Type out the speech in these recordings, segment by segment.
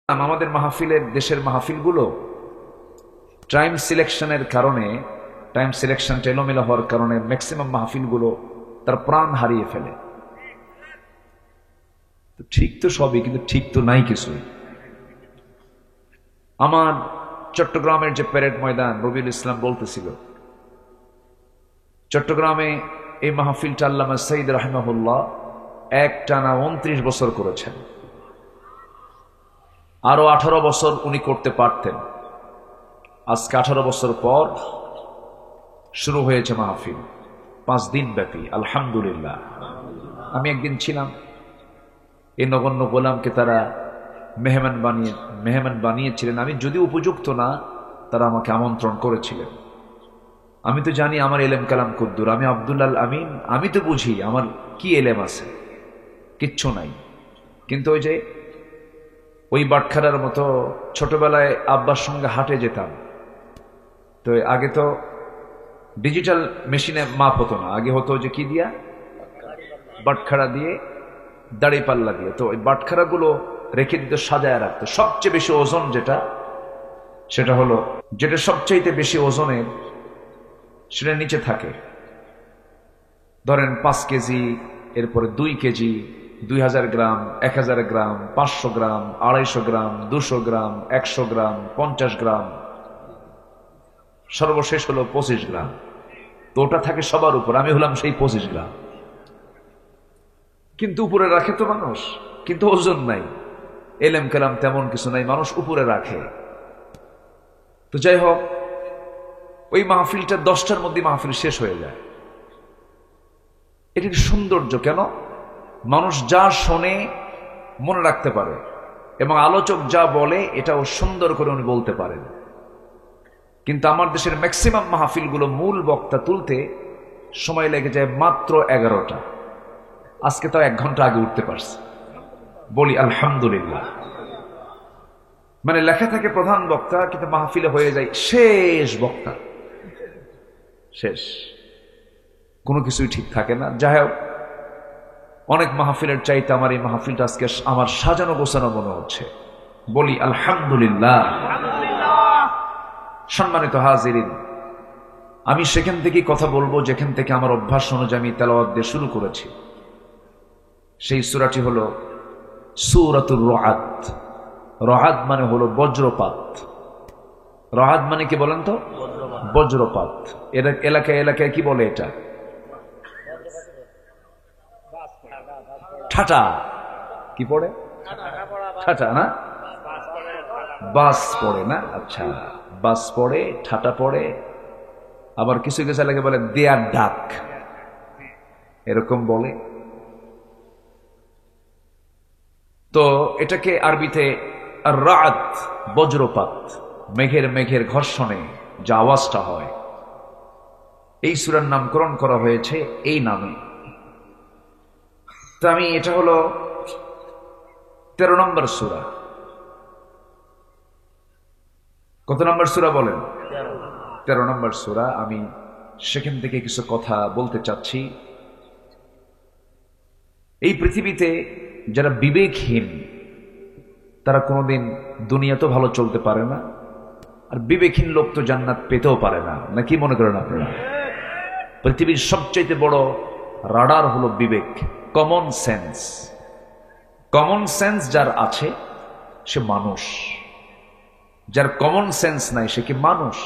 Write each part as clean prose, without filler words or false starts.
আমাদের মাহফিলের দেশের মাহফিলগুলো টাইম সিলেকশনের কারণে টাইম সিলেকশনটা এলোমেলো হওয়ার কারণে ম্যাক্সিমাম মাহফিলগুলো তার প্রাণ হারিয়ে ফেলে। ঠিক তো সবই, কিন্তু ঠিক তো নাই কিছু। আমার চট্টগ্রামের যে প্যারেড ময়দান, রবিউল ইসলাম বলতেছিল চট্টগ্রামে এই মাহফিলটা আল্লামা সাইদ রাহিমাহুল্লাহ একটানা 29 বছর করেছেন। আরো 18 বছর উনি করতে পারতেন। আজকে 18 বছর পর শুরু হয়েছে মাহফিল, 5 দিন ব্যাপী। আলহামদুলিল্লাহ। আমি একদিন ছিলাম, এই নগণ্য গোলামকে তারা মেহমান বানিয়েছিলেন। আমি যদি উপযুক্ত না, তারা আমাকে আমন্ত্রণ করেছিলেন। আমি তো জানি আমার এলেম কালাম কুদ্দুর, আমি আব্দুল্লাহ আমিন, আমি তো বুঝি আমার কি এলেম আছে, কিচ্ছু নাই। কিন্তু ওই যে ওই বাটখারার মতো ছোটবেলায় আব্বার সঙ্গে হাটে যেতাম, তো আগে তো ডিজিটাল মেশিনে মাপ হতো না, আগে হতো যে কি দিয়া, বাটখারা দিয়ে, দাড়ি পাল্লা দিয়ে। তো ওই বাটখারাগুলো রেখে দিত, সাজায় রাখতো। সবচেয়ে বেশি ওজন যেটা, সেটা হলো যেটা সবচাইতে বেশি ওজনের, সেটা নিচে থাকে। ধরেন 5 কেজি, এরপরে 2 কেজি, 2000 গ্রাম, 1000 গ্রাম, 500 গ্রাম, 250 গ্রাম, 200 গ্রাম, 100 গ্রাম, 50 গ্রাম, সর্বশেষ হলো 25 গ্রাম। তো ওটা থাকে সবার উপর, আমি হলাম সেই 25 গ্রাম। কিন্তু উপরে রাখে তো মানুষ, কিন্তু ওজন নাই, এলেম কালাম তেমন কিছু নাই, মানুষ উপরে রাখে। তো যাই হোক, ওই মাহফিলটা 10টার মধ্যে মাহফিল শেষ হয়ে যায়। এটির সৌন্দর্য কেন? মানুষ যা শোনে মনে রাখতে পারে, এবং আলোচক যা বলে এটাও সুন্দর করে উনি বলতে পারেন। কিন্তু আমার দেশের ম্যাক্সিমাম মাহফিলগুলো মূল বক্তা তুলতে সময় লেগে যায় মাত্র 11টা। আজকে তো 1 ঘন্টা আগে উঠতে পারছি, বলি আলহামদুলিল্লাহ। মানে লেখা থাকে প্রধান বক্তা, কিন্তু মাহফিলে হয়ে যায় শেষ বক্তা, শেষ। কোনো কিছুই ঠিক থাকে না। যাই হোক, অনেক মাহফিলের চাইতে আমার এই মাহফিলটা আজকে আমার সাজানো গোছানো মনে হচ্ছে, বলি আলহামদুলিল্লাহ। সম্মানিত হাজিরিন, আমি সেখান থেকে কথা বলবো যেখান থেকে আমার অভ্যাস অনুযায়ী আমি তেলাওয়াত দিয়ে শুরু করেছি। সেই সূরাটি হলো সূরাতুর রাআদ। রাআদ মানে হলো বজ্রপাত। রাআদ মানে কি বলেন তো? বজ্রপাত। এর এলাকায় এলাকায় কি বলে এটা? ঠাটা। কি পড়ে? ঠাটা না? বাস পড়ে না? আচ্ছা, বাস পড়ে, ঠাটা পড়ে, আবার কিছু কিছু এলাকায় বলে দেয়ার ডাক, এরকম বলে। তো এটাকে আরবিতে আর-রা'দ, বজ্রপাত, মেঘের ঘর্ষণে যে আওয়াজটা হয়, এই সূরার নামকরণ করা হয়েছে এই নামে। তো আমি, এটা হলো 13 নম্বর সূরা। কত নম্বর সূরা বলেন? 13 নম্বর সূরা। আমি সেখান থেকে কিছু কথা বলতে চাচ্ছি। এই পৃথিবীতে যারা বিবেকহীন, তারা কোনোদিন দুনিয়াতেও ভালো চলতে পারে না, আর বিবেকহীন লোক তো জান্নাত পেতেও পারে না। না কি মনে করেন আপনারা? পৃথিবীর সবচাইতে বড় রাডার হলো বিবেক, কমন সেন্স। কমন সেন্স যার আছে সে মানুষ, যার কমন সেন্স নাই সে কি মানুষ?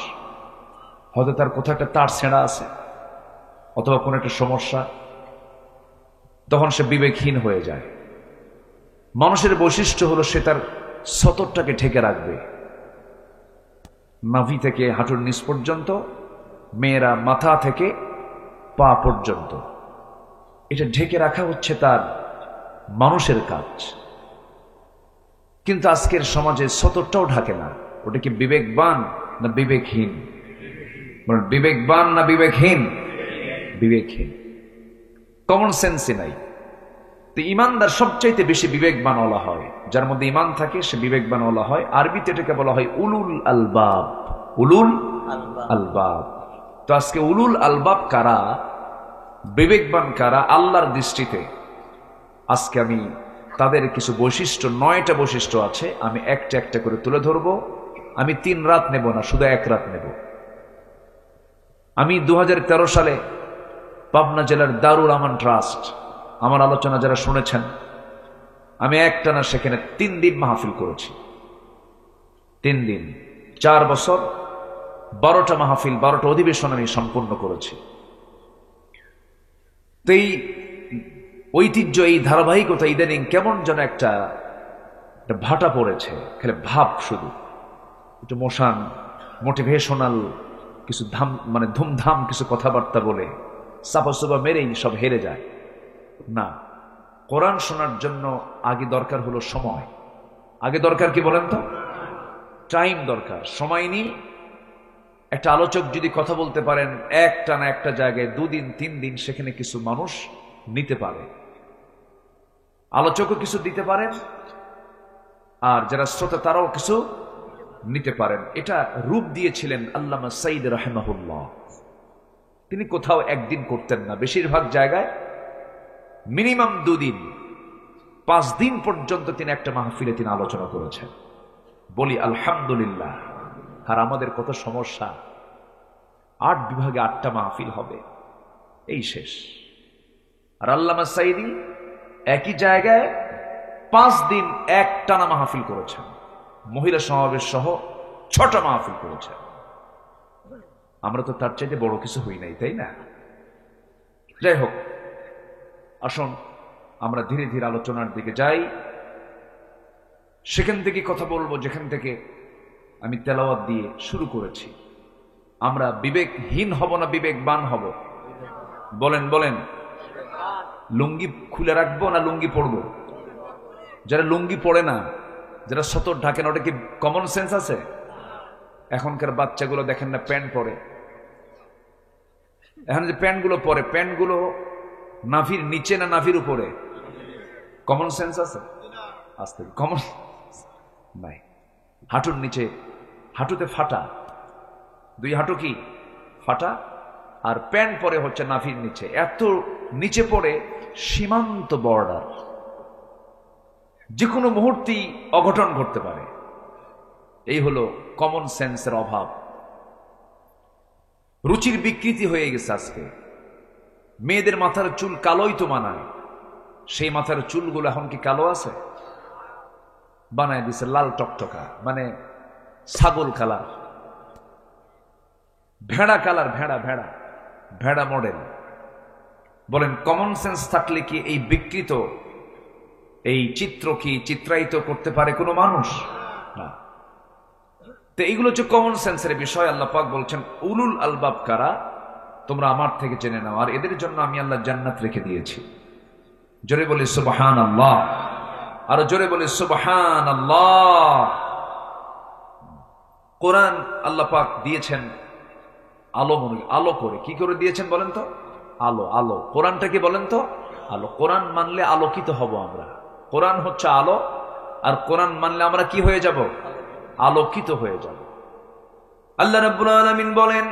হয়তো তার কোথাও একটা তার ছেঁড়া আছে, অথবা কোনো একটা সমস্যা, তখন সে বিবেকহীন হয়ে যায়। মানুষের বৈশিষ্ট্য হলো সে তার সতরটাকে ঢেকে রাখবে, নাভি থেকে হাঁটুর নিচ পর্যন্ত, মেয়েরা মাথা থেকে পা পর্যন্ত, এটা ঢেকে রাখা হচ্ছে তার মানুষের কাজ। কিন্তু আজকের সমাজে সতরটাও ঢাকে না। ওটা কি বিবেকবান না বিবেকহীন? বিবেকবান না বিবেকহীন? বিবেকহীন। কমন সেন্সই নাই। তো ইমানদার সবচাইতে বেশি বিবেকবান বলা হয়, যার মধ্যে ইমান থাকে সে বিবেকবান বলা হয়। আরবিতে এটাকে বলা হয় উলুল আলবাব। উলুল আলবাব। তো আজকে উলুল আলবাব কারা, বিবেকবান কারা আল্লাহর দৃষ্টিতে, আজকে আমি তাদের কিছু বৈশিষ্ট্য, 9টা বৈশিষ্ট্য আছে, আমি একটা একটা করে তুলে ধরবো। আমি 3 রাত নেব না, শুধু 1 রাত নেব। আমি 2013 সালে পাবনা জেলার দারুল আমান ট্রাস্ট, আমার আলোচনা যারা শুনেছেন, আমি একটানা সেখানে 3 দিন মাহফিল করেছি। 3 দিন, 4 বছর, 12টা মাহফিল, 12টা অধিবেশন আমি সম্পূর্ণ করেছি। তো এই ঐতিহ্য, এই ধারাবাহিকতা ইদানিং কেমন যেন একটা ভাটা পড়েছে। খালি ভাব, শুধু একটু মোশান, মোটিভেশনাল কিছু মানে ধুমধাম কিছু কথাবার্তা বলে চাপা চুপা মেরেই সব হেরে যায় না। কোরআন শোনার জন্য আগে দরকার হলো সময়। আগে দরকার কি বলেন তো? টাইম দরকার। সময় নিয়ে একটা আলোচক যদি কথা বলতে পারেন একটানা একটা জায়গায় 2 দিন 3 দিন, সেখানে কিছু মানুষ নিতে পারে, আলোচকও কিছু দিতে পারেন, আর যারা শ্রোতা তারাও কিছু নিতে পারেন। এটা রূপ দিয়েছিলেন আল্লামা সাইদ রাহিমাহুল্লাহ। তিনি কোথাও 1 দিন করতেন না, বেশিরভাগ জায়গায় মিনিমাম 2 দিন, 5 দিন পর্যন্ত তিনি একটা মাহফিলে তিনি আলোচনা করেছেন। বলি আলহামদুলিল্লাহ। আর আমাদের কত সমস্যা, 8 বিভাগে 8টা মাহফিল হবে, এই শেষ। আর আল্লামা সাইদি একই জায়গায় 5 দিন একটানা মাহফিল করেছেন, মহিলা সমাবেশ সহ 6টা মাহফিল করেছেন। আমরা তো তার চাইতে বড় কিছু হই নাই, তাই না? যাই হোক, আসুন আমরা ধীরে ধীরে আলোচনার দিকে যাই। সেখান থেকে কথা বলবো যেখান থেকে আমি তেলাওয়াত দিয়ে শুরু করেছি। আমরা বিবেকহীন হব না বিবেকবান হব? বলেন বলেন। লুঙ্গি খুলে রাখবো না লুঙ্গি পরবো? যারা লুঙ্গি পড়ে না, যারা সতর ঢাকেন, ওটা কি কমন সেন্স আছে? এখনকার বাচ্চাগুলো দেখেন না প্যান্ট পরে। এখন যে প্যান্টগুলো পরে, প্যান্টগুলো নাভির নিচে না নাভির উপরে? কমন সেন্স আছে? আস্তে কমন নাই। হাঁটুর নিচে, হাঁটুতে ফাটা, 2 হাঁটু কি ফাটা, আর প্যান্ট পরে হচ্ছে নাভির নিচে। এত নিচে পড়ে সীমান্ত বর্ডার, যে কোনো মুহূর্তেই অঘটন ঘটতে পারে। এই হলো কমন সেন্সের অভাব। রুচির বিকৃতি হয়ে গেছে আজকে। মেয়েদের মাথার চুল কালোই তো মানায়, সেই মাথার চুলগুলো এখন কি কালো আছে? বানায় দিছে লাল টকটকা, মানে ছাগল কালার, ভেড়া কালার, ভেড়া ভেড়া ভেড়া মডেল। বলেন কমন সেন্স থাকলে কি এই বিকৃত, এই চিত্র কি চিত্রায়িত করতে পারে কোনো মানুষ? না। তো এইগুলো হচ্ছে কমন সেন্সের বিষয়। আল্লাহ পাক বলছেন উলুল আলবাব কারা, তোমরা আমার থেকে জেনে নাও, আর এদের জন্য আমি আল্লাহ জান্নাত রেখে দিয়েছি। জোরে বলি সুবহানাল্লাহ, আর জোরে বলি সুবহানাল্লাহ। কোরআন আল্লাহ পাক দিয়েছেন আলো, আলো করে। কি করে দিয়েছেন বলেন তো? আলো। আলো কোরআনটা কি বলেন তো? আলো। কোরআন মানলে আলোকিত হব আমরা। কোরআন হচ্ছে আলো, আর কোরআন মানলে আমরা কি হয়ে যাব? আলোকিত হয়ে যাব। আল্লাহ রাব্বুল আলামিন বলেন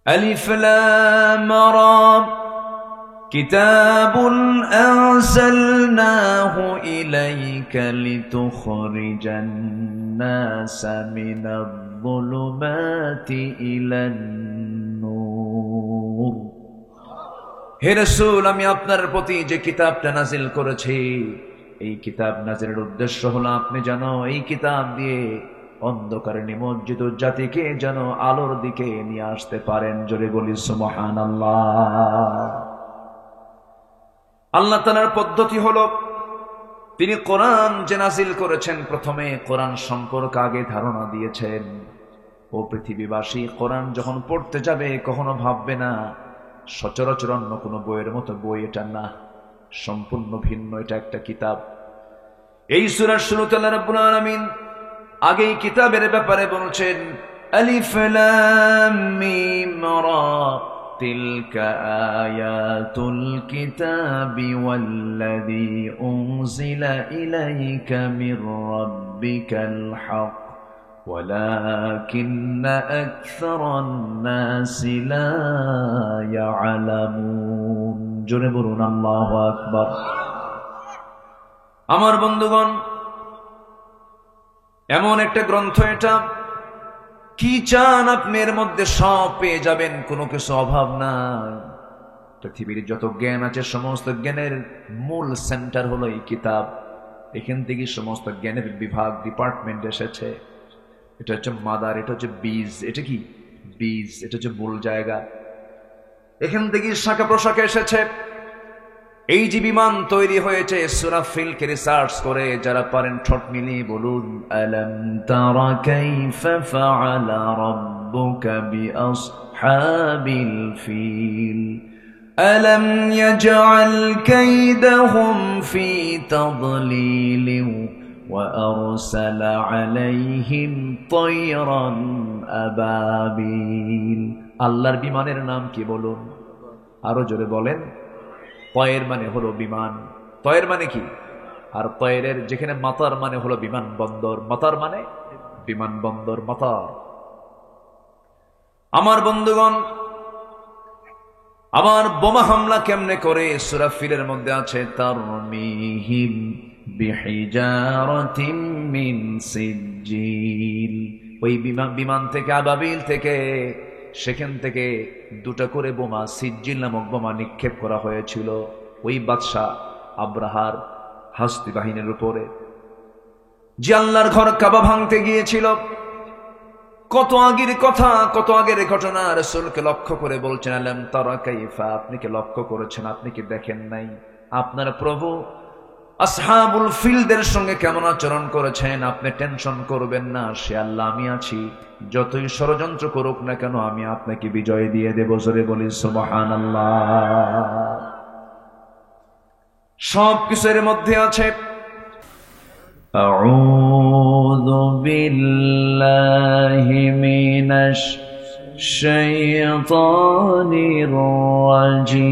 আলিফ লাম রা কিতাবুন আনজালনাহু ইলাইকা লিতুখরিজান নাসা মিনাল যুলুমাতি ইলান নূর। হে রাসূল, আমি আপনার প্রতি যে কিতাবটা নাজিল করেছি, এই কিতাব নাজিলের উদ্দেশ্য হলো আপনি যেন এই কিতাব দিয়ে অন্ধকারে নিমজ্জিত জাতিকে যেন আলোর দিকে নিয়ে আসতে পারেন। জোরে বলি সুবহানাল্লাহ। আল্লাহ তাআলার পদ্ধতি হলো, তিনি কোরআন যে নাজিল করেছেন, প্রথমে কোরআন সম্পর্কে আগে ধারণা দিয়েছেন। ও পৃথিবীবাসী, কোরআন যখন পড়তে যাবে কখনো ভাববে না সচরাচর অন্য কোনো বইয়ের মতো বই, এটা না, সম্পূর্ণ ভিন্ন, এটা একটা কিতাব। এই সূরার শুরুতে আল্লাহ রাব্বুল আলামিন আগেই কিতাবের ব্যাপারে বলছেন আলিফ লাম মিম রা তিলকা আয়াতুল কিতাবি ওয়াল্লাযী উনজিলা ইলাইকা মির রাব্বিকাল হক ওয়ালাকিন্না আকসারান নাসি লা ইয়ালামুন। জোরে বলুন আল্লাহু আকবার। আমার বন্ধুগণ, এমন একটা গ্রন্থ এটা, কি চান আপনি এর মধ্যে সব পেয়ে যাবেন, কোনো কিছু অভাব নাই। পৃথিবীর যত জ্ঞান আছে সমস্ত জ্ঞানের মূল সেন্টার হলো এই কিতাব। এখান থেকে সমস্ত জ্ঞানের বিভাগ, ডিপার্টমেন্ট এসেছে। এটা হচ্ছে মাদার, এটা হচ্ছে বীজ। এটা কি বীজ? এটা হচ্ছে মূল জায়গা। এখান থেকে শাখা প্রশাখা এসেছে। এই যে বিমান তৈরি হয়েছে, সূরা ফিলকে রিসার্চ করে যারা পারেন ঠোঁট মিলিয়ে বলুন, আলাম তারা কাইফা ফাআলা রাব্বুকা বিআসহাবিল ফিল আলাম ইয়াজআল কাইদাহুম ফি তাদলিল ওয়া আরসালা আলাইহিম তায়রান আবাবিল। আল্লাহর বিমানের নাম কি বলুন? আরো জোরে বলেন। তয়ের মানে হলো বিমান। তয়ের মানে কি? আর তয়ের যেখানে মাতার মানে হলো বিমান বন্দর। মাতার মানে বিমান বন্দর, মাতার। আমার বন্ধুগণ, আবার বোমা হামলা কেমনে করে সূরা ফিলের মধ্যে আছে, তারমিহিম বিহিজারাতিম মিন সিজ্জিল। ওই বিমান থেকে, আবাবিল থেকে, সেখান থেকে দুটা করে বোমা, সিজ্জিল নামক বোমা নিক্ষেপ করা হয়েছিল ওই বাদশাহ আব্রাহার হাস্তি বাহিনীর উপরে, যে আল্লাহর ঘর কাবা ভাঙতে গিয়েছিল। কত আগের কথা, কত আগের ঘটনা। রাসূলকে লক্ষ্য করে বলছেন, আলাম তারা কাইফা, আপনি কি লক্ষ্য করেছেন? আপনি কি দেখেন নাই আপনার প্রভু আসহাবুল ফিলদের সঙ্গে কেমন আচরণ করেছেন? আপনি টেনশন করবেন না, সে আল্লাহ আমি আছি। যতই ষড়যন্ত্র করুক না কেন, আমি আপনাকে বিজয় দিয়ে দেব। জোরে বলি সুবহানাল্লাহ। সব কিছুর মধ্যে আছে। আউযু বিল্লাহি মিনাশ শাইতানির রাজীম।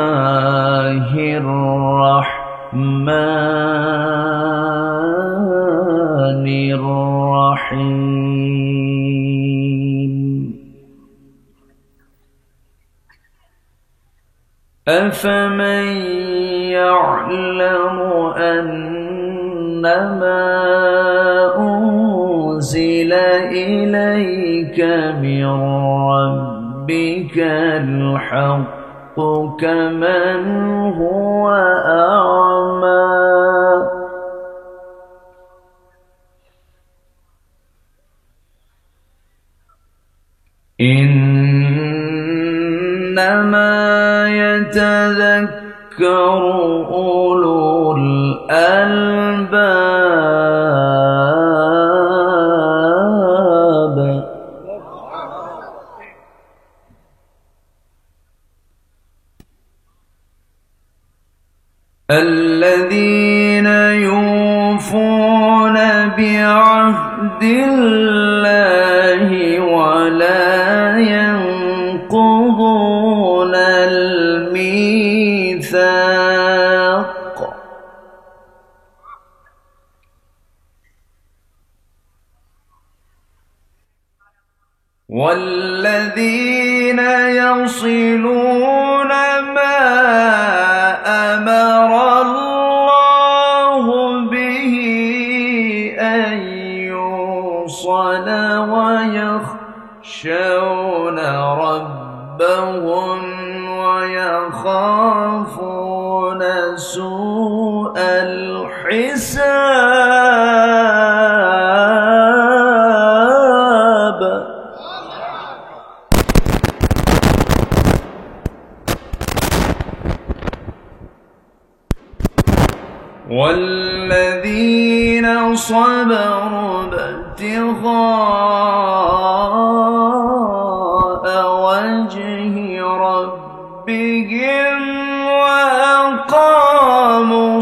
বিসমিল্লাহির রাহমানির রাহিম। আফামান ইয়া'লামু আন্নামা উনজিলা ইলাইকা মির রাব্বিকাল হাক্কু কামান হুয়া আ'মা। ইন্নামা ইয়াতাযাক্কারু উলুল আলবাব। الذين يوفون بعهد الله ولا ينقضون الميثاق. والذين يصلون ما أمر الله به أن يوصل ويخشون ربهم ويخافون سوء الحساب. والذين صبروا ابتغاء وجه ربهم وأقاموا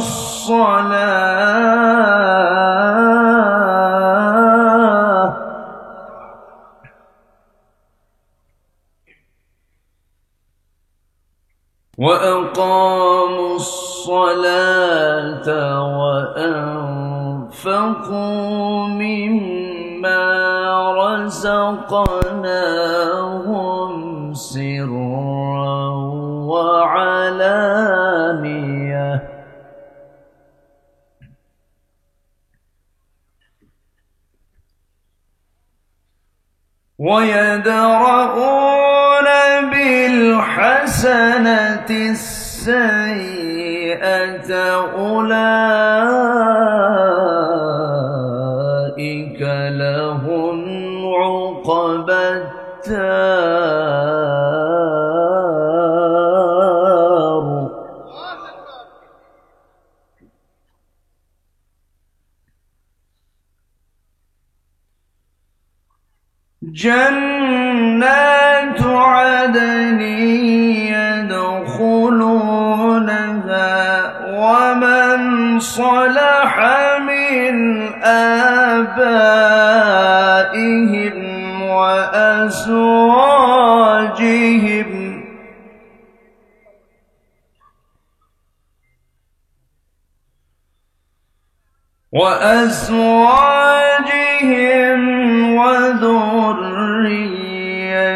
الصلاة وأنفقوا مما رزقناهم سرا وعلانية ويدرؤون بالحسنة السيئة أولئك لهم عقبى الدار جنات عدن يدخلونها ومن صلح من آبائهم وأزواجهم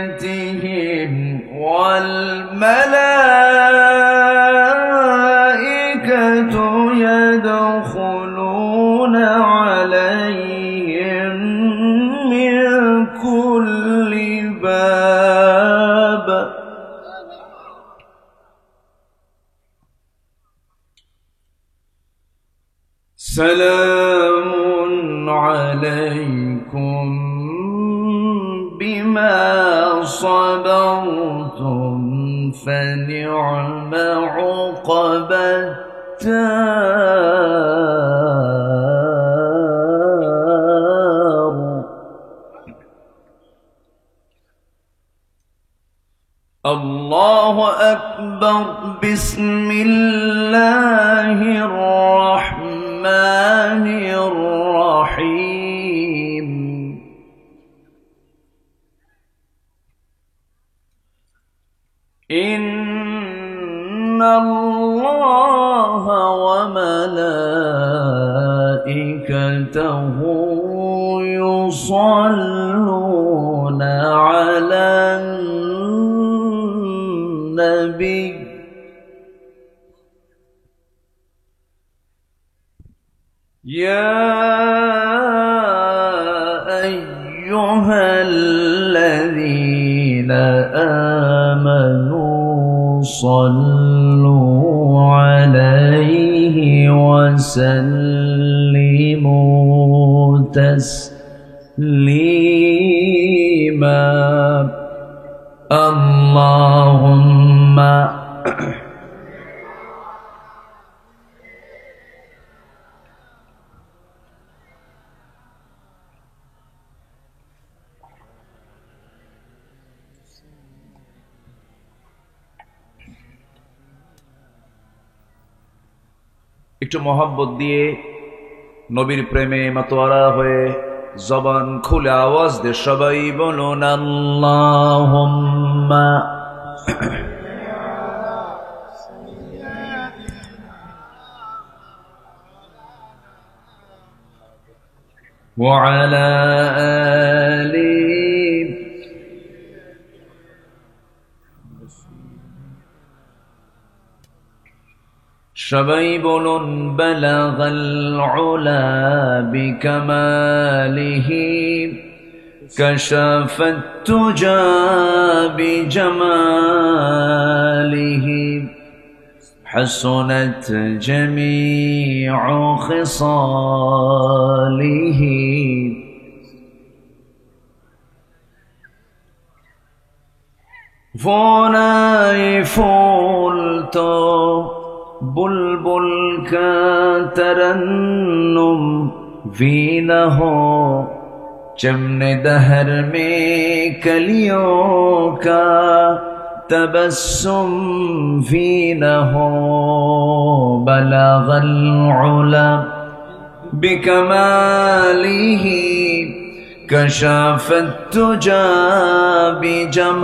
وذريتهم والملائكة يدخلون عليهم من كل باب سلام عليكم بما صبرتم فنعم عقبى الدار الله أكبر بسم الله الرحمن الرحيم إن الله وملائكته يصلون على النبي يا أيها الذين آمنوا صلوا عليه وسلموا تسليما اللهم একটু মহব্বত দিয়ে নবীর প্রেমে মাতোয়ারা হয়ে জবান খুলে আওয়াজ দিয়ে সবাই বলুন আল্লাহুম্মা وعلى آله সবাই বলুন বালাগাল উলা বিকামালিহি কাশাফাত তুজা বিজামালিহি حسنت جميع خصاله فوناي فولتو बुलबुल का तरन्नुम वीना हो चमने दहर में कलियों का तबस्सुम वीना हो बलगल उला बिकमालिही कशाफत तुजा बिजमालिही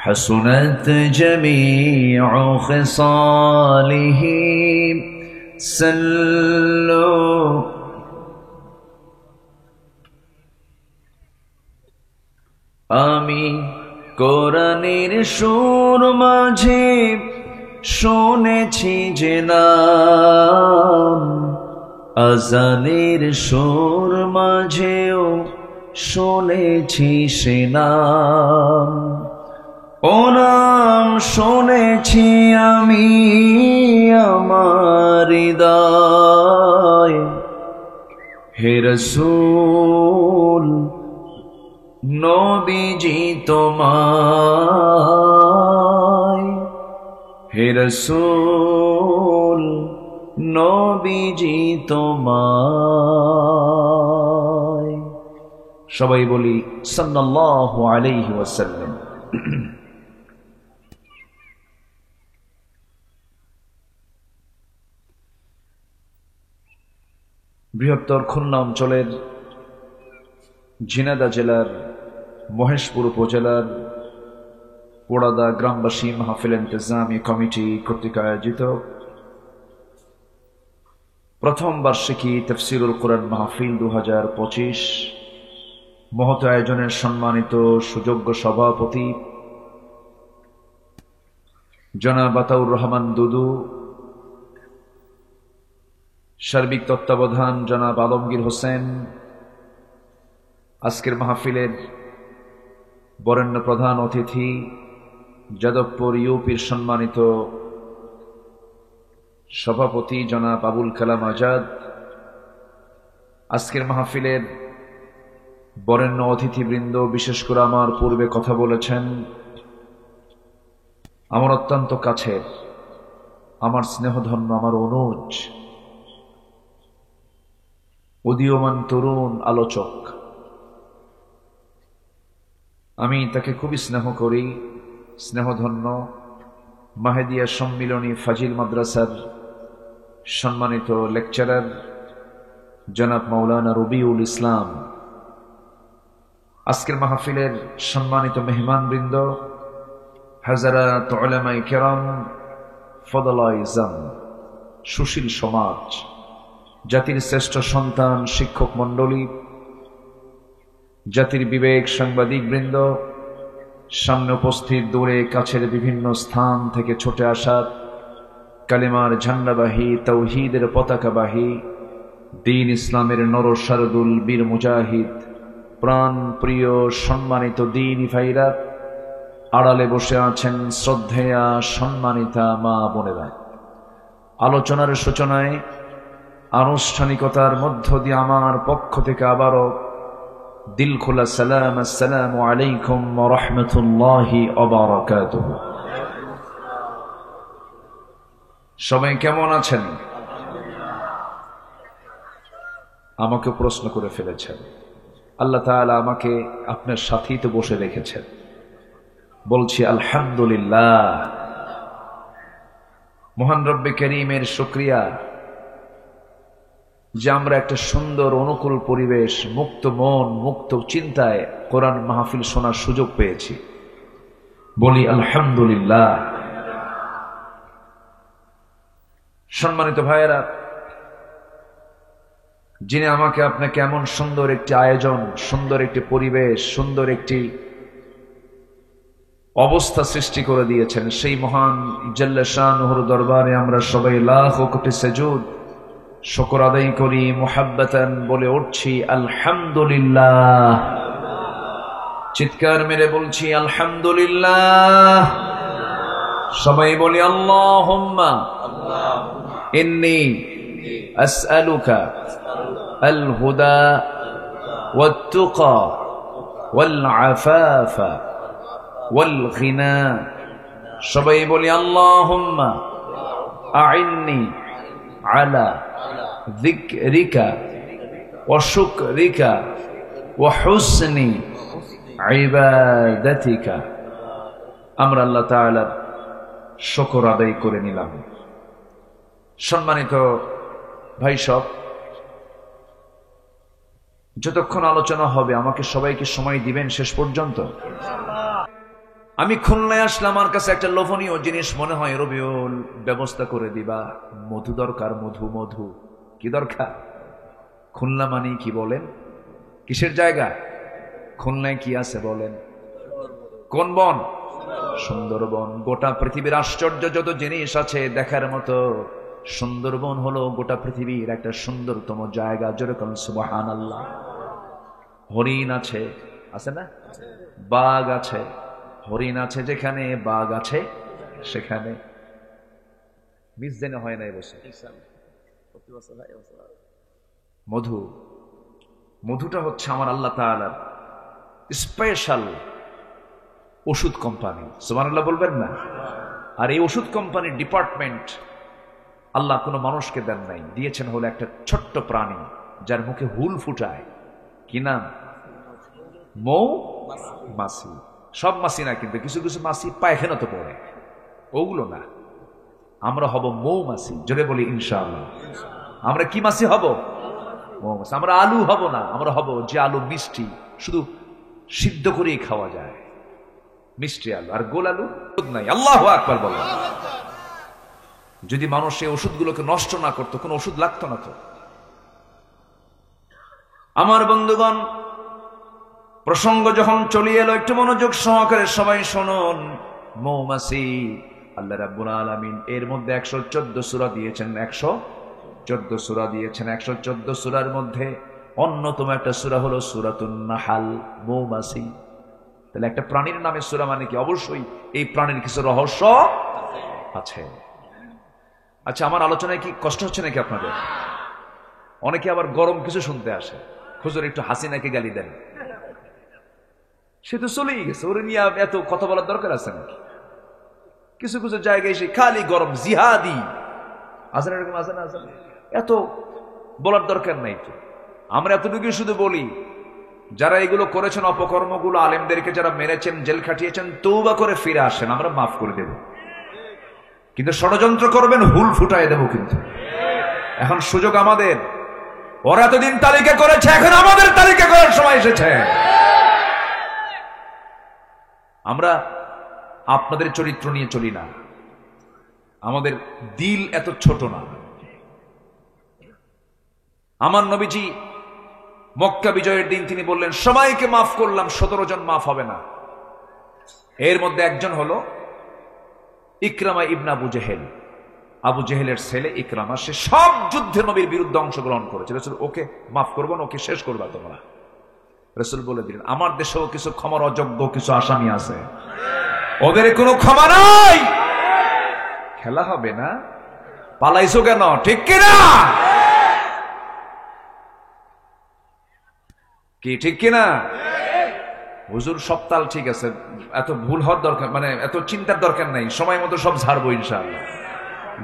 حسنت جميع خصاله صلوا আমি কোরআনের সুর মাঝে শুনেছি যে নাম, আজানের সুর মাঝেও শুনেছি সে নাম। ও নাম শুনেছি আমি আমার হৃদয়, হে রাসূল নবীজি তোমায়, হে রাসূল নবীজি তোমায়। সবাই বলি সাল্লাল্লাহু আলাইহি ওয়াসাল্লাম। বৃহত্তর খুলনা অঞ্চলের ঝিনাইদহ জেলার মহেশপুর উপজেলার পোড়াদা গ্রামবাসী মাহফিল ইন্তেজামি কমিটি কর্তৃক আয়োজিত প্রথম বার্ষিকী তাফসীরুল কোরআন মাহফিল 2025 মহৎ আয়োজনের সম্মানিত সুযোগ্য সভাপতি জনাব আতাউর রহমান দুদু, সার্বিক তত্ত্বাবধান জনাব আলমগীর হোসেন, আজকের মাহফিলের বরেণ্য প্রধান অতিথি যাদবপুর ইউপির সম্মানিত সভাপতি জনাব আবুল কালাম আজাদ, আজকের মাহফিলের বরেণ্য অতিথিবৃন্দ, বিশেষ করে আমার পূর্বে কথা বলেছেন আমার অত্যন্ত কাছের, আমার স্নেহধন্য, আমার অনুজ, উদীয়মান তরুণ আলোচক। আমি তাকে খুবই স্নেহ করি, স্নেহধন্য মাহেদিয়া সম্মিলনী ফাজিল মাদ্রাসার সম্মানিত লেকচারার জনাব মাওলানা রবিউল ইসলাম, আজকের মাহফিলের সম্মানিত মেহমানবৃন্দ, হাজারাত উলামায়ে কেরাম, ফদলায়ে ইজম, সুশীল সমাজ, জাতির শ্রেষ্ঠ সন্তান, শিক্ষক মণ্ডলী, জাতির বিবেক সাংবাদিক বৃন্দ, সামনে উপস্থিত, দূরে কাছের বিভিন্ন স্থান থেকে ছুটে আসা কালেমার ঝান্ডাবাহী, তাওহীদের পতাকাবাহী, দ্বীন ইসলামের নরসারদুল বীর মুজাহিদ, প্রাণ প্রিয় সম্মানিত দ্বীনী ভাইরা, আড়ালে বসে আছেন শ্রদ্ধেয়া সম্মানিতা মা বোনেরা। আলোচনার সূচনায় আনুষ্ঠানিকতার মধ্য দিয়ে আমার পক্ষ থেকে আবারও দিল খোলা সালাম, আসসালামু আলাইকুম ওয়া রাহমাতুল্লাহি ওয়া বারাকাতুহু। সবাই কেমন আছেন? আমাকে প্রশ্ন করে ফেলেছেন। আল্লাহ তাআলা আমাকে আপনার সাথেই তো বসে রেখেছেন। বলছি আলহামদুলিল্লাহ। মহান রব্বে করিমের শুকরিয়া যে আমরা একটা সুন্দর অনুকূল পরিবেশ, মুক্ত মন, মুক্ত চিন্তায় কোরআন মাহফিল শোনার সুযোগ পেয়েছি। বলি আলহামদুলিল্লাহ। সম্মানিত ভাইয়েরা, যিনি আমাকে আপনাকে এমন সুন্দর একটি আয়োজন, সুন্দর একটি পরিবেশ, সুন্দর একটি অবস্থা সৃষ্টি করে দিয়েছেন, সেই মহান জাল্লা শানুহুর দরবারে আমরা সবাই লাখ কোটি সেজুদ শুকর আদায় করি, মুহাব্বাতান বলে উঠছি আলহামদুলিল্লাহ। চিৎকার মেরে বলছি আলহামদুলিল্লাহ। সবাই বলি আল্লাহুম্মা ইন্নী আসআলুকা আল হুদা ওয়াত তুকা ওয়াল আফাফা ওয়াল গিনা। সবাই বলি আল্লাহুম্মা আইন্নি আলা যিকরিকা ওয়া শুকরিকা ওয়া হুসনি ইবাদাতিকা। আমরা আল্লাহ তাআলার শুকর আদায় করে নিলাম। সম্মানিত ভাই সব, যতক্ষণ আলোচনা হবে আমাকে সবাইকে সময় দিবেন শেষ পর্যন্ত। আমি খুলনায় আসলাম, আমার কাছে একটা লোভনীয় জিনিস মনে হয়, রবিউল ব্যবস্থা করে দিবা, মধু দরকার, মধু। মধু কি দরকার? খুলনা মানে কি বলেন? কিসের জায়গা? খুলনায় কি আছে বলেন? কোন বন? সুন্দরবন। গোটা পৃথিবীর আশ্চর্য যত জিনিস আছে দেখার মতো, সুন্দরবন হলো গোটা পৃথিবীর একটা সুন্দরতম জায়গা। যেরকম সুবহানাল্লাহ। হরিণ আছে, আছে না? বাঘ আছে। হরিণ আছে যেখানে, বাঘ আছে সেখানে। মিস জেনে হয় না এবছর। মধু, মধুটা হচ্ছে আমার আল্লাহ তাআলার স্পেশাল ওষুধ কোম্পানি। সুবহানাল্লাহ বলবেন না? আর এই ওষুধ কোম্পানির ডিপার্টমেন্ট আল্লাহ কোনো মানুষকে দেন নাই, দিয়েছেন হলো একটা ছোট্ট প্রাণী যার মুখে হুল ফুটায়। কি নাম? মৌ মাছি। সব মাছি না, কিন্তু কিছু কিছু মাছি পায়খানা তো পড়ে, ওগুলো না। আমরা হব মৌমাছি। জোরে বলি ইনশাআল্লাহ। আমরা কি মাছি হব? মৌমাছি। আমরা আলু হব না, আমরা হব যে আলু মিষ্টি, শুধু সিদ্ধ করেই খাওয়া যায়, মিষ্টি আলু। আর গোল আলু নাই। আল্লাহু আকবার বলেন। যদি মানুষ এই ওষুধগুলোকে নষ্ট না করতো, কোন ওষুধ লাগতো না তো। আমার বন্ধুগণ, প্রসঙ্গ যখন চলে এলো একটু মনোযোগ সহকারে সবাই শুনুন। মৌমাছি, আল্লাহ রাব্বুল আলামিন এর মধ্যে 114 সূরা দিয়েছেন। 114 সূরা দিয়েছেন। 114 সূরার মধ্যে অন্যতম একটা সূরা হলো সূরাতুন নাহাল, মৌমাছি। তাহলে একটা প্রাণীর নামে সূরা মানে কি? অবশ্যই এই প্রাণীর কিছু রহস্য আছে। আচ্ছা, আমার আলোচনায় কি কষ্ট হচ্ছে নাকি আপনাদের? অনেকে আবার গরম কিছু শুনতে আসে। হুজুর একটু হাসিনাকে গালি দেন। সে তো চলেই গেছে, ওরে নিয়ে এত কথা বলার দরকার আছে নাকি? কিছু কিছু জায়গায় সে খালি গরম, জিহাদি আছে না, এরকম আছে না? আছে না? এত বলার দরকার নাই তো। আমরা এতটুকু শুধু বলি, যারা এগুলো করেছেন অপকর্মগুলো, আলেমদেরকে যারা মেরেছেন, জেল খাটিয়েছেন, তওবা করে ফিরে আসেন, আমরা মাফ করে দেব। কিন্তু ষড়যন্ত্র করবেন, হুল ফুটাই দেব। কিন্তু এখন সুযোগ আমাদের। ওরা এতদিন তালিকা করেছে, এখন আমাদের তালিকা করার সময় এসেছে। আমরা আপনাদের চরিত্র নিয়ে চলি না, আমাদের দিল এত ছোট না। আমার নবীজি মক্কা বিজয়ের দিন তিনি বললেন, সবাইকে মাফ করলাম, 17 জন মাফ হবে না। এর মধ্যে একজন হলো ইকরামা ইবনে আবু জেহেল। আবু জেহেলের ছেলে ইকরামা, সে সব যুদ্ধে নবীর বিরুদ্ধে অংশগ্রহণ করেছে। রাসূল ওকে মাফ করবো না, ওকে শেষ করবা তোমরা। রাসূল বলে দিলেন, আমার দেশেও কিছু ক্ষমার অযোগ্য কিছু আসামি আছে, ওদের কোনো ক্ষমা নাই। খেলা হবে না, পালাইছো কেন? ঠিক কিনা? কি ঠিক কিনা? হুজুর সপ্তাহ ঠিক আছে, এত ভুল হওয়ার দরকার, মানে এত চিন্তার দরকার নাই, সময় মতো সব ঝাড়বো ইনশাআল্লাহ।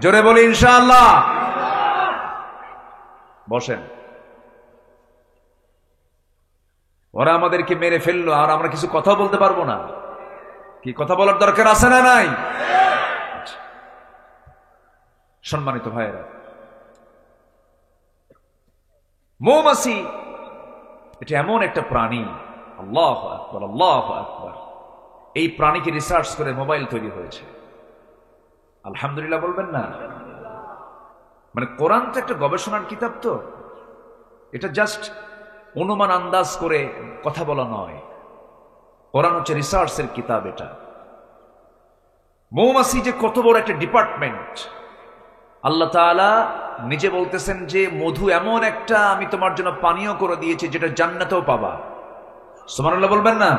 জোরে বলি ইনশাআল্লাহ। বসেন। ওরা আমাদেরকে মেরে ফেললো, আর আমরা কিছু কথা বলতে পারবো না? কি কথা বলার দরকার আছে না নাই? সম্মানিত ভাইয়েরা, মৌমাছি এটা এমন একটা প্রাণী, আল্লাহু আকবার, আল্লাহু আকবার। এই প্রাণীকে রিসার্চ করে মোবাইল তৈরি হয়েছে। আলহামদুলিল্লাহ বলবেন না? মানে কোরআন তো একটা গবেষণার কিতাব, তো এটা জাস্ট অনুমান আন্দাজ করে কথা বলা নয়। কোরআন হচ্ছে রিসার্চের কিতাব। এটা মৌমাছি যে কত বড় একটা ডিপার্টমেন্ট। আল্লাহ তাআলা নিজে বলতেছেন যে মধু এমন একটা আমি তোমার জন্য পানীয় করে দিয়েছি যেটা জান্নাতেও পাবা। সুবহানাল্লাহ বলবেন না?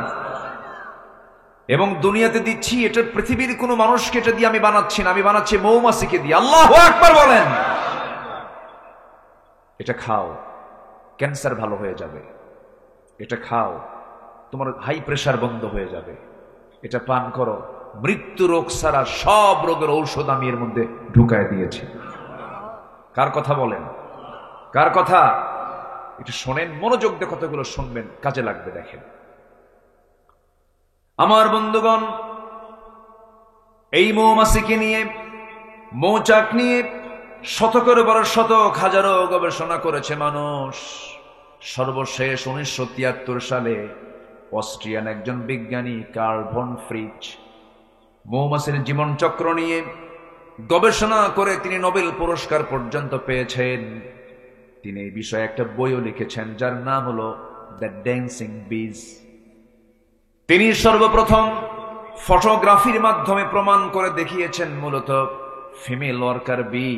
এবং দুনিয়াতে দিচ্ছি, এটা পৃথিবীর কোনো মানুষকে এটা দিয়ে আমি বানাচ্ছি না, আমি বানাচ্ছি মৌমাছিকে দিয়ে। আল্লাহু আকবার বলেন। এটা খাও, ক্যান্সার ভালো হয়ে যাবে। এটা খাও, তোমার হাই প্রেশার বন্ধ হয়ে যাবে। এটা পান করো, মৃত্যু রোগ ছাড়া সব রোগের ঔষধ আমি এর মধ্যে ঢুকায় দিয়েছি। কার কথা বলেন? কার কথা? একটু শোনেন, মনোযোগ দিয়ে কথাগুলো শুনবেন, কাজে লাগবে। দেখেন আমার বন্ধুগণ, এই মৌমাছিকে নিয়ে, মৌচাক নিয়ে শতকের বড় শতক, হাজারো গবেষণা করেছে মানুষ। সর্বশেষ 1973 সালে অস্ট্রিয়ান একজন বিজ্ঞানী কার্ল ভন ফ্রিচ মৌমাছির জীবন চক্র নিয়ে গবেষণা করে তিনি নোবেল পুরস্কার পর্যন্ত পেয়েছেন। তিনি এই বিষয়ে একটা বইও লিখেছেন যার নাম হলো দ্য ড্যান্সিং বিজ। তিনি সর্বপ্রথম ফটোগ্রাফির মাধ্যমে প্রমাণ করে দেখিয়েছেন মূলত ফিমেল ওয়ার্কার বি,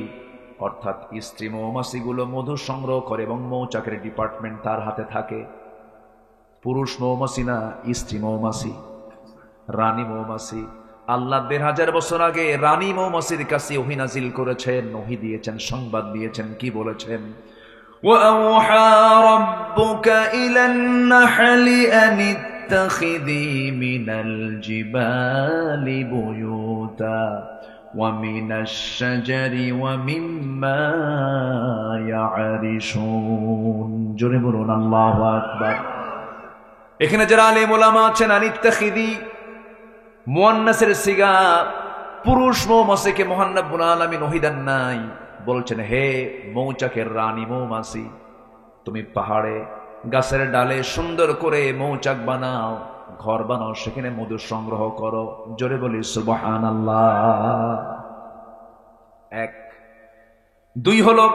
অর্থাৎ স্ত্রী মৌমাছিগুলো মধু সংগ্রহ করে এবং মৌচাকের ডিপার্টমেন্ট তার হাতে থাকে। পুরুষ মৌমাছি না, স্ত্রী মৌমাছি, রানী মৌমাছি। আল্লাহ ১৫০০ বছর আগে রানী মৌমাছির কাছে ওহী নাজিল করেছেন, ওহী দিয়েছেন, সংবাদ দিয়েছেন। কি বলেছেন? وَأَوْحَى رَبُّكَ إِلَى النَّحْلِ أَنِ اتَّخِذِي مِنَ الْجِبَالِ بُيُوتًا وَمِنَ الشَّجَرِ وَمِمَّا يَعْرِشُونَ। জোরে বলুন আল্লাহু আকবার। এখানে যারা আলেম ওলামা আছেন, আনিত্তাখিদি মুয়ান্নাসের সিগা, পুরুষ মৌমাছিকে মহান রব্বুল আলামিন ওহী দেন নাই। বলছেন, হে মৌচাকের রানী মৌমাছি, তুমি পাহাড়ে গাছের ডালে সুন্দর করে মৌচাক বানাও, ঘর বানাও, সেখানে মধু সংগ্রহ করো। জোরে বলি সুবহানাল্লাহ। এক। দুই হলো,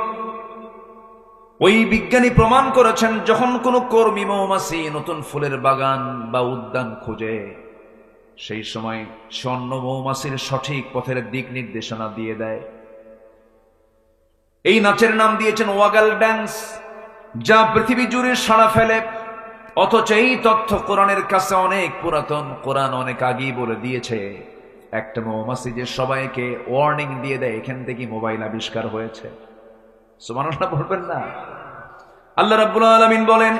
ওই বিজ্ঞানী প্রমাণ করেছেন যখন কোন কর্মী মৌমাছি নতুন ফুলের বাগান বা উদ্যান খোঁজে, সেই সময় সে অন্য মৌমাছির সঠিক পথের দিক নির্দেশনা দিয়ে দেয়। এই নাচের নাম দিয়েছেন ওয়াগাল ড্যান্স, যা পৃথিবী জুড়ে সাড়া ফেলে। অথচ এই তথ্য কোরআনের কাছে অনেক পুরাতন। কোরআন অনেক আগেই বলে দিয়েছে একটা মৌমাছি যে সবাইকে ওয়ার্নিং দিয়ে দেয়, এখান থেকে মোবাইল আবিষ্কার হয়েছে। সুবহানাল্লাহ বলবেন না? আল্লাহ রাব্বুল আলামিন বলেন,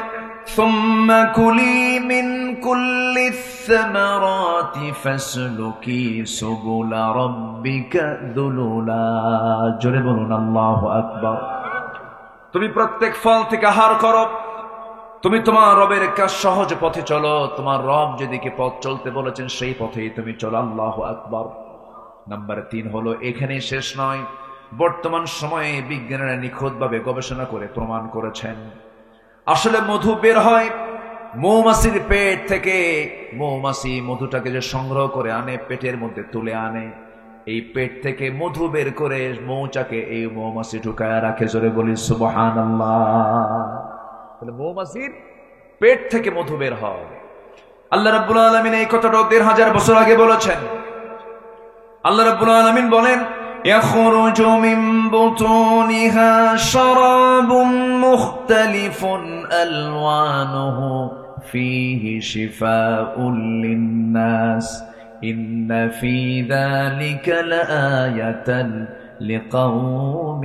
সুম্মা কুলি মিন কুল্লি সামারাতি ফাসলুকি সুবুলা রাব্বিকা যুলুলা। জোরে বলুন আল্লাহু আকবার। তুমি প্রত্যেক ফল থেকে আহার করো, তুমি তোমার রবের কাজ সহজ পথে চলো। তোমার রব যেদিকে পথ চলতে বলেছেন সেই পথেই তুমি চলো। আল্লাহু আকবার। নাম্বার ৩ হলো, এখানেই শেষ নয়। বর্তমান সময়ে বিজ্ঞানীরা নিখুঁতভাবে গবেষণা করে প্রমাণ করেছেন আসলে মধু বের হয় মৌমাছির পেট থেকে। মৌমাছি মধুটাকে যে সংগ্রহ করে আনে, পেটের মধ্যে তুলে আনে, এই পেট থেকে মধু বের করে মৌচাকে এই মৌমাছি ঢুকায় রাখে। জোরে বলি সুবহানাল্লাহ। তাহলে মৌমাছির পেট থেকে মধু বের হয়। আল্লাহ রাব্বুল আলামিন এই কথাটা ১৫০০ বছর আগে বলেছেন। আল্লাহ রাব্বুল আলামিন বলেন, يخرج من بطونها شراب مختلف ألوانه فيه شفاء للناس إن في ذلك لآية لقوم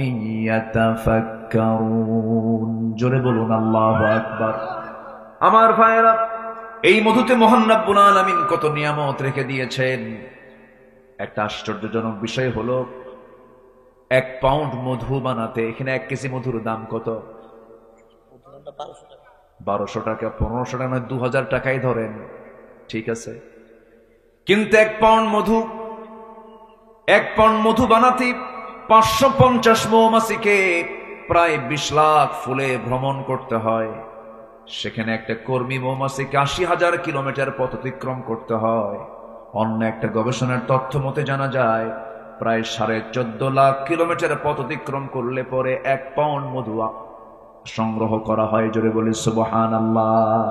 يتفكرون। জোরে বলুন আল্লাহু আকবার। আমার ভাইরা, এই মধুতে মহান রব্বুল আলামিন কত নিয়ামত রেখে দিয়েছেন। একটা আশ্চর্যজনক বিষয় হলো, 1 পাউন্ড মধু বানাতে এখানে 1 কেজি মধুর দাম কত? 1200 টাকা। 1500 টাকা নয়, 2000 টাকাই ধরেন, ঠিক আছে। কিন্তু 1 পাউন্ড মধু বানাতে 550 মৌমাছিকে প্রায় 20 লাখ ফুলে ভ্রমণ করতে হয়। সেখানে একটা কর্মী মৌমাছিকে 80,000 কিলোমিটার পথ অতিক্রম করতে হয়। অন্য একটা গবেষণার তথ্য মতে জানা যায় প্রায় 14.5 লাখ কিলোমিটার পথ অতিক্রম করলে পরে 1 পাউন্ড মধু সংগ্রহ করা হয়। জোরে বলি সুবহানাল্লাহ।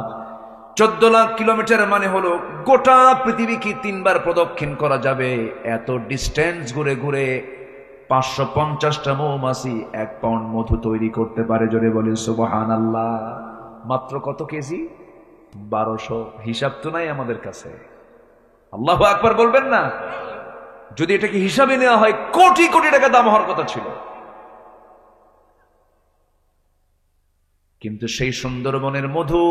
14 লাখ কিলোমিটার মানে হলো গোটা পৃথিবীকে 3 বার প্রদক্ষিণ করা যাবে। এত ডিস্টেন্স ঘুরে ঘুরে 550টা মৌমাছি 1 পাউন্ড মধু তৈরি করতে পারে। জোরে বলি সুবহানাল্লাহ। মাত্র কত কেজি? 1200। হিসাব তো নাই আমাদের কাছে। আল্লাহু আকবার বলবেন না? যদি এটাকে হিসাবে নেওয়া হয়, কোটি কোটি টাকা দাম হওয়ার কথা ছিল। কিন্তু সেই সুন্দরবনের মধু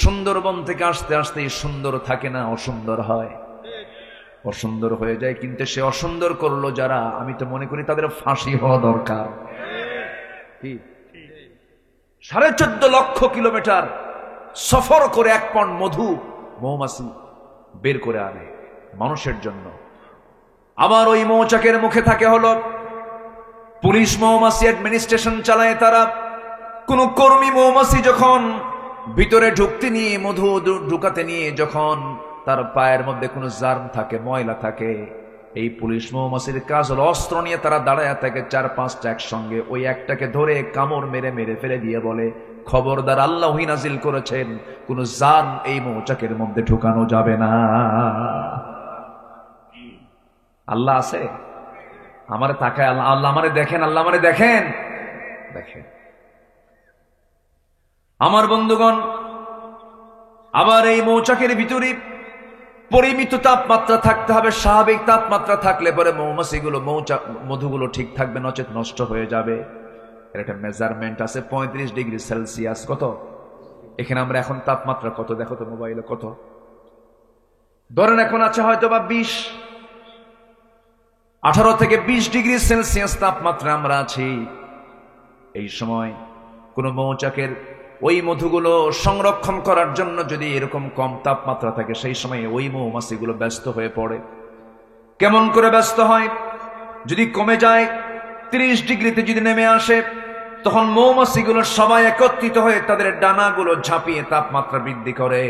সুন্দরবন থেকে আসতে আসতে সুন্দর থাকে না, অসুন্দর হয়, অসুন্দর হয়ে যায়। কিন্তু সে অসুন্দর করলো যারা, আমি তো মনে করি তাদের ফাঁসি হওয়া দরকার। 14.5 লক্ষ কিলোমিটার সফর করে 1 পাউন্ড মধু মৌমাছি বের করে আনে মানুষের জন্য। আবার ওই মৌচাকের মুখে থাকে হলো পুলিশ মৌমাছি, অ্যাডমিনিস্ট্রেশন চালায় তারা। কোন কর্মী মৌমাছি যখন ভিতরে ঢুকতে নিয়ে, মধু ঢুকাতে নিয়ে যখন তার পায়ের মধ্যে কোনো জার্ম থাকে, ময়লা থাকে, এই পুলিশ মৌমাছির কাজ হলো অস্ত্র নিয়ে তারা দাঁড়ায় থাকে 4-5টা একসঙ্গে। ওই একটাকে ধরে কামড় মেরে মেরে ফেলে দিয়ে বলে, খবরদার, আল্লাহ নাজিল করেছেন কোন জার্ম এই মৌচাকের মধ্যে ঢুকানো যাবে না। আল্লাহ আছে? আমারে তাকায় আল্লাহ, আল্লাহ আমারে দেখেন, আল্লাহ আমারে দেখেন, দেখেন। আমার বন্ধুগণ, আবার এই মৌচাকের ভিতরে পরিমিত তাপমাত্রা থাকতে হবে। স্বাভাবিক তাপমাত্রা থাকলে পরে মৌমাছিগুলো মধুগুলো ঠিক থাকবে, নচেত নষ্ট হয়ে যাবে। এর একটা মেজারমেন্ট আছে, 35 ডিগ্রি সেলসিয়াস। কত? এখানে আমরা এখন তাপমাত্রা কত দেখো তো মোবাইলে, কত ধরেন এখন আছে হয়তো বা 18 থেকে 20 ডিগ্রি সেলসিয়াস তাপমাত্রা আমরা আছি। এই সময় কোন মৌচাকের ওই মধুগুলো সংরক্ষণ করার জন্য যদি এরকম কম তাপমাত্রা থাকে, সেই সময় ওই মৌমাছিগুলো ব্যস্ত হয়ে পড়ে। কেমন করে ব্যস্ত হয়? যদি কমে যায় 30 ডিগ্রিতে যদি নেমে আসে, তখন মৌমাছিগুলো সবাই একত্রিত হয়ে তাদের ডানাগুলো ঝাঁপিয়ে তাপমাত্রা বৃদ্ধি করে।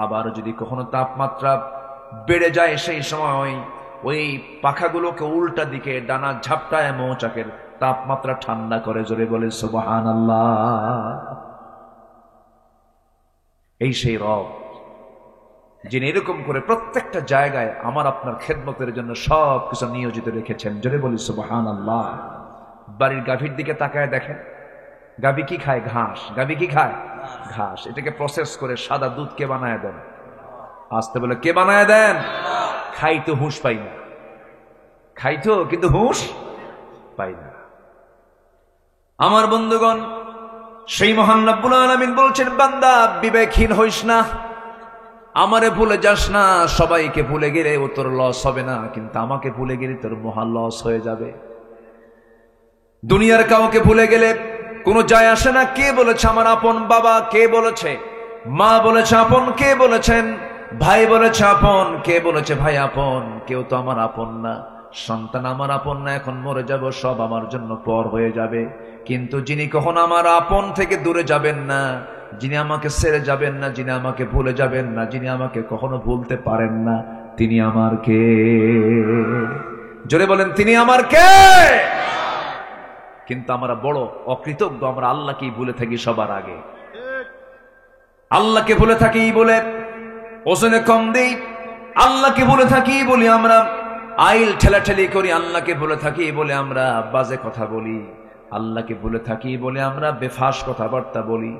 আবার যদি কখনো তাপমাত্রা বেড়ে যায়, সেই সময় ওই পাখাগুলোকে উল্টা দিকে ডানা ঝাপটায় মৌচাকের তাপমাত্রা ঠান্ডা করে। জোরে বলে সুবহানাল্লাহ। এই সেই রব যিনি এরকম করে প্রত্যেকটা জায়গায় আমার আপনার খেদমতের জন্য সব কিছু নিয়োজিত রেখেছেন। জোরে বলি সুবহানাল্লাহ। বাড়ির গাভীর দিকে তাকায় দেখেন, গাভী কি খায়? ঘাস। গাভী কি খায়? ঘাস। এটাকে প্রসেস করে সাদা দুধ কে বানায় দেন? আসতে বলে কে বানায় দেন? খাইতো হুঁশ পাই না, খাইতো কিন্তু হুঁশ পাই না। আমার বন্ধুগণ, সেই মহান রব্বুল আলামিন বলছেন, বান্দা বিবেকহীন হইস না, আমারে ভুলে যাস না। সবাইকে ভুলে গেলে ও তোর লস হবে না, কিন্তু আমাকে ভুলে গেলে তোর মহা লস হয়ে যাবে। দুনিয়ার কাউকে ভুলে গেলে কোনো যায় আসে না কে বলেছে আমার আপন বাবা, কে বলেছে মা বলেছে আপন, কে বলেছেন ভাই বলেছে আপন, কে বলেছে ভাই আপন, কেউ তো আমার আপন না। সন্তান আমার আপন না, এখন মরে যাব, সব আমার জন্য পর হয়ে যাবে। কিন্তু যিনি কখনো আমার আপন থেকে দূরে যাবেন না, যিনি আমাকে ছেড়ে যাবেন না, যিনি আমাকে ভুলে যাবেন না, যিনি আমাকে কখনো ভুলতে পারেন না, তিনি আমার কে? জোরে বলেন, তিনি আমার কে? কিন্তু আমরা বড় অকৃতজ্ঞ, আমরা আল্লাহকেই ভুলে থাকি সবার আগে। আল্লাহকে ভুলে থাকি বলে ওজনে কম দেই, আল্লাহকে ভুলে থাকি বলি আমরা আইল ঠেলাঠেলি করি, আল্লাহকে ভুলে থাকি বলে আমরা বাজে কথা বলি, আল্লাহকে ভুলে থাকি বলে আমরা বেফাস কথাবার্তা বলি,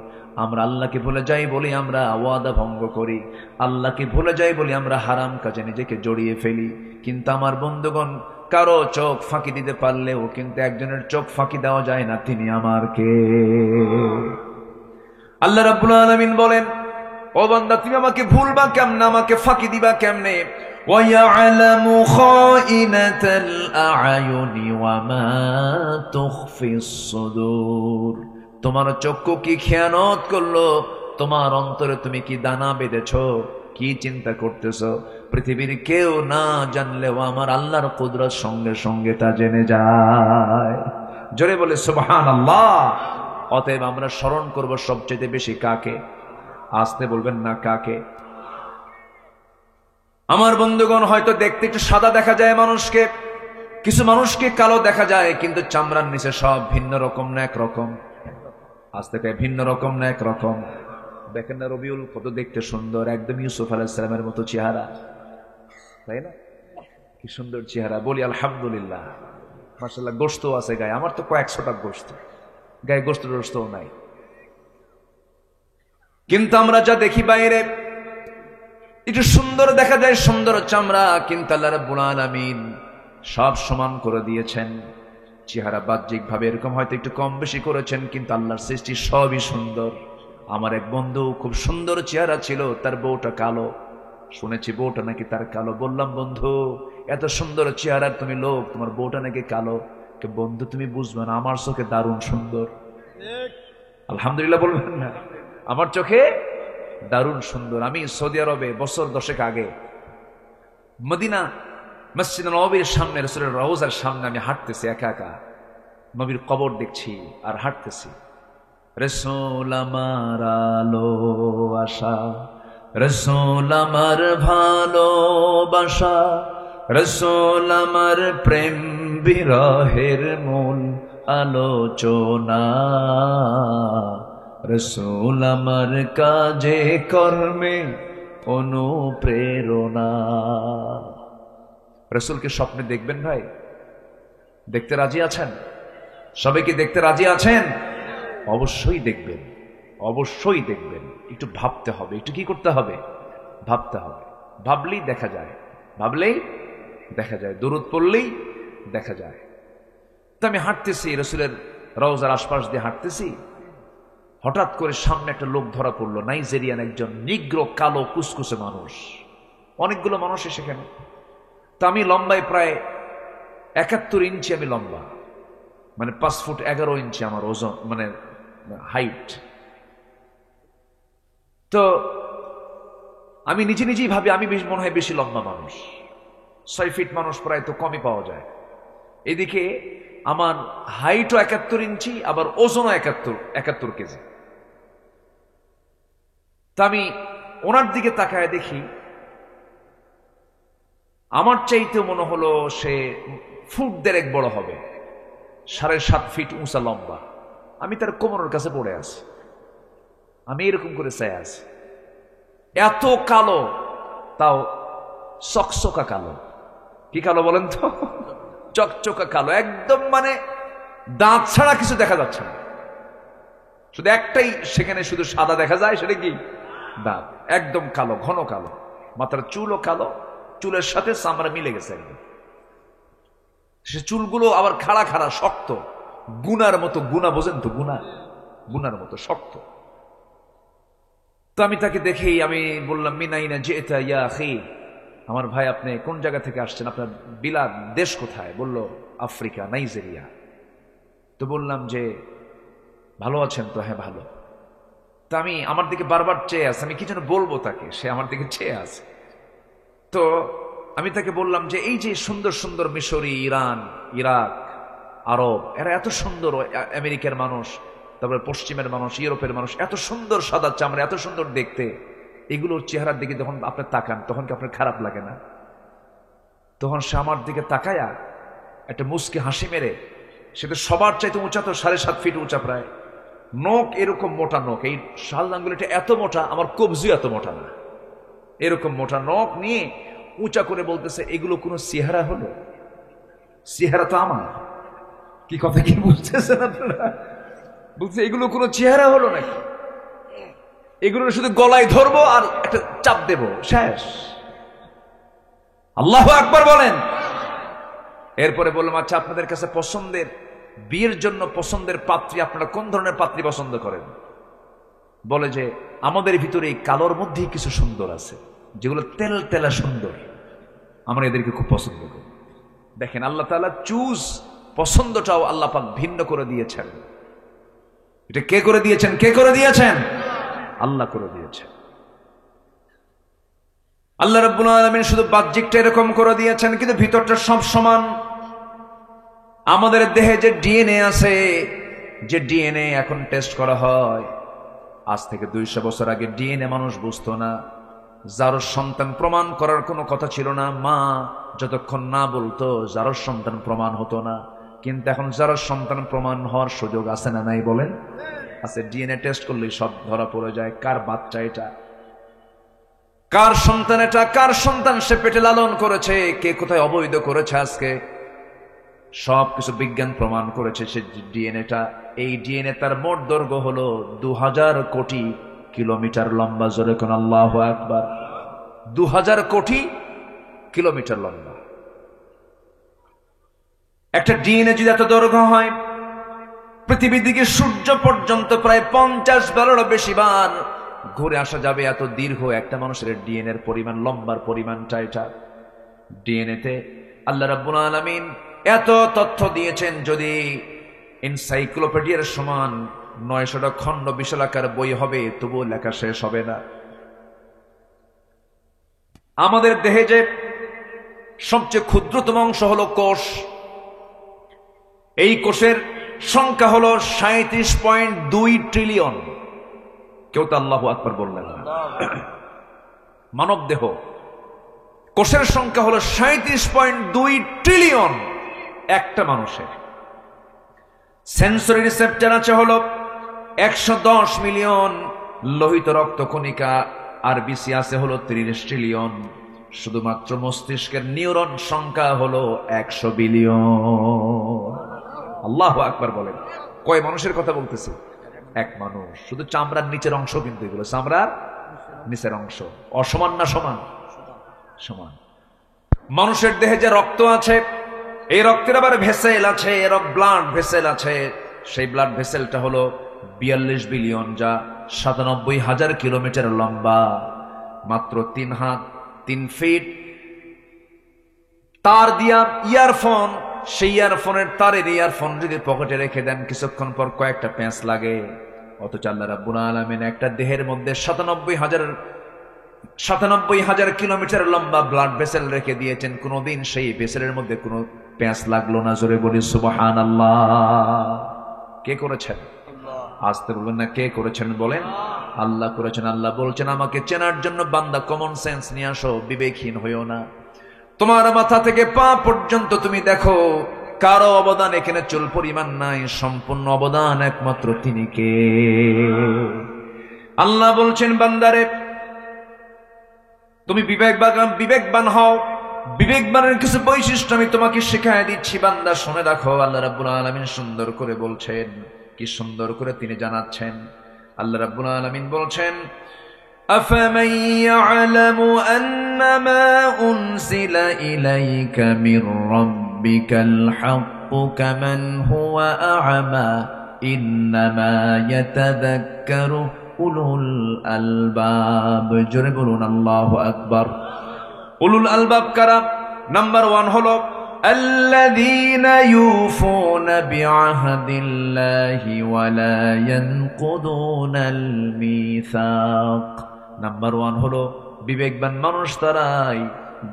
আমরা আল্লাহকে ভুলে যাই বলি আমরা ওয়াদা ভঙ্গ করি, আল্লাহকে ভুলে যাই বলি আমরা হারাম কাজে নিজেকে জড়িয়ে ফেলি। কিন্তু আমার বন্ধুগণ, কারো চোখ ফাঁকি দিতে পারলেও কিন্তু একজনের চোখ ফাঁকি দেওয়া যায় না, তিনি আমার কে? আল্লাহ রাব্বুল আলামিন বলেন, ও বান্দা তুমি আমাকে ভুলবা কেমনে, আমাকে ফাঁকি দিবা কেমনে? ওয়ায়ালামু খাইনাতাল আ'য়ুনি ওয়া মা তুখফিস সুদূর। তোমার চক্ষু কি খেয়ানত করলো, তোমার অন্তরে তুমি কি দানা বেঁধেছো, কি চিন্তা করতেছো, পৃথিবীর কেউ না জানলেও আমার আল্লাহর কুদরত সঙ্গে সঙ্গে তা জেনে যায়। জোরে বলে সুবহানাল্লাহ। অতএব আমরা স্মরণ করব সবচেয়ে বেশি কাকে? আসতে বলবেন না, কাকে? আমার বন্ধুগণ, হয়তো দেখতে একটু সাদা দেখা যায় মানুষকে, কিছু মানুষকে কালো দেখা যায়, কিন্তু চামড়ার নিচে সব ভিন্ন রকম না একরকম। আজ থেকে ভিন্ন রকম না একরকম। দেখেন না রবিউল কত দেখতে সুন্দর, একদম ইউসুফ আলাইহিস সালামের মতো চেহারা, তাই না? কি সুন্দর চেহারা, বলি আলহামদুলিল্লাহ। মাশাআল্লাহ, গোশত আছে গায়ে, আমার তো কয়েকশোটা গোশত গায়ে, গোশত টোশতও নাই। কিন্তু আমরা যা দেখি বাইরে একটু সুন্দর দেখা যায়, সুন্দর চামড়া, কিন্তু আল্লাহ রাব্বুল আলামিন সব সমান করে দিয়েছেন। চেহারা বাহ্যিক ভাবে এরকম হয়তো একটু কম বেশি করেছেন, কিন্তু আল্লাহর সৃষ্টি সবই সুন্দর। আমার এক বন্ধু খুব সুন্দর চেহারা ছিল, তার বউটা কালো। শুনেছি বউটা নাকি তার কালো। বললাম, বন্ধু এত সুন্দর চেহারা তুমি লোক, তোমার বউটা নাকি কালো। বন্ধু তুমি বুঝবে না, আমার চোখে দারুণ সুন্দর। আলহামদুলিল্লাহ বলবেন না? আমার চোখে দারুণ সুন্দর। আমি সৌদি আরবে বছর 10 আগে মদিনা মসজিদ নববীর সামনে, রাসূলের রওজার সামনে আমি হাঁটতেছি একা একা, নবীর কবর দেখছি আর হাঁটতেছি। রাসূল আমার আলো আশা, রাসূল আমার ভালোবাসা, রাসূল আমার প্রেম বিরহের মূল আলোচনা, রাসূল আমার কাজে কর্মে অনুপ্রেরণা। রাসূলকে স্বপ্নে দেখবেন ভাই? দেখতে রাজি আছেন? সবাই কি দেখতে রাজি আছেন? অবশ্যই দেখবেন, অবশ্যই দেখবেন। একটু ভাবতে হবে, একটু কি করতে হবে? ভাবতে হবে। ভাবলেই দেখা যায়, ভাবলেই দেখা যায়, দরুদ পড়লেই দেখা যায়। তো আমি হাঁটতেছি, রাসূলের রওজার আশপাশ দিয়ে হাঁটতেছি, হঠাৎ করে সামনে একটা লোক ধরা পড়লো, নাইজেরিয়ান একজন নিগ্র কালো কুসকুসে মানুষ, অনেকগুলো মানুষ সেখানে। তা আমি লম্বায় প্রায় 71 ইঞ্চি আমি লম্বা, মানে 5 ফুট 11 ইঞ্চি আমার ওজন, মানে হাইট। তো আমি নিজে নিজেই ভাবি আমি মনে হয় বেশি লম্বা মানুষ, 6 ফিট মানুষ প্রায় তো কমই পাওয়া যায়। এদিকে আমার হাইটও 71 ইঞ্চি, আবার ওজনও 71 কেজি। তা আমি ওনার দিকে তাকায় দেখি আমার চাইতে মনে হলো সে ফুট 1.5 বড় হবে, 7.5 ফিট উঁচা লম্বা। আমি তার কোমরের কাছে পড়ে আছি, আমি এরকম করে চাই আছি। এত কালো, তাও চকচকা কালো। কি কালো বলেন তো? চকচকা কালো একদম, মানে দাঁত ছাড়া কিছু দেখা যাচ্ছে না, শুধু একটাই সেখানে শুধু সাদা দেখা যায়, সেটা কি? দাঁত। একদম কালো, ঘন কালো। মাথার চুলও কালো, চুলের সাথে চামড়া মিলে গেছে একদম। সে চুলগুলো আবার খাড়া খাড়া শক্ত, গুনার মতো। গুনা বোঝেন তো? গুনার মতো শক্ত। তো আমি তাকে দেখেই আমি বললাম, মিনাইনা যেটা ইয়া আখি, আমার ভাই আপনি কোন জায়গা থেকে আসছেন, আপনার বিলাদ দেশ কোথায়? বলল আফ্রিকা, নাইজেরিয়া। তো বললাম যে ভালো আছেন তো? হ্যাঁ ভালো। তা আমি আমার দিকে বারবার চেয়ে আছে, আমি কি যেন বলবো তাকে, সে আমার দিকে চেয়ে আছে। তো আমি তাকে বললাম যে এই যে সুন্দর সুন্দর মিশরি, ইরান, ইরাক, আরব, এরা এত সুন্দর, আমেরিকার মানুষ, তারপরে পশ্চিমের মানুষ, ইউরোপের মানুষ, এত সুন্দর সাদা চামড়া, এত সুন্দর দেখতে, এগুলোর চেহারার দিকে যখন আপনি তাকান তখন কি আপনার খারাপ লাগে না? তখন সে আমার দিকে তাকায়া একটা মুচকি হাসি মেরে, সে তো সবার চাইতে উঁচা, তো 7.5 ফিট উঁচা প্রায়, নখ এরকম মোটা নখ, এই শাল আঙ্গুলিটা এত মোটা, আমার কবজি এত মোটা না, এরকম মোটা নখ নিয়ে উঁচা করে বলতেছে, এগুলো কোনো চেহারা হলো? চেহারা তো আমার। কি কথা কি বুঝতেছেন আপনারা? বলছে এগুলো কোনো চেহারা হলো নাকি? এগুলো শুধু গলায় ধরবো আর একটা চাপ দেব, শেষ। আল্লাহু আকবার বলেন। এরপরে বললাম, আচ্ছা আপনাদের কাছে পছন্দের, বিয়ের জন্য পছন্দের পাত্রী, আপনারা কোন ধরনের পাত্রী পছন্দ করেন? বলে যে আমাদের ভিতরে এই কালোর মধ্যেই কিছু সুন্দর আছে, যেগুলো তেল তেলা সুন্দর, আমরা এদেরকে খুব পছন্দ করি। দেখেন আল্লাহ তাআলা চুজ, পছন্দটাও আল্লাহ পাক ভিন্ন করে দিয়েছেন। এটা কে করে দিয়েছেন? কে করে দিয়েছেন? আল্লাহ করে দিয়েছেন। আল্লাহ রাব্বুল আলামিন শুধু বাহ্যিকটা এরকম করে দিয়েছেন, কিন্তু ভিতরটা সব সমান। আমাদের দেহে যে ডিএনএ আছে, যে ডিএনএ এখন টেস্ট করা হয়, আজ থেকে 200 বছর আগে ডিএনএ মানুষ বুঝতো না। যার সন্তান প্রমাণ করার কোনো কথা ছিল না, মা যতক্ষণ না বলতো যার সন্তান প্রমাণ হতো না। কিন্তু এখন যার সন্তান প্রমাণ হওয়ার সুযোগ আছে না নাই বলেন? আছে। ডিএনএ টেস্ট করলেই সব ধরা পড়ে যায়, কার বাচ্চা এটা, কার সন্তান এটা, কার সন্তান সে পেটে লালন করেছে, কে কোথায় অবৈধ করেছে, আজকে সব কিছু বিজ্ঞান প্রমাণ করেছে। সে ডিএনএটা, এই ডিএনএ তার মোট দৈর্ঘ্য হলো 2000 কোটি কিলোমিটার লম্বা। জোরে কোন আল্লাহু আকবার। 2000 কোটি কিলোমিটার লম্বা একটা ডিএনএ। যদি এত দৈর্ঘ্য হয়, পৃথিবী দিকে সূর্য পর্যন্ত প্রায় 50 বারেরও বেশি বার ঘুরে আসা যাবে। এত দীর্ঘ একটা মানুষের ডিএনএর পরিমাণ, লম্বার পরিমাণটা এটা। ডিএনএতে আল্লাহ রাব্বুল আলামিন এত তথ্য দিয়েছেন, যদি এনসাইক্লোপিডিয়ার সমান 900টা খণ্ড বিশালাকার বই হবে, তবুও লেখা শেষ হবে না। আমাদের দেহে যে সবচেয়ে ক্ষুদ্রতম অংশ হলো কোষ। এই কোষের সংখ্যা হলো 37.2 ট্রিলিয়ন। কেউ তো আল্লাহু আকবার বললেন না। মানব দেহ কোষের সংখ্যা হলো 37.2 ট্রিলিয়ন একটা মানুষের। সেন্সরি রিসেপ্টর আছে হলো 110 মিলিয়ন। লোহিত রক্ত কণিকা আরবিসি আছে হলো 30 ট্রিলিয়ন। শুধুমাত্র মস্তিষ্কের নিউরন সংখ্যা হলো 100 বিলিয়ন। আল্লাহু আকবার বলেন। কয় মানুষের কথা বলতেছি? এক মানুষ। শুধু চামড়ার নিচের অংশ, কিন্তু এগুলো চামড়ার নিচের অংশ। অসমান না সমান? সমান। মানুষের দেহে যে রক্ত আছে, এই রক্তের আবার ভেসেল আছে, এর ব্লাড ভেসেল আছে। সেই ব্লাড ভেসেলটা হলো 42 বিলিয়ন, যা 97,000 কিলোমিটার লম্বা, মাত্র 3 হাত 3 ফিট। তার দিয়া ইয়ারফোন, সেই ইয়ারফোনের তারের ইয়ারফোন যদি পকেটে রেখে দেন, কিছুক্ষণ পর কয়েকটা প্যাঁচ লাগে। অথচ আল্লাহ রাব্বুল আলামিন একটা দেহের মধ্যে 97,000 কিলোমিটার লম্বা ব্লাড ভেসেল রেখে দিয়েছেন। কোনোদিন সেই ভেসেলের মধ্যে কোনো প্যাঁচ লাগলো না। জোরে বলি সুবহানাল্লাহ। কে করেছেন? আসতে বলবেন না, কে করেছেন বলেন? আল্লাহ করেছেন। আল্লাহ বলছেন, আমাকে চেনার জন্য বান্দা কমন সেন্স নিয়ে আসো, বিবেকহীন হইও না। তোমার মাথা থেকে পা পর্যন্ত তুমি দেখো, কারো অবদান এখানে চুল পরিমাণ নাই, সম্পূর্ণ অবদান একমাত্র তিনি কে? আল্লাহ বলছেন, বান্দারে তুমি বিবেকবান হও। বিবেকবানের কিছু বৈশিষ্ট্য আমি তোমাকে শেখায় দিচ্ছি, বান্দা শুনে রাখো। আল্লাহ রাব্বুল আলামিন সুন্দর করে বলছেন, কি সুন্দর করে তিনি জানাচ্ছেন। আল্লাহ রাব্বুল আলামিন বলছেন, أفمن يعلم أنما أنزل إليك من ربك الحق كمن هو أعمى إنما يتذكر أولو الألباب। জোরে বলুন আল্লাহু আকবার। উলুল আলবাব কারা? নাম্বার 1 হলো الذين يوفون بعهد الله ولا ينقضون الميثاق। নাম্বার 1 হলো বিবেকবান মানুষ তারাই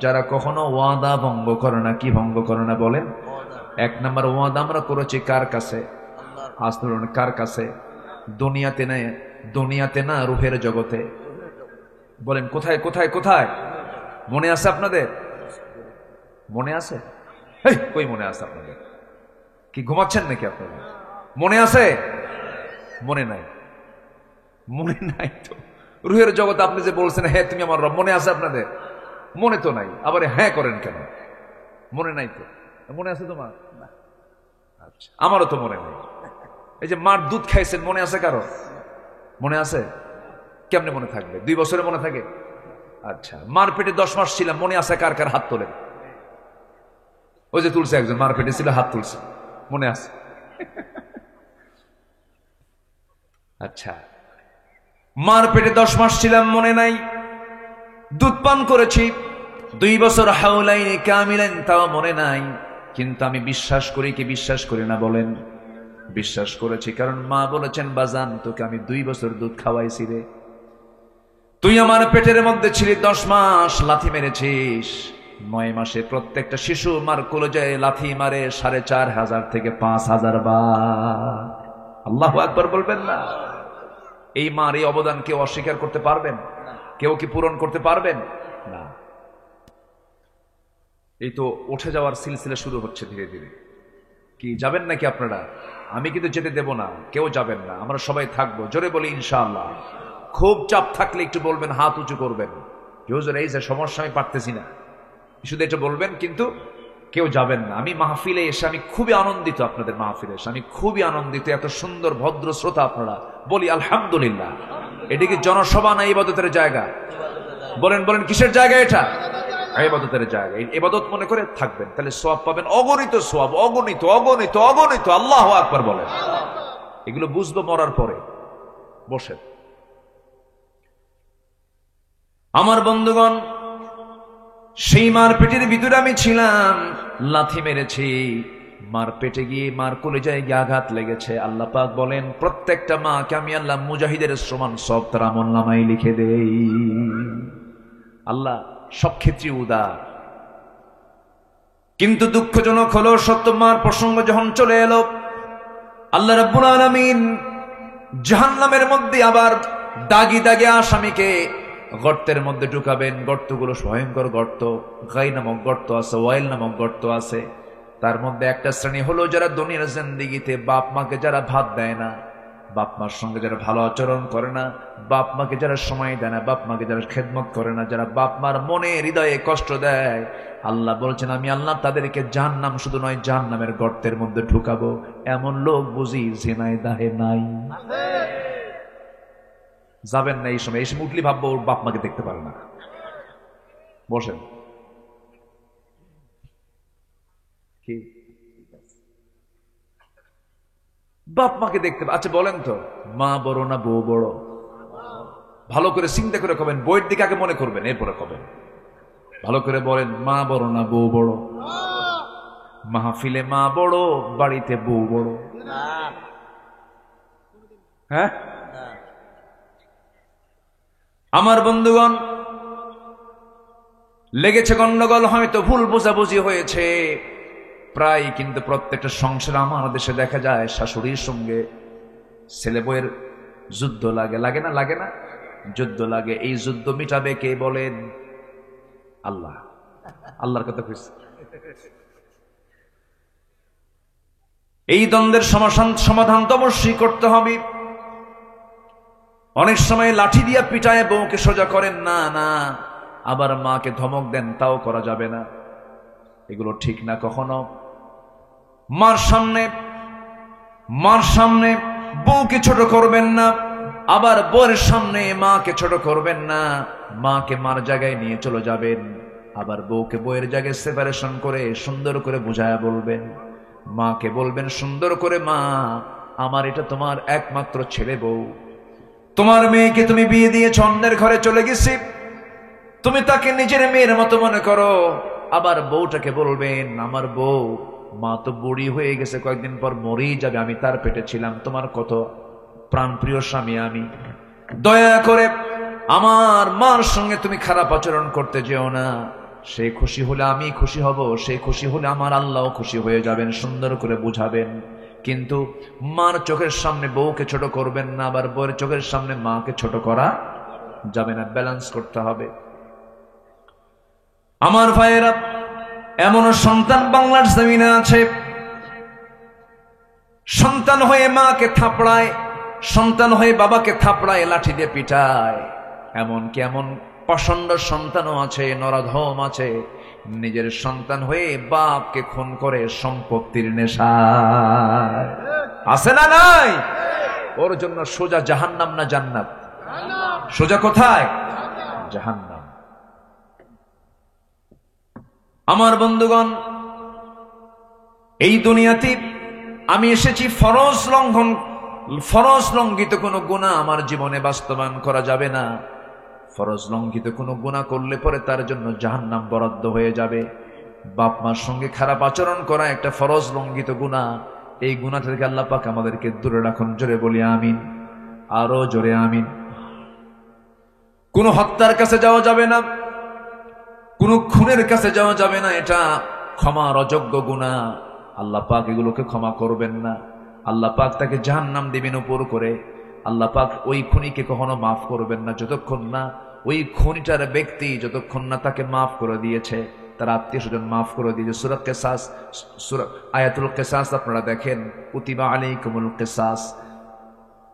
যারা কখনো ওয়াদা ভঙ্গ করে না। কি ভঙ্গ করে না বলেন? 1 নাম্বার ওয়াদা আমরা করেছি কার কাছে? আসলে কার কাছে? দুনিয়াতে না, রূহের জগতে। বলেন কোথায় কোথায় কোথায়? মনে আছে আপনাদের? মনে আছে? কই মনে আছে আপনাদের? কি ঘুমাচ্ছেন নাকি আপনারা? মনে আছে? মনে নাই? মনে নাই তো। রূহের জগতে আপনি যে বলছেন, হ্যাঁ তুমি আমার রব, মনে আছে আপনাদের? মনে তো নাই, আবার হ্যাঁ করেন কেন? মনে নাই তো। মনে আছে তোমার? আচ্ছা, আমারও তো মনে নাই। এই যে মার দুধ খাইছেন, মনে আছে কারো? মনে আছে? কেমনে মনে থাকবে? 2 বছরে মনে থাকে? আচ্ছা, মার পেটে 10 মাস ছিলাম, মনে আছে কার কার? হাত তোলেন। ওই যে তুলছে একজন, মার পেটে ছিল, হাত তুলছে, মনে আছে? আচ্ছা, মার পেটে 10 মাস ছিলাম, মনে নাই। দুধ পান করেছি 2 বছর, হাওলাইনি কামিলাইন, তাও মনে নাই। কিন্তু আমি বিশ্বাস করি কি বিশ্বাস করি না বলেন? বিশ্বাস করেছি, কারণ মা বলেছেন, বাজান তোকে আমি 2 বছর দুধ খাওয়াইছি রে। তুই আমার পেটের মধ্যে ছিলি 10 মাস, লাথি মেরেছিস। 9 মাসে প্রত্যেকটা শিশু মার কলেজায় লাথি মারে 4,500 থেকে 5,000 বার। আল্লাহু আকবার বলবেন না? এই মার এই অবদান কেউ অস্বীকার করতে পারবেন? কেউ কি পূরণ করতে পারবেন? না। এই তো উঠে যাওয়ার সিলসিলা শুরু হচ্ছে ধীরে ধীরে। কি যাবেন নাকি আপনারা? আমি কিন্তু যেতে দেব না, কেউ যাবেন না, আমরা সবাই থাকবো। জোরে বলি ইনশাআল্লাহ। খুব চাপ থাকলে একটু বলবেন, হাত উঁচু করবেন, হুজুর এই যে সমস্যা আমি পারতেছি না, শুধু এটা বলবেন, কিন্তু কেউ যাবেন না। আমি মাহফিলে এসে আমি খুবই আনন্দিত, আপনাদের মাহফিলে এসে আমি খুবই আনন্দিত। এত সুন্দর ভদ্র শ্রোতা আপনারা, বলি আলহামদুলিল্লাহ। এটা কি জনসভা না ইবাদতের জায়গা? বলেন বলেন, কিসের জায়গা এটা? ইবাদতের জায়গা। ইবাদত মনে করে থাকবেন, তাহলে সওয়াব পাবেন, অগণিত সওয়াব, অগণিত অগণিত অগণিত। আল্লাহু আকবার বলেন। এগুলো বুঝবো মরার পরে। বসেন আমার বন্ধুগণ, সেই মার পেটের ভিতরে আমি ছিলাম, লাথি মেরেছি, মার পেটে গিয়ে মার কলেজায় গিয়ে আঘাত লেগেছে। আল্লাহ পাক বলেন, প্রত্যেকটা মাকে আমি আল্লাহ মুজাহিদের সমান সব তার আমলনামায় লিখে দেই। আল্লাহ সব ক্ষেত্রে উদার। কিন্তু দুঃখজনক হলো সত্য, মার প্রসঙ্গ যখন চলে এলো, আল্লাহ রাব্বুল আলামিন জাহান্নামের মধ্যে আবার দাগি দাগে আসামিকে গর্তের মধ্যে ঢুকাবেন। গর্তগুলো ভয়ঙ্কর গর্ত। গাই নামক গর্ত আছে, ওয়াইল নামক গর্ত আছে। তার মধ্যে একটা শ্রেণী হলো যারা দুনিয়ার জিন্দেগিতে বাপ মাকে যারা ভাত দেয় না, বাপ মার সঙ্গে যারা ভালো আচরণ করে না, বাপ মাকে যারা সময় দেয় না, বাপ মাকে যারা খেদমত করে না, যারা বাপ মার মনে হৃদয়ে কষ্ট দেয়, আল্লাহ বলছেন আমি আল্লাহ তাদেরকে জাহান্নাম শুধু নয় জাহান্নামের গর্তের মধ্যে ঢুকাবো। এমন লোক বুঝি জেনায় দাহে নাই? যাবেন না এই সময়, এই সময় উঠলি ভাববো ওর বাপ মাকে দেখতে পারে না। বসেন। কি বাপ মাকে দেখতে, আচ্ছা বলেন তো, মা বড় না বউ বড়? ভালো করে চিন্তা করে কবেন, বইয়ের দিকে আগে মনে করবেন, এরপরে কবেন। ভালো করে বলেন, মা বড় না বউ বড়? মাহফিলে মা বড়, বাড়িতে বউ বড়? হ্যাঁ আমার বন্ধুগণ, লেগেছে গন্ডগোল, হয়তো ভুল বোঝাবুঝি হয়েছে প্রায়, কিন্তু প্রত্যেকটা সংসারে আমার দেশে দেখা যায় শাশুড়ির সঙ্গে ছেলে বউয়ের যুদ্ধ লাগে। লাগে না? লাগে না? যুদ্ধ লাগে। এই যুদ্ধ মিটাবে কে বলেন? আল্লাহ। আল্লাহর কথা কইছে। এই দ্বন্দ্বের সমাধান তো অবশ্যই করতে হবে। অনেক সময় লাঠি দিয়া পিটায় বউকে সোজা করেন না, না, আবার মাকে ধমক দেন, তাও করা যাবে না। এগুলো ঠিক না। কখনো মার সামনে বউকে ছোট করবেন না, আবার বউয়ের সামনে মাকে ছোট করবেন না। মাকে মার জায়গায় নিয়ে চলে যাবেন, আবার বউকে বউয়ের জায়গায় সেপারেশন করে সুন্দর করে বুঝায়া বলবেন। মাকে বলবেন সুন্দর করে, মা আমার এটা তোমার একমাত্র ছেলে বউ, তোমার মেয়েকে তুমি বিয়ে দিয়েছ, অন্যের ঘরে চলে গেছি, তুমি তাকে নিজের মেয়ের মতো মনে করো। আবার বউটাকে বলবেন, আমার বউ, মা তো বুড়ি হয়ে গেছে, কয়েকদিন পর মরেই যাবে, আমি তার পেটে ছিলাম, তোমার কত প্রাণপ্রিয় স্বামী আমি, দয়া করে আমার মার সঙ্গে তুমি খারাপ আচরণ করতে যেও না। সে খুশি হলে আমি খুশি হব, সে খুশি হলে আমার আল্লাহ খুশি হয়ে যাবেন। সুন্দর করে বুঝাবেন। কিন্তু মার চোখের সামনে বউকে ছোট করবেন না, আবার বউয়ের চোখের সামনে মাকে ছোট করা যাবে না। ব্যালেন্স করতে হবে। আমার ভাইয়েরা, এমন সন্তান বাংলার জমিনে আছে, সন্তান হয়ে মাকে থাপড়ায়, সন্তান হয়ে বাবাকে থাপড়ায়, লাঠি দিয়ে পিটায়। এমনকি এমন প্রচন্ড সন্তানও আছে, নরাধম আছে, নিজের সন্তান হয়ে বাপকে খুন করে সম্পত্তির নেশায়। আছে না নাই? ওর জন্য সোজা জাহান্নাম না জান্নাত? সোজা কোথায়? জাহান্নাম। আমার বন্ধুগণ, এই দুনিয়াতে আমি এসেছি ফরজ লঙ্ঘিত কোনো গুনাহ আমার জীবনে বাস্তবায়ন করা যাবে না। ফরজ লঙ্ঘিত কোনো গুনাহ করলে পরে তার জন্য জাহান্নাম বরাদ্দ হয়ে যাবে। বাপ মার সঙ্গে খারাপ আচরণ করা একটা ফরজ লঙ্ঘিত গুনাহ। এই গুনাহ থেকে আল্লাহ পাক আমাদেরকে দূরে রাখুন। জোরে বলি আমিন, আরো জোরে আমিন। কোনো হত্যার কাছে যাওয়া যাবে না, কোন খুনের কাছে যাওয়া যাবে না, এটা ক্ষমার অযোগ্য গুনাহ। আল্লাহ পাক এগুলোকে ক্ষমা করবেন না। আল্লাহ পাক তাকে জাহান্নাম দিবেন উপর করে। আল্লাহ পাক ওই খুনিকে কখনো মাফ করবেন না যতক্ষণ না ওই খুনিটার ব্যক্তি, যতক্ষণ না তাকে মাফ করে দিয়েছে, তার আত্মীয় স্বজন মাফ করে দিয়েছে। সূরা কিসাস, সূরা আয়াতুল কিসাস আপনারা দেখেন, কুতিবা আলাইকুমুল কিসাস,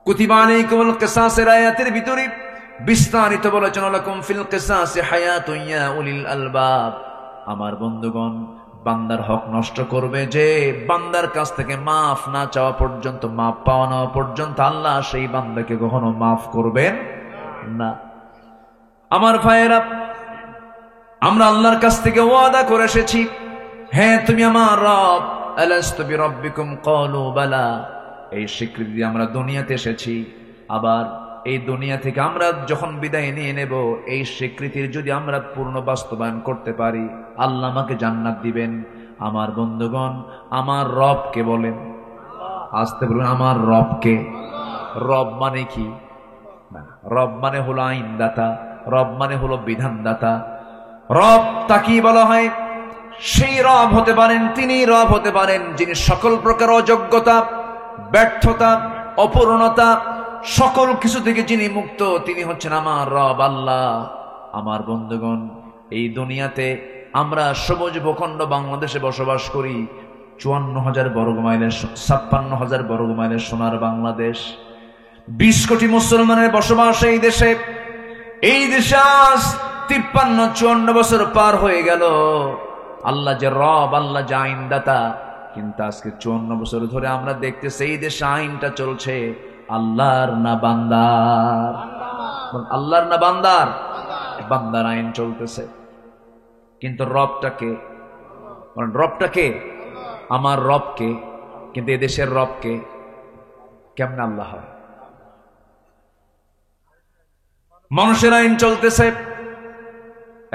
কুতিবা আলাইকুমুল কিসাসের আয়াতের ভিতরে বিস্তারিত বলেছেন, লাকুম ফিল কিসাসি হায়াতুন ইয়া উলিল আলবাব। আমার বন্ধুগণ, বান্দার হক নষ্ট করবে যে বান্দার কাছ থেকে মাফ না চাওয়া পর্যন্ত, মাফ পাওয়া না পর্যন্ত আল্লাহ সেই বান্দাকে কখনো মাফ করবেন না। আমার ভাইয়েরা, আমরা আল্লাহর কাছ থেকে ওয়াদা করে এসেছি, হ্যাঁ তুমি আমার রব, আলাস্তু বিরাব্বিকুম ক্বালু বালা। এই স্বীকৃতি দিয়ে আমরা দুনিয়াতে এসেছি। আবার এই দুনিয়া থেকে আমরা যখন বিদায় নিয়ে নেব, এই স্বীকৃতির যদি আমরা পূর্ণ বাস্তবায়ন করতে পারি, আল্লাহ আমাকে জান্নাত দিবেন। আমার বন্ধুগণ, আমার রবকে বলেন, আসতে বলুন, আমার রবকে। রব মানে কি? রব মানে হলো আইনদাতা, রব মানে হলো বিধানদাতা। রব তাকে বলা হয়। সেই রব হতে পারেন, তিনি রব হতে পারেন যিনি সকল প্রকার অযোগ্যতা, ব্যর্থতা, অপূর্ণতা, সকল কিছু থেকে যিনি মুক্ত, তিনি হচ্ছেন আমার রব আল্লাহ। আমার বন্ধুগণ, এই দুনিয়াতে আমরা সবুজ ভূখণ্ড বাংলাদেশে বসবাস করি। 54,000 বর্গ মাইলের, 56,000 বর্গ মাইলের সোনার বাংলাদেশ। 20 কোটি মুসলমানের বসবাস এই দেশে। এই দেশে আজ 53-54 বছর পার হয়ে গেল। আল্লাহ যে রব, আল্লাহ যে আইনদাতা, কিন্তু আজকে 54 বছর ধরে আমরা দেখতেছি এই দেশে আইনটা চলছে আল্লাহর না বান্দার। আল্লাহর না বান্দার? বান্দার আইন চলতেছে। কিন্তু রবটাকে, রবটাকে আমার রবকে, কিন্তু এদেশের রবকে কেমনে আল্লাহ হয়? মানুষের আইন চলতেছে।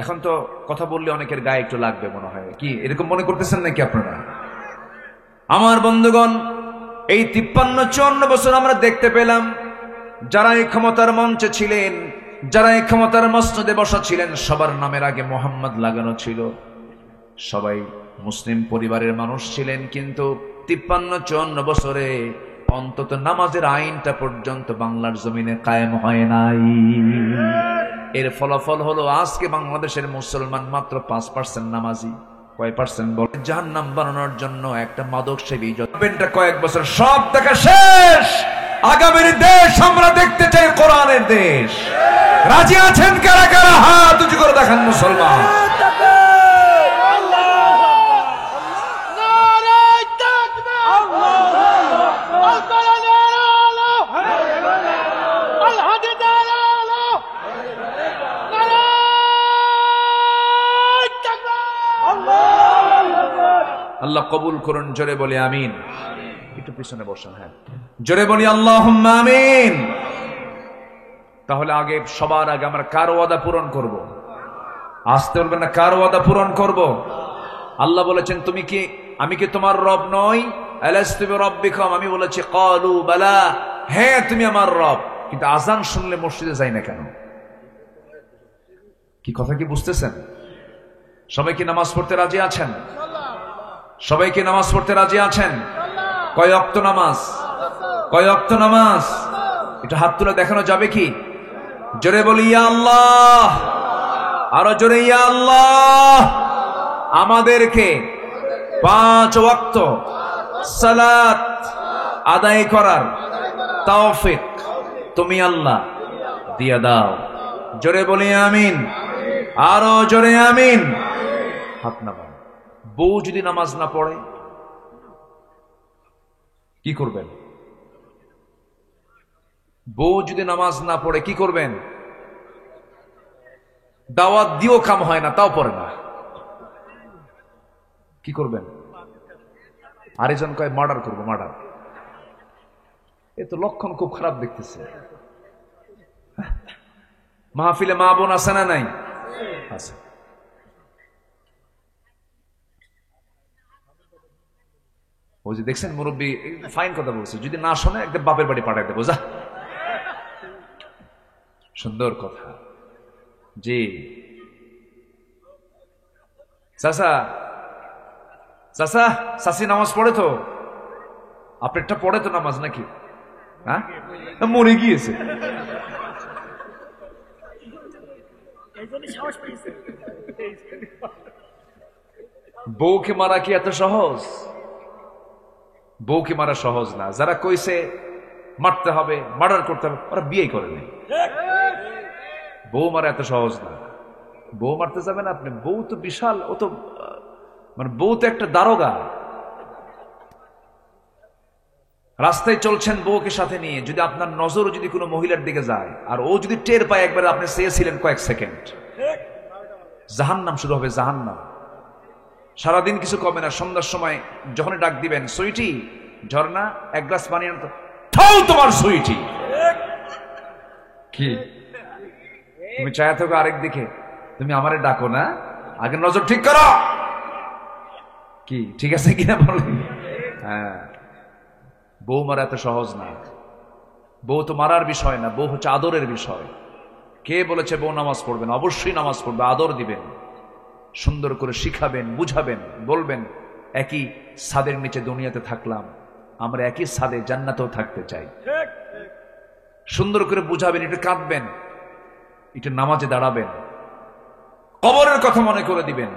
এখন তো কথা বললে অনেকের গায়ে একটু লাগবে মনে হয়, কি এরকম মনে করতেছেন নাকি আপনারা? আমার বন্ধুগণ, এই 53-54 বছর আমরা দেখতে পেলাম যারা এই ক্ষমতার মঞ্চে ছিলেন, যারা এই ক্ষমতার মসনদে বসা ছিলেন, সবার নামের আগে মোহাম্মদ লাগানো ছিল। সবাই মুসলিম পরিবারের মানুষ ছিলেন, কিন্তু 53-54 বছরে অন্তত নামাজের আইনটা পর্যন্ত বাংলার জমিনে কায়েম হয় নাই। এর ফলাফল হলো আজকে বাংলাদেশের মুসলমান মাত্র 5% নামাজি। কয় পার্সেন্ট? বলে জাহান্নাম বানানোর জন্য একটা মাদক সেবী যতটা কয়েক বছর সব দেখা শেষ। আগামীর দেশ আমরা দেখতে চাই কোরআনের দেশ। রাজি আছেন কারা কারা? হাত উঁচু করে দেখান মুসলমান। আল্লাহ কবুল করুন, জোরে বলি আমিন। একটু পিছনে বসেন, হ্যাঁ, জোরে বলি আল্লাহুম্মা আমিন। তাহলে আগে, সবার আগে আমরা কার ওয়াদা পূরণ করব? আসতে বলবেন না, কার ওয়াদা পূরণ করব? আল্লাহ বলেছেন, তুমি কি, আমি কি তোমার রব নই? আলাস্তু বিরাব্বিকুম, আমি বলেছি ক্বালু বালা, হ্যাঁ তুমি আমার রব। কিন্তু আজান শুনলে মসজিদে যাই না কেন? কি কথা কি বুঝতেছেন? সবাই কি নামাজ পড়তে রাজি আছেন? সবাই কি নামাজ পড়তে রাজি আছেন? কয় ওয়াক্ত নামাজ? কয় ওয়াক্ত নামাজ? এটা হাত তুলে দেখানো যাবে কি? জোরে বলি ইয়া আল্লাহ, আরো জোরে ইয়া আল্লাহ। আমাদেরকে 5 ওয়াক্ত সালাত আদায় করার তৌফিক তুমি আল্লাহ দিয়া দাও। জোরে বলি আমিন, আরো জোরে আমিন। হাত নামান। বউ যদি নামাজ না পড়ে কি করবেন? বউ যদি নামাজ না পড়ে কি করবেন? দাওয়াত দিও কাম হয় না, তাও পড়ে না, কি করবেন? আরেকজন কয় মার্ডার করবো, মার্ডার। এ তো লক্ষণ খুব খারাপ দেখতেছে। মাহফিলে মা বোন আছে না নাই? আছে। ওই যে দেখছেন মুরব্বী ফাইন কথা বলছে, যদি না শোনে একদম বাপের বাড়ি পাঠাই দেবো, যা। সুন্দর কথা। জি চাচা, চাচা চাচি নামাজ পড়ে তো? আপনারটা পড়ে তো নামাজ নাকি? হ্যাঁ, মরে গিয়েছে। বউকে মারা কি এত সহজ? বউকে মারা সহজ না। যারা কইছে মারতে হবে, মার্ডার করতে হবে, ওরা বিয়ে করে নেই। বউ মারা এত সহজ না। বউ মারতে যাবেন আপনি? বউ তো বিশাল, ও তো মানে বউ তো একটা দারোগা। রাস্তায় চলছেন বউকে সাথে নিয়ে, যদি আপনার নজর যদি কোনো মহিলার দিকে যায় আর ও যদি টের পায় একবার আপনি চেয়েছিলেন কয়েক সেকেন্ড, জাহান্নাম শুরু হবে, জাহান্নাম। সারাদিন কিছু কমে না। সন্ধ্যার সময় যখন ডাক দিবেন, সুইটি ঝর্ণা এক গ্লাস পানি আনতো, থাও তোমার সুইটি। কি তুমি চায়া থাকো আরেক দিকে, তুমি আমারে ডাকো না, আগে নজর ঠিক করো। কি ঠিক আছে কিনা বলো? হ্যাঁ, বউ মারা এত সহজ না। বউ তো মারার বিষয় না, বউ হচ্ছে আদরের বিষয়। কে বলেছে বউ নামাজ পড়বেন? অবশ্যই নামাজ পড়বে, আদর দিবেন, সুন্দর করে শিখাবেন, বুঝাবেন, বলবেন একই ছাদের নিচে দুনিয়াতে থাকলাম, আমরা একই ছাদে জান্নাতেও থাকতে চাই। সুন্দর করে বুঝাবেন, একটু কাঁদবেন, একটু নামাজে দাঁড়াবেন, কবরের কথা মনে করে দিবেন।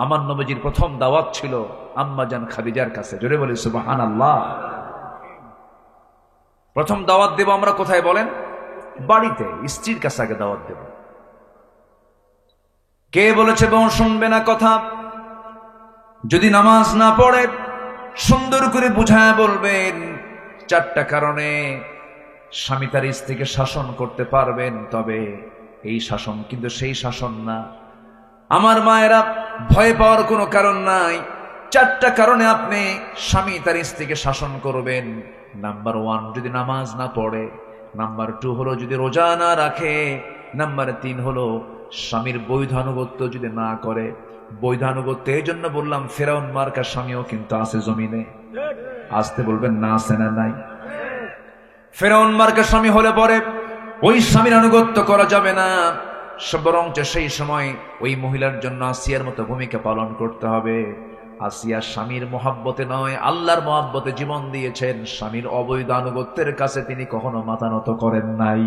আমার নবীজির প্রথম দাওয়াত ছিল আম্মা জান খাদিজার কাছে। জোরে বলি সুবহানাল্লাহ। প্রথম দাওয়াত দেব আমরা কোথায় বলেন? বাড়িতে, স্ত্রীর কাছে আগে দাওয়াত দেব। কে বলেছে বউ শুনবে না কথা? যদি নামাজ না পড়ে সুন্দর করে বুঝায় বলবেন। 4টা কারণে স্বামী তার স্ত্রীকে শাসন করতে পারবেন, তবে এই শাসন কিন্তু সেই শাসন না। আমার মায়েরা, ভয় পাওয়ার কোনো কারণ নাই। 4টা কারণে আপনি স্বামী তার স্ত্রীকে শাসন করবেন। নাম্বার 1, যদি নামাজ না পড়ে। নাম্বার 2 হলো যদি রোজা না রাখে। নাম্বার 3 হলো স্বামীর বৈধানুগত্য যদি না করে। বৈধানুগত্য এই জন্য বললাম, ফেরাউন মার্কা স্বামীও কিন্তু আছে জমিনে। আসতে বলবেন না, আছে না নাই? ফেরাউন মার্কা স্বামী হলে পরে ওই স্বামীর আনুগত্য করা যাবে না, বরং সেই সময় ওই মহিলার জন্য আসিয়ার মতো ভূমিকা পালন করতে হবে। আসিয়া স্বামীর মহাব্বতে নয়, আল্লাহর মহাব্বতে জীবন দিয়েছেন। স্বামীর অবৈধ আনুগত্যের কাছে তিনি কখনো মাথা নত করেন নাই।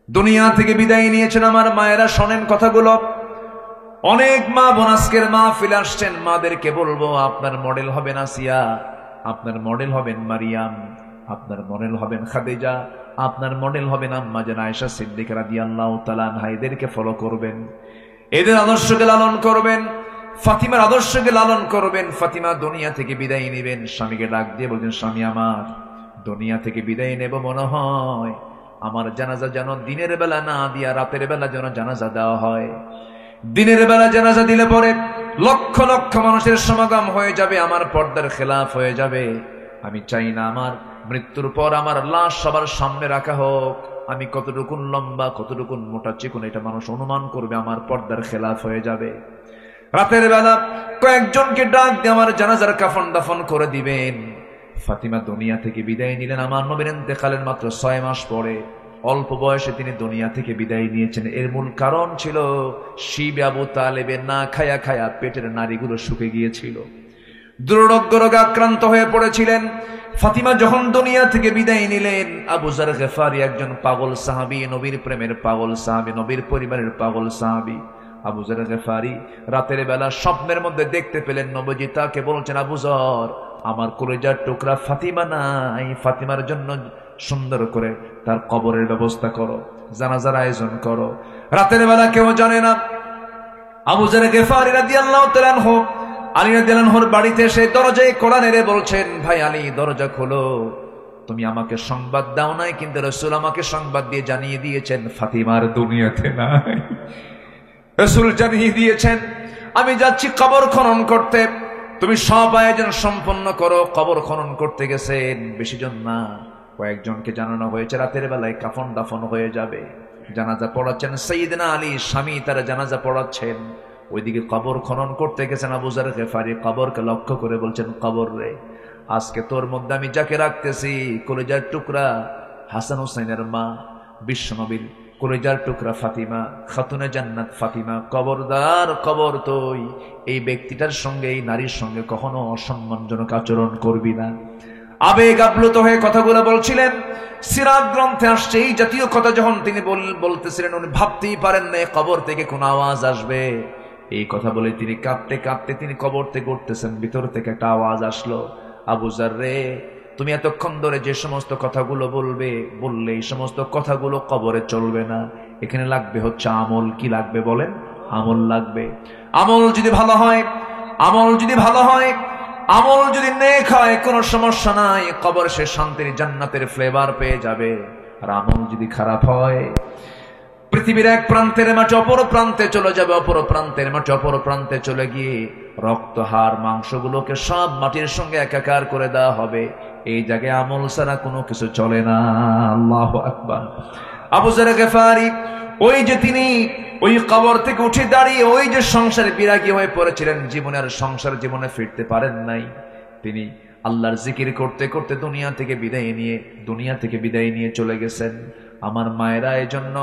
দুনিয়া থেকে বিদায় নিয়েছেন। আমার মায়েরা, শোনেন কথাগুলো। অনেক মা বোন আজকের মাহফিলে আসছেন। মাদেরকে বলবো, আপনার মডেল হবেন আসিয়া, আপনার মডেল হবেন মারিয়াম, আপনার মডেল হবেন খাদিজা, আপনার মডেল হবেন আম্মা জান আয়েশা সিদ্দিকা রাদিয়াল্লাহু তাআলা আনহা। এদেরকে ফলো করবেন, এদের আদর্শকে লালন করবেন, ফাতিমার আদর্শকে লালন করবেন। ফাতিমা দুনিয়া থেকে বিদায় নেবেন, স্বামীকে ডাক দিয়ে বলছেন, স্বামী আমার দুনিয়া থেকে বিদায় নেব, মনে হয় আমার জানাজা যেন দিনের বেলা না দিয়া রাতের বেলা যেন জানাজা দেওয়া হয়। দিনের বেলা জানাজা দিলে পরে লক্ষ লক্ষ মানুষের সমাগম হয়ে যাবে, আমার পর্দার খেলাফ হয়ে যাবে। আমি চাই না আমার মৃত্যুর পর আমার লাশ সবার সামনে রাখা হোক। আমি কতটুকুন লম্বা, কতটুকুন মোটা চিকন, এটা মানুষ অনুমান করবে, আমার পর্দার খেলাফ হয়ে যাবে। রাতের বেলা কয়েকজনকে ডাক দিয়ে আমার জানাজার কাফন দাফন করে দিবেন। ফাতিমা দুনিয়া থেকে বিদায় নিলেন আমার নবীর ইন্তেকালের মাত্র 6 মাস পরে। অল্প বয়সে তিনি দুনিয়া থেকে বিদায় নিয়েছেন। এর মূল কারণ ছিল শিব আবু তালেবের না খায়া খায়া পেটের নাড়িগুলো শুকে গিয়েছিল, দুরারোগ্য রোগে আক্রান্ত হয়ে পড়েছিলেন। ফাতিমা যখন দুনিয়া থেকে বিদায় নিলেন, আবু যার গিফারি একজন পাগল সাহাবী, নবীর প্রেমের পাগল সাহাবী, নবীর পরিবারের পাগল সাহাবী। আবু যার গিফারি রাতের বেলা স্বপ্নের মধ্যে দেখতে পেলেন নবীজি তাকে বলছেন, আবু যর, আমার কলিজার টুকরা ফাতিমা নাই, ফাতিমার জন্য সুন্দর করে তার কবরের ব্যবস্থা করো, জানাজার আয়োজন করো। রাতের বেলা কেউ জানে না। আবু যার গিফারি রাদিয়াল্লাহু তাআলা আনহু আলী রাদিয়াল্লাহু আনহুর বাড়িতে এসে দরজায় কড়া নেড়ে বলছেন, ভাই আলী, দরজা খোলো। তুমি আমাকে সংবাদ দাও নাই, কিন্তু রাসূল আমাকে সংবাদ দিয়ে জানিয়ে দিয়েছেন ফাতিমার দুনিয়াতে নাই। রাসূল জানিয়ে দিয়েছেন আমি যাচ্ছি কবর খনন করতে, তুমি সব আয়োজন সম্পন্ন করো। কবর খনন করতে গেছেন বেশি জন না, কয়েকজনকে জানানো হয়েছে রাতের বেলায় কাফন দাফন হয়ে যাবে। জানাজা পড়াচ্ছেন সাইয়েদনা আলী, স্বামী তারা জানাজা পড়াচ্ছেন। ওইদিকে কবর খনন করতে গেছেন আবু যার গিফারি, কবরকে লক্ষ্য করে বলছেন, কবর রে, আজকে তোর মধ্যে আমি যাকে রাখতেছি কলিজার টুকরা হাসান হুসাইনের মা, বিশ্বনবীর কলিজার টুকরা ফাতিমা, খাতুনে জান্নাত ফাতিমা, কবরদার কবর তুই এই ব্যক্তিটার সঙ্গে, এই নারীর সঙ্গে কখনো অসম্মানজনক আচরণ করবি না। আবেগ আপ্লুত হয়ে কথাগুলো বলছিলেন। সিরাত গ্রন্থে আসছে এই জাতীয় কথা যখন তিনি বলতেছিলেন, উনি ভাবতেই পারেন না কবর থেকে কোন আওয়াজ আসবে। এই কথা বলে তিনি কাঁপতে কাঁপতে তিনি কবর থেকে উঠতেছেন। ভিতর থেকে একটা আওয়াজ আসলো, আবু যার রে, তুমি এতক্ষণ ধরে যে সমস্ত কথাগুলো বললে এই সমস্ত কথাগুলো কবরে চলবে না, এখানে লাগবে হচ্ছে আমল। কি লাগবে বলেন? আমল লাগবে। আমল যদি ভালো হয়, আমল যদি ভালো হয়, আমল যদি নেক হয়, কোনো সমস্যা নাই, কবর সে শান্তির জান্নাতের ফ্লেভার পেয়ে যাবে। আর আমল যদি খারাপ হয়, পৃথিবীর এক প্রান্তের মাটি অপর প্রান্তে চলে যাবে, অপর প্রান্তের মাটি অপর প্রান্তে চলে গিয়ে রক্ত হাড় মাংসগুলোকে সব মাটির সঙ্গে একাকার করে দেওয়া হবে। এই জায়গায় আমল ছাড়া কোনো কিছু চলে না। আল্লাহু আকবার। আবু যার গিফারি ওই যে তিনি ওই কবর থেকে উঠে দাঁড়িয়ে ওই যে সংসারে বিরাগী হয়ে পড়েছিলেন, জীবনের সংসার জীবনে ফিরতে পারেন নাই, তিনি আল্লাহর জিকির করতে করতে দুনিয়া থেকে বিদায় নিয়ে চলে গেছেন। আমার মায়েরা এজন্য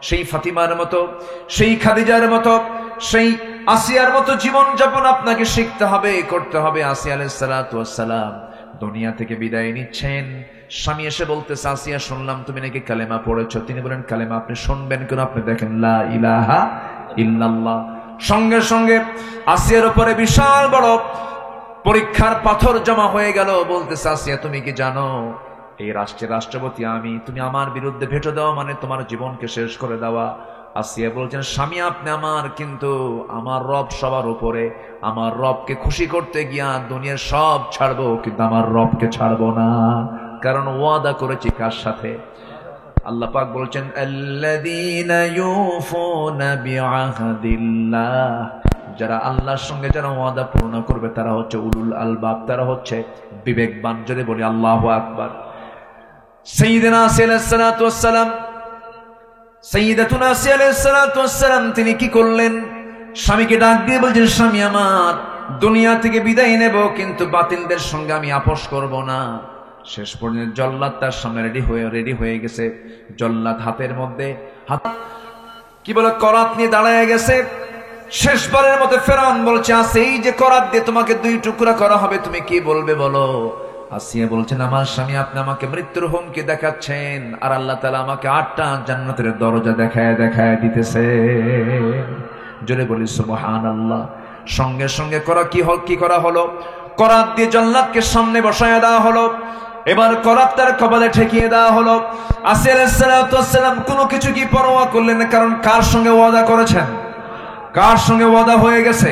সেই ফাতিমার মতো, সেই খাদিজার মতো, সেই আসিয়ার মতো জীবন যাপন আপনাকে শিখতে হবে, করতে হবে। আসিয়া আলাইহিস সালাতু ওয়াস সালাম দুনিয়া থেকে বিদায় নিচ্ছেন। স্বামী এসে বলতেছে, আসিয়া শুনলাম তুমি নাকি কালেমা পড়েছো। তিনি বলেন, কালেমা আপনি শুনবেন কেন? আপনি দেখেন লা ইলাহা ইল্লাল্লাহ। সঙ্গে সঙ্গে আসিয়ার উপরে বিশাল বড় পরীক্ষার পাথর জমা হয়ে গেল। বলতেছে, আসিয়া তুমি কি জানো এই রাষ্ট্রের রাষ্ট্রপতি আমি, তুমি আমার বিরুদ্ধে ভেটো দেওয়া মানে তোমার জীবনকে শেষ করে দেওয়া। আসিয়া বলছেন, স্বামী আপনি আমার, কিন্তু আমার রব সবার উপরে, আমার রবকে খুশি করতে গিয়া দুনিয়ার সব ছাড়বো, কিন্তু আমার রবকে ছাড়বো না, কারণ ওয়াদা করেছি কার সাথে? আল্লাহ পাক বলছেন, আল্লাযীনা ইউফুনা বিআহদিল্লাহ, যারা আল্লাহর সঙ্গে যারা ওয়াদা পূর্ণ করবে তারা হচ্ছে উলুল আলবাব, তারা হচ্ছে বিবেকবান। জোরে বলি আল্লাহু আকবার। সাইয়্যিদুনা আলাইহিস সালাতু ওয়াস সালাম, সাইয়্যিদাতুনা আলাইহিস সালাতু ওয়াস সালাম তিনি কি করলেন? স্বামীকে ডাক দিয়ে বলছেন, স্বামী আমার, দুনিয়া থেকে বিদায় নেব, কিন্তু বাতিলদের সঙ্গে আমি আপোষ করব না। শেষ পর্যন্ত জল্লাদ তার সামনে রেডি হয়ে গেছে। জল্লাদ হাতের মধ্যে হাত কি বলে করাত নিয়ে দাঁড়ায় গেছে। শেষবারের মতো ফেরাউন বলছে, আছে এই যে করাত দিয়ে তোমাকে 2 টুকরা করা হবে, তুমি কি বলবে বলো? আসিয়া বলছেন, আমার স্বামী আপনি আমাকে মৃত্যুর হুমকি দেখাচ্ছেন, আর আল্লাহ তাআলা আমাকে 8টা জান্নাতের দরজা দেখায় দিতেছে। জোরে বলি সুবহানাল্লাহ। সঙ্গে সঙ্গে কি করা হলো? করাত দিয়ে জল্লাদকে সামনে বসায় দেওয়া হলো। এবার করাত তার কপালে ঠেকিয়ে দেওয়া হলো। আসিয়া আলাইহিস সালাতু ওয়াস সালাম কোনো কিছু কি পরোয়া করলেন না, কারণ কার সঙ্গে ওয়াদা করেছেন? কার সঙ্গে ওয়াদা হয়ে গেছে?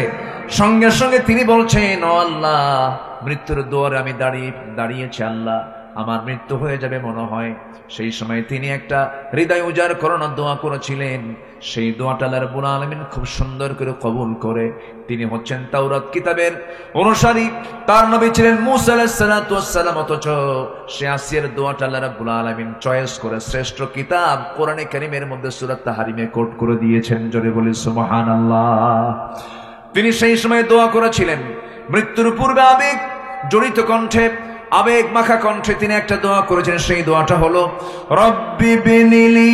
সঙ্গে সঙ্গে তিনি বলছেন, ও আল্লাহ, মৃত্যুর দুয়ারে আমি দাঁড়িয়েছি, আল্লাহ আমার মৃত্যু হয়ে যাবে মনে হয়। সেই সময় তিনি একটা হৃদয় উজাড় করানোর দোয়া করেছিলেন। সেই দোয়াটা আল্লাহ রাব্বুল আলামিন খুব সুন্দর করে কবুল করে, তিনি হচ্ছেন তাওরাত কিতাবের অনুসারী, তার নবী ছিলেন মূসা আলাইহিস সালাতু ওয়াস সালাম, অথচ সে আসিয়ার দোয়াটা আল্লাহ রাব্বুল আলামিন চয়েস করে শ্রেষ্ঠ কিতাব কোরআনে কারীমের মধ্যে সূরা তাহরিমে কোট করে দিয়েছেন। জোরে বলি সুবহানাল্লাহ। তিনি সেই সময় দোয়া করেছিলেন, মৃত্যুর পূর্বে আবেগ জড়িত কণ্ঠে, আবেগ মাখা কণ্ঠে তিনি একটা দোয়া করেছেন। সেই দোয়াটা হলো, রব্বি বিনিলি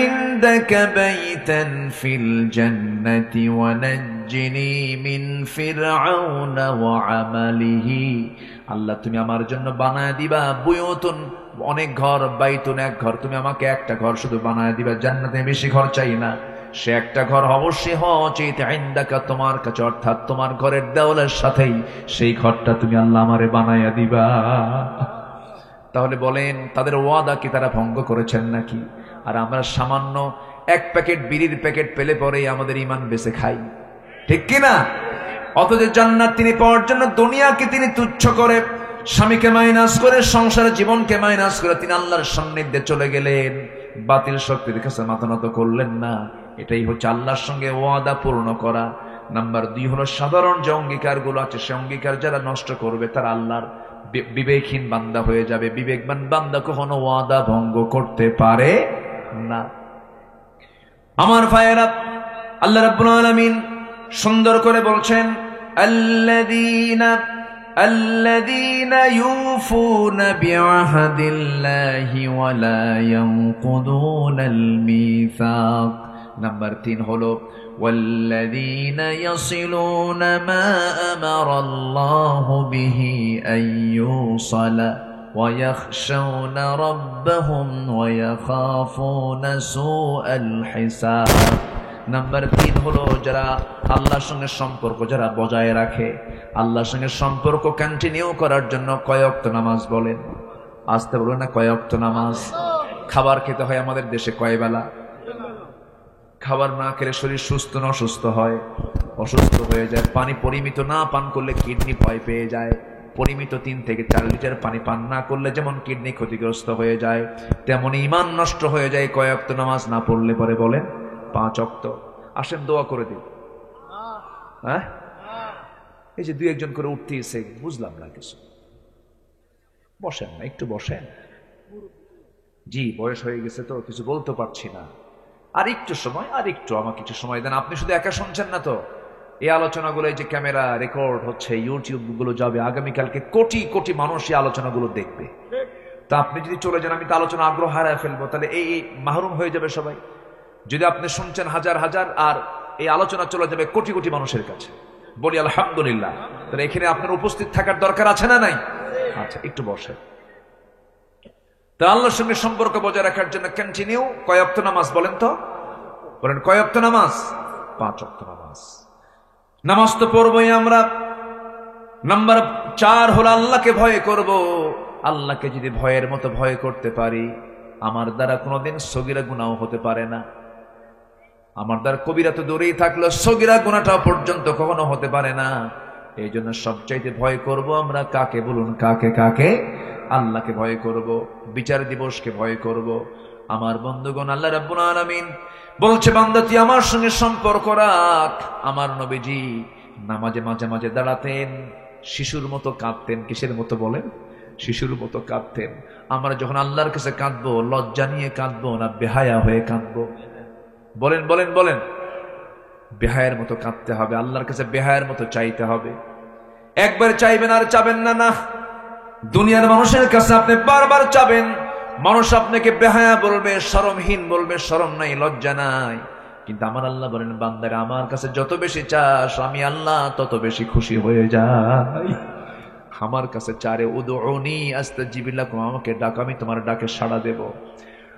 ইনদাকা বাইতান ফিল জান্নাতি ওয়া নাজ্জিনি মিন ফিরআউনা ওয়া আমালিহি। আল্লাহ তুমি আমার জন্য বানায় দিবা বুয়ুতুন, অনেক ঘর, বাইতুন এক ঘর, তুমি আমাকে একটা ঘর শুধু বানায় দিবা, জান্নাতে বেশি ঘর চাই না। সে একটা ঘর অবশ্যই হওয়া উচিত ইনদাকা, তোমার কাছে, অর্থাৎ তোমার ঘরের দেওয়ালের সাথেই সেই ঘরটা তুমি আল্লাহ আমারে বানায়া দিবা। তাহলে বলেন, তাদের ওয়াদা কি তারা ভঙ্গ করেছেন নাকি? আর আমরা সামান্য 1 প্যাকেট বিড়ির প্যাকেট পেলে পরেই আমাদের ঈমান বেঁচে খাই, ঠিক কিনা? অথচ জান্নাত তিনি পাওয়ার জন্য দুনিয়াকে তিনি তুচ্ছ করে, স্বামীকে মাইনাস করে, সংসারের জীবনকে মাইনাস করে তিনি আল্লাহর সান্নিধ্যে চলে গেলেন। বাতিল শক্তির কাছে মাথা নত করলেন না। এটাই হচ্ছে আল্লাহর সঙ্গে ওয়াদা পূর্ণ করা। নাম্বার 2 হলো সাধারণ যে অঙ্গীকারগুলো আছে, সে অঙ্গীকার যারা নষ্ট করবে তারা আল্লাহর বিবেকহীন বান্দা হয়ে যাবে। বিবেকবান বান্দা কখনো ওয়াদা ভঙ্গ করতে পারে না। আমার ভাইয়েরা, আল্লাহ রাব্বুল আলামিন সুন্দর করে বলছেন, আল্লাযীনা ইউফুনা বিআহদিল্লাহি ওয়া লা ইয়ানকুদুনাল মিসাক। নাম্বার 3 হলো, ওয়াল্লাযীনা ইয়াসিলুনা মা আমারাল্লাহু বিহি আইয়ুসালা ওয়া ইয়াখশাউনা রাব্বাহুম ওয়া ইয়াখাফুনা সুআল হিসাব। নাম্বার 3 হলো, যারা আল্লাহর সঙ্গে সম্পর্ক যারা বজায় রাখে, আল্লাহর সঙ্গে সম্পর্ক কন্টিনিউ করার জন্য কয় ওয়াক্ত নামাজ বলেন? আসতে বলেন না, কয় ওয়াক্ত নামাজ? খাবার খেতে হয় আমাদের দেশে কয় বেলা? খাবার না খেলে শরীর সুস্থ না অসুস্থ হয়? অসুস্থ হয়ে যায়। পানি পরিমিত না পান করলে কিডনি ভয় পেয়ে যায়। পরিমিত 3 থেকে 4 লিটার পানি পান না করলে যেমন কিডনি ক্ষতিগ্রস্ত হয়ে যায়, তেমনি ঈমান নষ্ট হয়ে যায় কয় ওয়াক্ত নামাজ না পড়লে পরে? বলেন 5 ওয়াক্ত। আসেন দোয়া করে দিই। হ্যাঁ, এই যে 2-1 করে উঠতেছে, বুঝলাম না কিছু। বসেন না, একটু বসেন। জি, বয়স হয়ে গেছে তো কিছু বলতে পারছি না। আর একটু সময়, আমাকে একটু সময় দেন। আপনি শুধু একা শুনছেন না তো, এই আলোচনাগুলো, এই যে ক্যামেরা রেকর্ড হচ্ছে, ইউটিউব গুলো যাবে, আগামীকালকে কোটি কোটি মানুষ এই আলোচনাগুলো দেখবে। তা আপনি যদি চলে যান, আমি তো আলোচনা আগ্রহ হারায় ফেলবো, তাহলে এই মাহরুম হয়ে যাবে সবাই। যদি আপনি শুনছেন হাজার হাজার, আর এই আলোচনা চলে যাবে কোটি কোটি মানুষের কাছে। বলি আলহামদুলিল্লাহ। তাহলে এখানে আপনার উপস্থিত থাকার দরকার আছে না নাই? আচ্ছা, একটু বসেন। তা আল্লাহর সঙ্গে সম্পর্ক বজায় রাখার জন্য কন্টিনিউ কয় ওয়াক্ত নামাজ বলেন তো? বলেন কয় ওয়াক্ত নামাজ? 5 ওয়াক্ত নামাজ। নামাজ তো পড়বই আমরা। নাম্বার 4 হলো, আল্লাহকে ভয় করব। আল্লাহকে যদি ভয়ের মতো ভয় করতে পারি, আমার দ্বারা কোনোদিন সগীরা গুনাহ হতে পারে না। আমার দ্বারা কবিরা তো দূরেই থাকলো, সগীরা গুনাহটা পর্যন্ত কখনো হতে পারে না। এই জন্য সবচাইতে ভয় করব আমরা কাকে বলুন? কাকে? আল্লাহকে ভয় করব, বিচার দিবসকে ভয় করব। আমার বন্ধুগণ, আল্লাহ রাব্বুল আলামিন বলছে, বান্দা তুই আমার সঙ্গে সম্পর্ক রাখ। আমার নবীজি নামাজে মাঝে মাঝে দাঁড়াতেন, শিশুর মতো কাঁদতেন। কিসের মতো বলেন? শিশুর মতো কাঁদতেন। আমরা যখন আল্লাহর কাছে কাঁদবো, লজ্জা নিয়ে কাঁদবো না বেহায়া হয়ে কাঁদবো? বলেন বলেন বলেন। বেহায়ের মতো কাঁদতে হবে, আল্লাহর কাছে বেহায়ের মতো চাইতে হবে। একবার চাইবেন আর চাবেন না। না, দুনিয়ার মানুষের কাছে আপনি বারবার চাবেন, মানুষ আপনাকে বেহায়া বলবে, শরমহীন বলবে, শরম নাই, লজ্জা নাই। কিন্তু আমার আল্লাহ বলেন, বান্দারা আমার কাছে যত বেশি চাস, আমি আল্লাহ তত বেশি খুশি হয়ে যাই। আমার কাছে চারে উদউনি আস্তাজিব লাকুম, আমাকে ডাক, আমি তোমার ডাকে সাড়া দেব।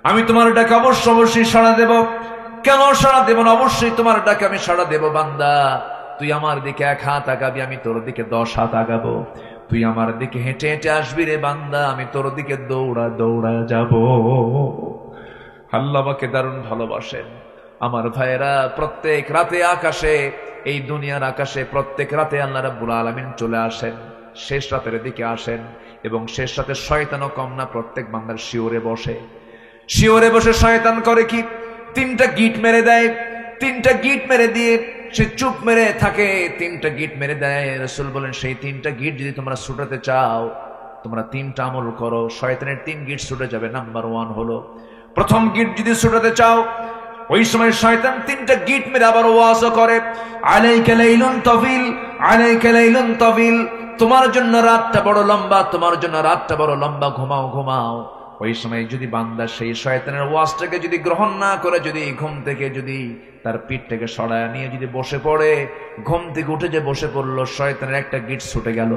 আমি তোমার ডাকে অবশ্যই সাড়া দেব। কেন সাড়া দেব না? অবশ্যই তোমার ডাকে আমি সাড়া দেব। বান্দা তুই আমার দিকে 1 হাত আগাবি, আমি তোর দিকে 10 হাত আগাবো। তুই আমার দিকে হেঁটে হেঁটে আসবি রে বান্দা, আমি তোর দিকে দৌড়া দৌড়া যাব। আল্লাহ আমাকে দারুণ ভালোবাসেন। আমার ভাইয়েরা, প্রত্যেক রাতে আকাশে, এই দুনিয়ার আকাশে প্রত্যেক রাতে আল্লাহ রাব্বুল আলামিন চলে আসেন, শেষ রাতের দিকে আসেন। এবং শেষ রাতে শয়তানও কম না, প্রত্যেক বান্দার শিওরে বসে শয়তান করে কি? 3টা গিট মেরে দেয়। 3টা গিট মেরে দিয়ে সে চুপ মেরে থাকে। 3টা গিট মেরে দেয়। রাসূল বলেন, সেই 3টা গিট যদি তোমরা ছুটাতে চাও, তোমরা 3টা আমল করো, শয়তানের 3 গিট ছুটে যাবে। নাম্বার 1 হলো, প্রথম গিট যদি ছুটাতে চাও, ওই সময় শয়তান 3টা গিট মেরে আবার ওয়াজও করে, আলাইকা লাইলুন তাবিল, আলাইকা লাইলুন তাবিল, তোমার জন্য রাতটা বড় লম্বা, তোমার জন্য রাতটা বড় লম্বা, ঘুমাও। ওই সময় যদি বান্দা সেই শয়তানের ওয়াজটাকে যদি গ্রহণ না করে, যদি ঘুম থেকে যদি তার পিঠটাকে সরায় নিয়ে যদি বসে পড়ে, ঘুম থেকে উঠে যে বসে পড়লো, শয়তানের একটা গিট ছুটে গেল।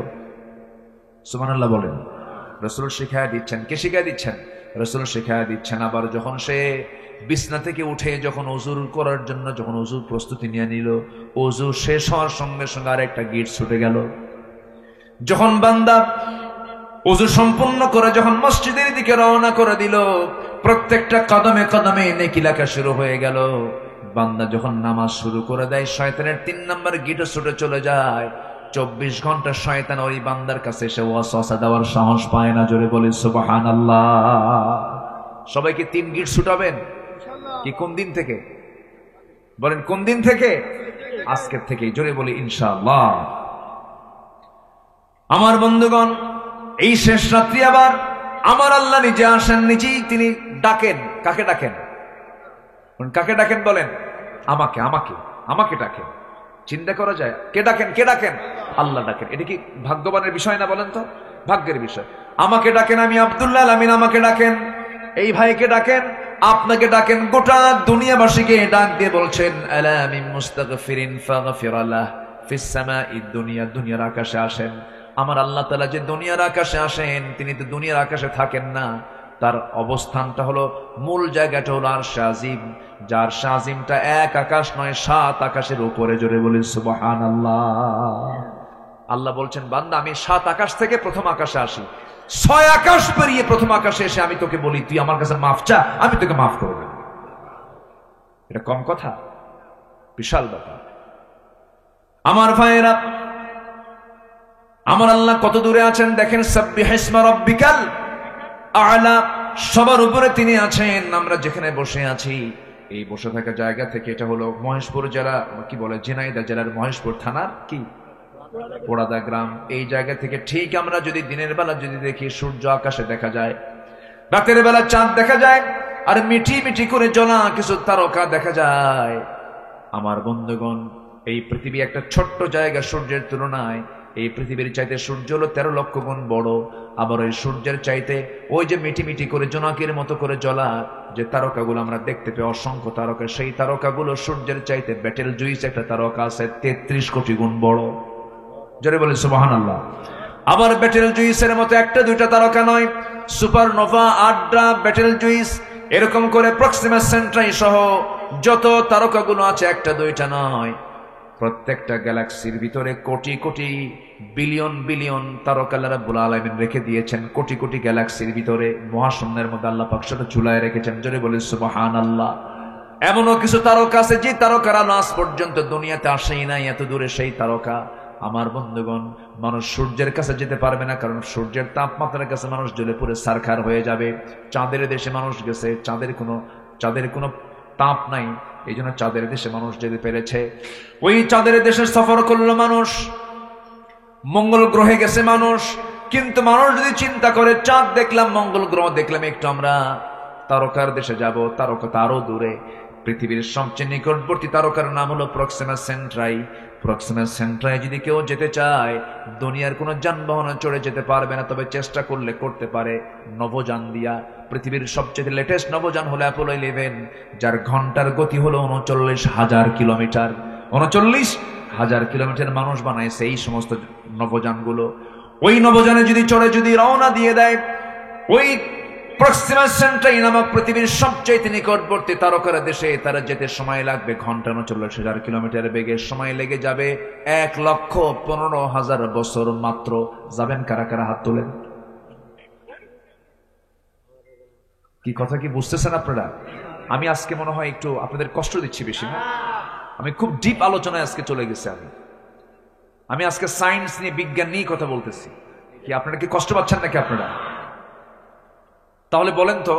সুবহানাল্লাহ বলেন। রাসূল শিখায়া দিচ্ছেন। কে শিখায়া দিচ্ছেন? রাসূল শিখায়া দিচ্ছেন। আবার যখন সে বিছনা থেকে উঠে যখন ওযু করার জন্য যখন ওযুর প্রস্তুতি নিয়ে নিল, ওযু শেষ হওয়ার সঙ্গে সঙ্গে আরেকটা গিট ছুটে গেল। যখন বান্দা ওযু সম্পূর্ণ করে যখন মসজিদের দিকে রওনা করে দিল, প্রত্যেকটা কদমে কদমে নেকি লেখা শুরু হয়ে গেল। বান্দা যখন নামাজ শুরু করে দেয়, শয়তানের 3 নাম্বার গিটও ছুটে চলে যায়। 24 ঘন্টা শয়তান ওই বান্দার কাছে এসে ওয়াসওয়াসা দেওয়ার সাহস পায় না। জোরে বলি সুবহানাল্লাহ। সবাইকে 3 গিট ছুটাবেন কি? কোন দিন থেকে বলেন? কোন দিন থেকে? আজকের থেকেই। জোরে বলি ইনশাআল্লাহ। আমার বন্ধুগণ, এই শেষ রাত্রি আবার আমার আল্লাহ নিজে আসেন, নিজেই তিনি ডাকেন। কাকে ডাকেন? কাকে ডাকেন বলেন? আমাকে ডাকেন। চিন্তা করা যায়, কে ডাকেন? আল্লাহ ডাকেন। এটা কি ভাগ্যবানের বিষয় না? বলেন তো, ভাগ্যের বিষয়। আমাকে ডাকেন, আমি আব্দুল্লাহ আল আমিন, আমাকে ডাকেন। এই ভাইকে ডাকেন, আপনাকে ডাকেন, গোটা দুনিয়াবাসীকে ডাক দিয়ে বলছেন, আলা মিন মুস্তাগফিরিন ফাগফির লাহ ফিস সামাঈদ দুনিয়া। দুনিয়ার আকাশে আসেন। আমার আল্লাহ তাআলা যে দুনিয়ার আকাশে আসেন, তিনি তো দুনিয়ার আকাশে থাকেন না। তার অবস্থানটা হলো, মূল জায়গাটা হলো আরশে আজিম। যার শাজিমটা 1 আকাশ নয়, 7 আকাশের উপরে। জোরে বলি সুবহানাল্লাহ। আল্লাহ বলছেন, বান্দা আমি 7 আকাশ থেকে প্রথম আকাশে আসি, 6 আকাশ পেরিয়ে প্রথম আকাশে এসে আমি তোকে বলি, তুই আমার কাছে মাফ চা, আমি তোকে মাফ করব। এটা কম কথা? বিশাল ব্যাপার। আমার ভাইয়েরা, আমার আল্লাহ কত দূরে আছেন দেখেন। সাব্বিহ ইসমা রাব্বিকাল আ'লা, সবার উপরে তিনি আছেন। আমরা যেখানে বসে আছি, এই বসে থাকা জায়গা থেকে, এটা হলো মহেশপুর জেলা, কি বলে, ঝিনাইদহ জেলার মহেশপুর থানার কি পোড়াদা গ্রাম। এই জায়গা থেকে ঠিক আমরা যদি দিনের বেলা যদি দেখি, সূর্য আকাশে দেখা যায়, রাতের বেলা চাঁদ দেখা যায়, আর মিঠি মিঠি করে জ্বলা কিছু তারকা দেখা যায়। আমার বন্ধুগণ, এই পৃথিবী একটা ছোট্ট জায়গা সূর্যের তুলনায়। এই পৃথিবীর চাইতে সূর্য হলো 13 লক্ষ গুণ বড়। আবার ওই সূর্যের চাইতে ওই যে মিটি মিটি করে জোনাকির মতো করে জ্বলা যে তারকাগুলো আমরা দেখতে পাই, অসংখ্য তারকা, সেই তারকাগুলো সূর্যের চাইতে বেটেল জুইস একটা তারকা আছে 33 কোটি গুণ বড়। জোরে বলি সুবহানাল্লাহ। আবার বেটেল জুইসের মতো 1-2টা তারকা নয়, সুপারনোভা, আড্রা, বেটেল জুইস, এরকম করে প্রক্সিমা সেন্ট্রাই সহ যত তারকাগুলো আছে 1-2টা নয়, প্রত্যেকটা গ্যালাক্সির ভিতরে কোটি কোটি বিলিয়ন বিলিয়ন তারকা আল্লাহ রাব্বুল আলামিন রেখে দিয়েছেন। কোটি কোটি গ্যালাক্সির ভিতরে মহাশূন্যের মধ্যে আল্লাহ পাক সেটা ঝুলায় রেখেছেন। জোরে বলে সুবহানাল্লাহ। এমনও কিছু তারকা আছে যে তারকারা আজ পর্যন্ত দুনিয়াতে আসেই নাই, এত দূরে সেই তারকা। আমার বন্ধুগণ, মানুষ সূর্যের কাছে যেতে পারবে না, কারণ সূর্যের তাপমাত্রার কাছে মানুষ জ্বলে পুড়ে ছারখার হয়ে যাবে। চাঁদের দেশে মানুষ গেছে, চাঁদের কোনো তাপ নাই, এই জন্য চাঁদের দেশে মানুষ যেতে পেরেছে। ওই চাঁদের দেশে সফর করলো মানুষ, মঙ্গল গ্রহে গেছে মানুষ। কিন্তু মানুষ যদি চিন্তা করে চাঁদ দেখলাম, মঙ্গল গ্রহ দেখলাম, একটু আমরা তারকার দেশে যাব, তারকা তারও দূরে। পৃথিবীর সবচেয়ে নিকটবর্তী তারকার নাম হলো প্রক্সিমা সেন্ট্রাই। প্রক্সিমা সেন্ট্রাই যদি কেউ যেতে চায়, দুনিয়ার কোনো যানবাহনে চড়ে যেতে পারবে না, তবে চেষ্টা করলে করতে পারে নভোযান দিয়া। পৃথিবীর সবচেয়ে লেটেস্ট নভোযান হলো অ্যাপোলো 11, যার ঘন্টার গতি হলো 39,000 কিলোমিটার। 39,000 কিলোমিটার মানুষ বানাইছে এই সমস্ত নভোযানগুলো। ওই নভোযানে যদি চড়ে যদি রওনা দিয়ে দেয়, ওই প্রক্সিমা সেন্ট্রাই নামক পৃথিবীর সবচেয়ে নিকটবর্তী তারকার দেশে তারা যেতে সময় লাগবে ঘন্টা 39,000 কিলোমিটার বেগে। সময় লেগে যাবে 1,15,000 বছর মাত্র। যাবেন কারা কারা? হাত তোলেন। কি কথা কি বুঝতেছেন আপনারা? আমি আজকে মনে হয় একটু আপনাদের কষ্ট দিচ্ছি বেশি না? আমি খুব ডিপ আলোচনায় আজকে চলে গেছি। আমি আজকে সায়েন্স নিয়ে, বিজ্ঞান নিয়ে কথা বলতেছি। কি আপনারা কি কষ্ট পাচ্ছেন নাকি আপনারা? তাহলে বলেন তো,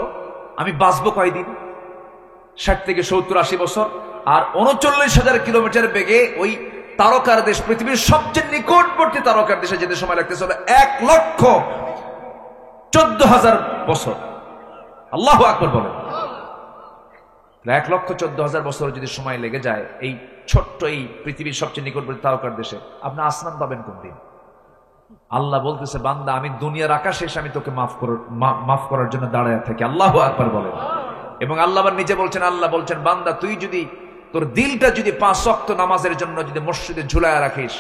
আমি বাঁচবো কয়দিন? 60 থেকে 70-80 বছর। আর 39,000 কিলোমিটার বেগে ওই তারকার দেশ, পৃথিবীর সবচেয়ে নিকটবর্তী তারকার দেশে যেতে সময় লাগতেছে 1,14,000 বছর। আল্লাহু আকবার বলেন। 1,14,000 বছর যদি সময় লেগে যায় এই ছোট্ট এই পৃথিবীর সবচেয়ে নিকটবর্তী তারকার দেশে, আপনি আসমান পাবেন কোন দিন? আল্লাহ বলতেছে, বান্দা আমি দুনিয়ার আকাশে এসে আমি তোকে মাফ করার জন্য দাঁড়ায় থাকি। আল্লাহু আকবার বলেন। এবং আল্লাহ নিজে বলছেন, আল্লাহ বলছেন, বান্দা তুই যদি তোর দিলটা যদি 5 ওয়াক্ত নামাজের জন্য যদি মসজিদে ঝুলায় রাখিস,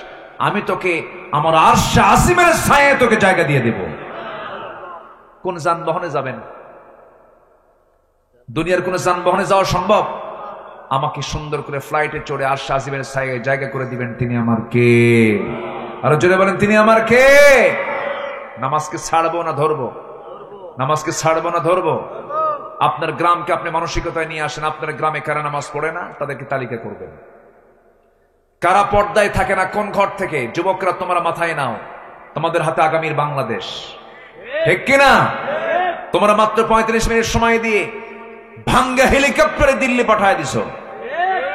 আমি তোকে আমার আরশে আসিমের ছায়ায় তোকে জায়গা দিয়ে দেব। কোন যানবাহনে যাবেন? দুনিয়ার কোন যানবাহনে যাওয়া সম্ভব? আমাকে সুন্দর করে ফ্লাইটে চড়ে আরশে আসিমের ছায়ায় জায়গা করে দিবেন, তিনি আমার কে? আরো জোরে বলেন, তিনি আমার কে? নামাজকে ছাড়বো না ধরবো? নামাজকে ছাড়বো না ধরবো? আপনার গ্রামকে আপনি মানসিকতায় নিয়ে আসেন। আপনার গ্রামে কারা নামাজ পড়ে না, তাদেরকে তালিকা করবেন। কারা পর্দায় থাকে না, কোন ঘর থেকে? যুবকরা তোমরা মাথায় নাও, তোমাদের হাতে আগামীর বাংলাদেশ, ঠিক কিনা? তোমরা মাত্র 35 মিনিট সময় দিয়ে ভাঙ্গা হেলিকপ্টারে দিল্লি পাঠায় দিছো,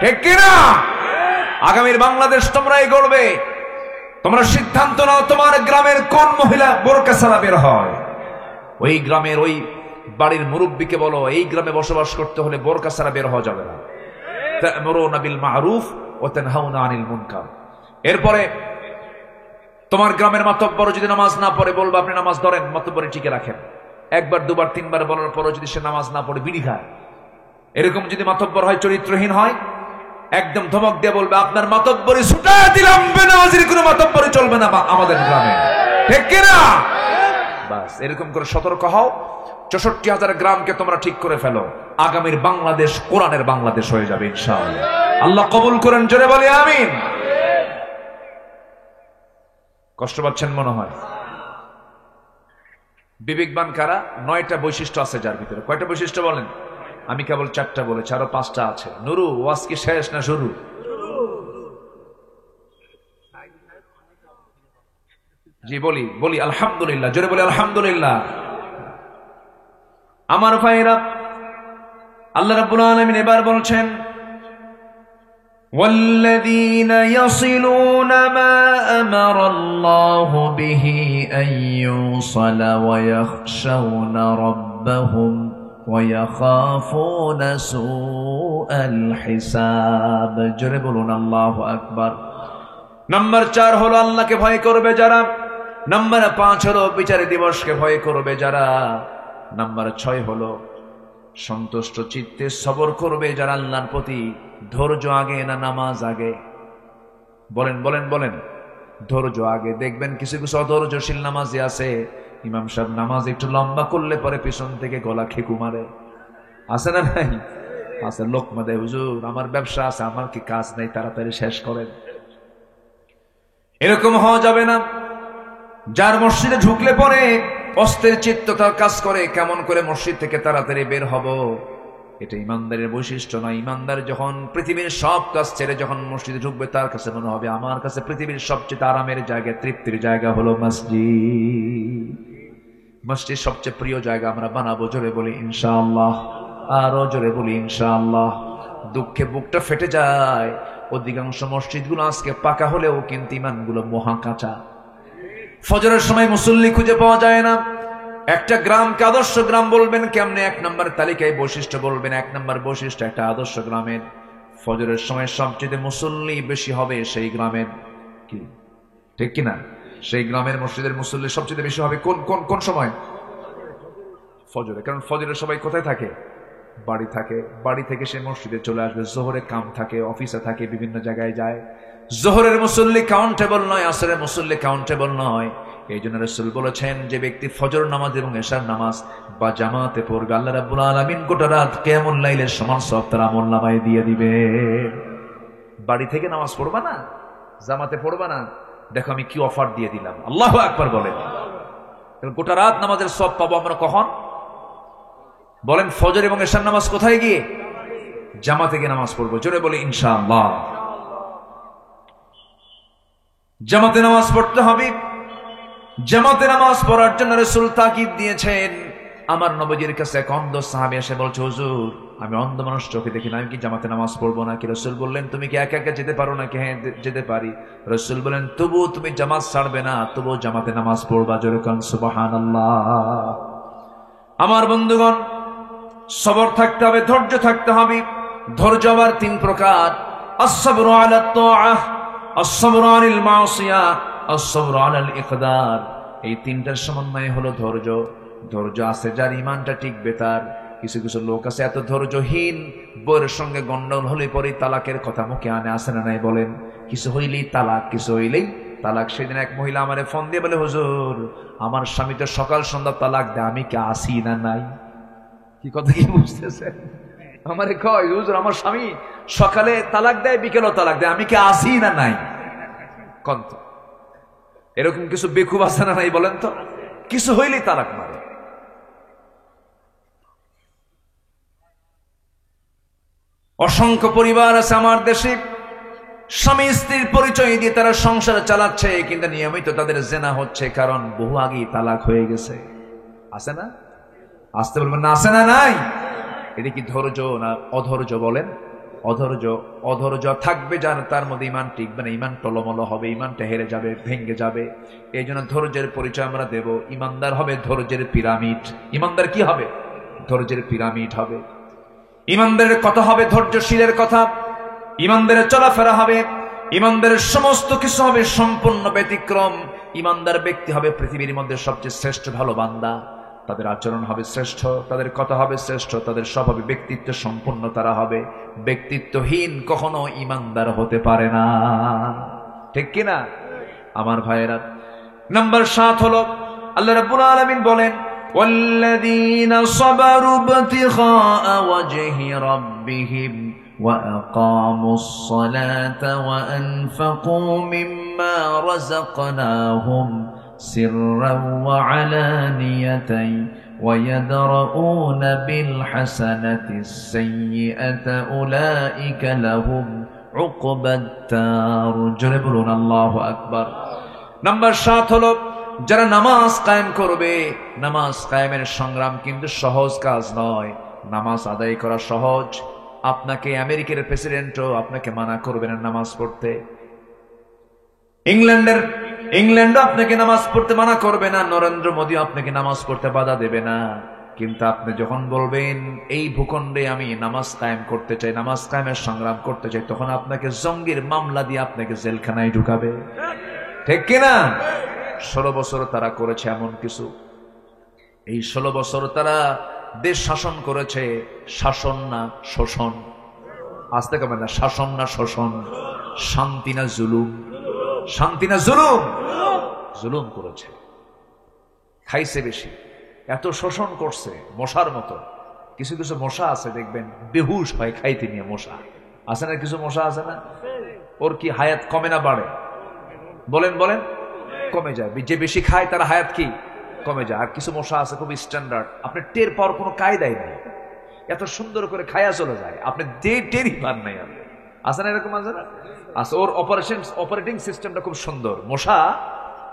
ঠিক কিনা? আগামীর বাংলাদেশ তোমরাই গড়বে। তোমরা সিদ্ধান্ত নাও, তোমার গ্রামের কোন মহিলা বোরকা ছাড়া বের হয়? ওই গ্রামের ওই বাড়ির মুরব্বীকে বলো, এই গ্রামে বসবাস করতে হলে বোরকা ছাড়া বের হওয়া যাবে না। তা'মুরুনা বিল মা'রুফ ওয়া তানহাউনা আনিল মুনকার। এরপরে তোমার গ্রামের মাতব্বর যদি নামাজ না পড়ে, বলবা আপনি নামাজ ধরেন, মাতব্বরে টিকে রাখেন। একবার দুবার তিনবার বলার পরও যদি সে নামাজ না পড়ে বিড়ি খায়, এরকম যদি মাতব্বর হয়, চরিত্রহীন হয়, একদম ধমক দিয়ে বলবে আপনার মাতব্বরি ছুটা দিলাম, বেনামাজির কোনো মাতব্বরি চলবে না আমাদের গ্রামে, ঠিক কিনা? বাস এরকম করে সতর্ক হও। 64,000 গ্রামকে তোমরা ঠিক করে ফেলো। আগামীর বাংলাদেশ কোরআনের বাংলাদেশ হয়ে যাবে ইনশাআল্লাহ। আল্লাহ কবুল করেন, জোরে বলি আমিন। কষ্ট পাচ্ছেন মনে হয়? বিবেকবান কারা? 9টা বৈশিষ্ট্য আছে যার ভিতরে। কয়টা বৈশিষ্ট্য বলেন? আমি কেবল 4টা বলেছি, আরো 5টা আছে। নুরু, ওয়াজ কি শেষ না শুরু? জি বলি আলহামদুলিল্লাহ, জোরে বলি আলহামদুলিল্লাহ। আমার ভাইরা, আল্লাহ রাব্বুল আলামিন এবার বলছেন, والذين يصلون ما أمر الله به أن يوصل ويخشون ربهم ويخافون سوء الحساب। জোরে বলুন আল্লাহু আকবার। নাম্বার 4 হলো আল্লাহকে ভয় করবে যারা। নাম্বার 5 হলো বিচার দিবসকে ভয় করবে যারা। নাম্বার 6 হলো সন্তুষ্ট চিত্তে সবর করবে যারা আল্লাহর প্রতি। ধৈর্য আগে না নামাজ আগে? বলেন বলেন বলেন। ধৈর্য আগে। দেখবেন কিছু কিছু অধৈর্যশীল নামাজি আছে, ইমাম সাহেব নামাজ একটু লম্বা করলে পরে পিছন থেকে গলা খেকু মারে। আছে না নাই? আছে। লোকমা দেয়, হুজুর আমার ব্যবসা আছে, আমার কি কাজ নেই, তাড়াতাড়ি শেষ করেন। এরকম হওয়া যাবে না যার মসজিদে ঢুকলে পরে অস্থির চিত্ততা কাজ করে কেমন করে মসজিদ থেকে তাড়াতাড়ি বের হব। এটা ইমানদারের বৈশিষ্ট্য নয়। ইমানদার যখন পৃথিবীর সব কাজ ছেড়ে যখন মসজিদে ঢুকবে, তার কাছে মনে হবে আমার কাছে পৃথিবীর সবচেয়ে আরামের জায়গা, তৃপ্তির জায়গা হলো মসজিদ। মসজিদ সবচেয়ে প্রিয় জায়গা আমরা বানাবো। জোরে বলি ইনশাআল্লাহ, আরো জোরে বলি ইনশাআল্লাহ। দুঃখে বুকটা ফেটে যায়, অধিকাংশ মসজিদগুলো আজকে পাকা হলেও কিন্তু ইমানগুলো মহা কাঁচা। ফজরের সময় মুসল্লি খুঁজে পাওয়া যায় না। একটা গ্রামকে আদর্শ গ্রাম বলবেন কেমনে? এক নম্বর তালিকায় বৈশিষ্ট্য বলবেন, এক নম্বর বৈশিষ্ট্য একটা আদর্শ গ্রামের ফজরের সময় সবচেয়ে মুসল্লি বেশি হবে সেই গ্রামের, কি ঠিক কিনা? সেই গ্রামের মসজিদের মুসল্লি সবচেয়ে বেশি হবে কোন কোন কোন সময়? ফজরে। কারণ ফজরের সবাই কোথায় থাকে? বাড়ি থাকে। বাড়ি থেকে সে মসজিদে চলে আসবে। জোহরে কাম থাকে, অফিসে থাকে, বিভিন্ন জায়গায় যায়। জোহরের মুসল্লি কাউন্টেবল নয়, আসরের মুসল্লি কাউন্টেবল নয়। এই জন্য রাসূল বলেছেন, যে ব্যক্তি ফজর নামাজ এবং এশার নামাজ বা জামাতে পড়বে, আল্লাহ রাব্বুল আলামিন গোটা রাত কিয়ামুল লাইলের সমান সওয়াব তার আমলনামায় দিয়ে দিবে। বাড়ি থেকে নামাজ পড়বা না, জামাতে পড়বা না, দেখো আমি কি অফার দিয়ে দিলাম। আল্লাহু আকবার বলেন। গোটা রাত নামাজের সওয়াব পাবো আমরা কখন? বলেন ফজর এবং এশার নামাজ কোথায় গিয়ে? জামাতে গিয়ে নামাজ পড়বো। জোরে বলি ইনশাআল্লাহ। জামাতে নামাজ পড়তে হবে। জামাতে নামাজ পড়ার জন্য রাসূল তাকিদ দিয়েছেন। আমার নবীজির কাছে এক অন্ধ সাহাবী এসে বলছে, হুজুর আমি অন্ধ মানুষ, চোখে দেখি না, আমি কি জামাতে নামাজ পড়বো নাকি? রাসূল বললেন, তুমি কি একা একা যেতে পারো নাকি? হ্যাঁ যেতে পারি। রাসূল বলেন, তবু তুমি জামাত ছাড়বে না, তবু জামাতে নামাজ পড়বা। জোরে কোন সুবহানাল্লাহ। আমার বন্ধুগণ, সবর থাকতে হবে, ধৈর্য থাকতে হবে। ধৈর্য আবার তিন প্রকার: আস-সাবরু আলা তাআহ, আস-সাবরু আনিল মাসিয়া, আস-সাবরু আলাল ইকদার। এই তিনটার সমন্বয় হলো ধৈর্য। ধৈর্য আছে যার ইমানটা টিকবে তার। কিছু কিছু লোক আছে এত ধৈর্যহীন, বউয়ের সঙ্গে গন্ডগোল হলে পরে তালাকের কথা মুখে আনে, আসে না নাই বলেন? কিছু হইলেই তালাক, কিছু হইলেই তালাক। সেদিন এক মহিলা আমারে ফোন দিয়ে বলে, হুজুর আমার স্বামী তো সকাল সন্ধ্যা তালাক দেয়, আমি কি আসি না নাই? কি কথা কি বুঝতেছেন? আমারে কয়, হুজুর আমার স্বামী সকালে তালাক দেয়, বিকেলও তালাক দেয়, আমি কি আসি না নাই? কন্ত এরকম কিছু বেকুব আছে না নাই বলেন তো? কিছু হইলেই তালাক মারে। অসংখ্য পরিবার আছে আমার দেশে, স্বামী স্ত্রীর পরিচয় দিয়ে তারা সংসার চালাচ্ছে, কিন্তু নিয়মিত তাদের জেনা হচ্ছে, কারণ বহু আগেই তালাক হয়ে গেছে। আছে না? আসতে বলবেন না, আছে না নাই? এটা কি ধৈর্য না অধৈর্য বলেন? অধৈর্য। অধৈর্য থাকবে যার, তার মধ্যে ইমান টিকবে না, ইমান টলমল হবে, ইমানটা হেরে যাবে, ভেঙ্গে যাবে। এই জন্য ধৈর্যের পরিচয় আমরা দেব। ইমানদার হবে ধৈর্যের পিরামিড। ইমানদার কি হবে? ধৈর্যের পিরামিড হবে। ইমানদারের কথা হবে ধৈর্যশীলের কথা। ইমানদারের চলাফেরা হবে, ইমানদারের সমস্ত কিছু হবে সম্পূর্ণ ব্যতিক্রম। ইমানদার ব্যক্তি হবে পৃথিবীর মধ্যে সবচেয়ে শ্রেষ্ঠ ভালো বান্দা। তাদের আচরণ হবে শ্রেষ্ঠ, তাদের কথা হবে শ্রেষ্ঠ, তাদের সব হবে ব্যক্তিত্ব সম্পন্ন তারা হবে। ব্যক্তিত্বহীন কখনো ইমানদার হতে পারে না, ঠিক কিনা আমার ভাইয়েরা? নাম্বার 7 হলো, আল্লাহ রাব্বুল আলামিন বলেন, ওয়াল্লাযীনা সাবারু ইবতিগাআ ওয়াজহি রাব্বিহিম ওয়া আকামুস সালাতা ওয়া আনফাকু মিম্মা রাযাকনাহুম سرا وعلانية ويدرؤون بالحسنة السيئة أولئك لهم عقبى الدار। জোরে বলুন আল্লাহু আকবার। নাম্বার 7 হলো, যারা নামাজ কায়েম করবে। নামাজ কায়েমের সংগ্রাম কিন্তু সহজ কাজ নয়। নামাজ আদায় করা সহজ। আপনাকে আমেরিকার প্রেসিডেন্টও আপনাকে মানা করবে না নামাজ পড়তে। ইংল্যান্ডও আপনাকে নামাজ পড়তে মানা করবে না। নরেন্দ্র মোদী আপনাকে নামাজ পড়তে বাধা দেবে না। কিন্তু আপনি যখন বলবেন এই ভূখণ্ডে আমি নামাজ কায়েম করতে চাই, নামাজ কায়েমের সংগ্রাম করতে চাই, তখন আপনাকে জঙ্গির মামলা দিয়ে আপনাকে জেলখানায় ঢুকাবে, ঠিক কিনা? 16 বছর তারা করেছে এমন কিছু। এই 16 বছর তারা দেশ শাসন করেছে। শাসন না শোষণ। আসতে কবে না, শাসন না শোষণ, শান্তি না জুলুম। শান্তি না জুলুম? জুলুম করেছে, খাইছে বেশি, এত শোষণ করছে মশার মতো। কিছু কিছু মশা আছে দেখবেন বেহুশ হয় খাইতে নিয়ে। মশা আছে না, কিছু মশা আছে না, ওর কি হায়াত কমে না বাড়ে? বলেন বলেন, কমে যায়। যে বেশি খায় তার হায়াত কি কমে যায়। আর কিছু মশা আছে খুব স্ট্যান্ডার্ড, আপনি টের পাওয়ার কোনো কায়দাই নাই, এত সুন্দর করে খায়া চলে যায়, আপনি টেরই পান নাই। আপনি আছে না এরকম, আছে না? আছে। ওর অপারেটিং সিস্টেমটা খুব সুন্দর। মশা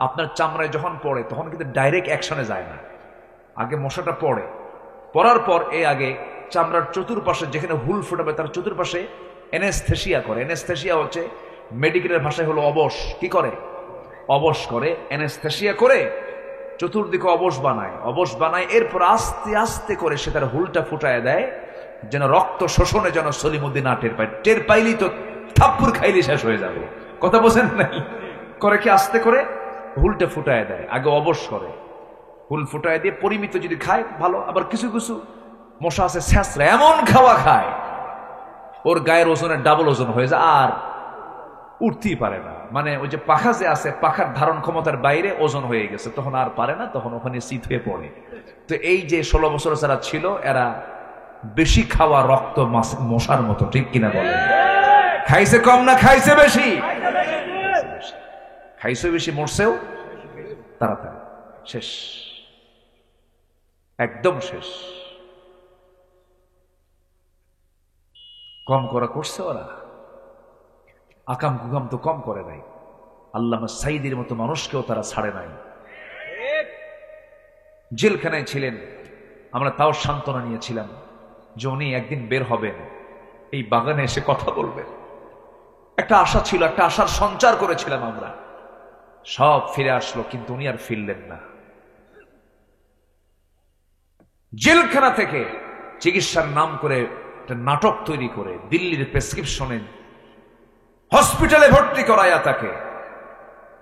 আপনার চামড়ায় যখন পড়ে তখন কিন্তু ডাইরেক্ট অ্যাকশনে যায় না, আগে মশাটা পড়ার পর আগে চামড়ার চতুর্পাশে যেখানে হুল ফোটাবে তার চতুর্পাশে অ্যানেস্থেসিয়া করে। অ্যানেস্থেসিয়া হচ্ছে মেডিকেলের ভাষায় হলো অবশ। কি করে? অবশ করে। অ্যানেস্থেসিয়া করে চতুর্দিকে অবশ বানায়। এরপর আস্তে আস্তে করে সে তার হুলটা ফুটায় দেয়, যেন রক্ত শোষণে যেন সলিমুদ্দিন না টের পায়। টের পাইলেই তো থাপ্পুর খাইলে শেষ হয়ে যাবে। কথা বোঝেন নাই? করে কি আস্তে করে হুলটা ফুটায় দেয়, আগে অবশ করে, হুল ফুটায় দিয়ে পরিমিত যদি খায় ভালো। আবার কিছু কিছু মশা আছে ছ্যাঁচড়া, এমন খাওয়া খায় ওর গায়ের ওজনের ডাবল ওজন হয়ে যায়, আর উঠতেই পারে না। মানে ওই যে পাখা যে আছে, পাখার ধারণ ক্ষমতার বাইরে ওজন হয়ে গেছে, তখন আর পারে না, তখন ওখানে শীত হয়ে পড়ে। তো এই যে 16 বছর যারা ছিল, এরা বেশি খাওয়া রক্ত মশার মতো, ঠিক কিনা বলে? খাইছে কম না খাইছে বেশি? খাইছে বেশি, মরছেও তাড়াতাড়ি, শেষ, একদম শেষ। কম করা করছে ওরা, আকাম কুকাম তো কম করে নাই। আল্লামা সাইদির মতো মানুষকেও তারা ছাড়ে নাই। জেলখানায় ছিলেন, আমরা তাও সান্ত্বনা নিয়েছিলাম যে উনি একদিন বের হবেন, এই বাগানে এসে কথা বলবেন। একটা আশা ছিল, একটা আশার সঞ্চার করেছিলাম আমরা। সব ফিরে আসলো, কিন্তু উনি আর ফিরলেন না। জেলখানা থেকে চিকিৎসার নাম করে একটা নাটক তৈরি করে দিল্লির প্রেসক্রিপশনে হসপিটালে ভর্তি করায়া তাকে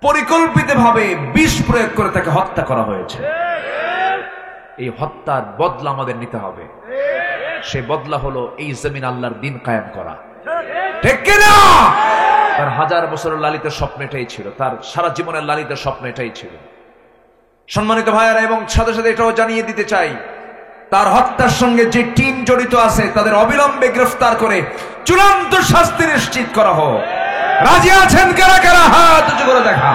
পরিকল্পিতভাবে বিষ প্রয়োগ করে তাকে হত্যা করা হয়েছে। এই হত্যার বদলা আমাদের নিতে হবে। সে বদলা হলো এই জমিন আল্লাহর দিন কায়েম করা, ঠিক কিনা? তার 1000 বছরের লালিত স্বপ্ন এটাই ছিল, তার সারা জীবনের লালিত স্বপ্ন এটাই ছিল। সম্মানিত ভাইয়েরা, এবং সাথে সাথে এটাও জানিয়ে দিতে চাই, তার হত্যার সঙ্গে যে টিম জড়িত আছে তাদের অবিলম্বে গ্রেফতার করে চূড়ান্ত শাস্তি নিশ্চিত করা হোক। রাজি আছেন কারা কারা? হাত উঁচু করে দেখা।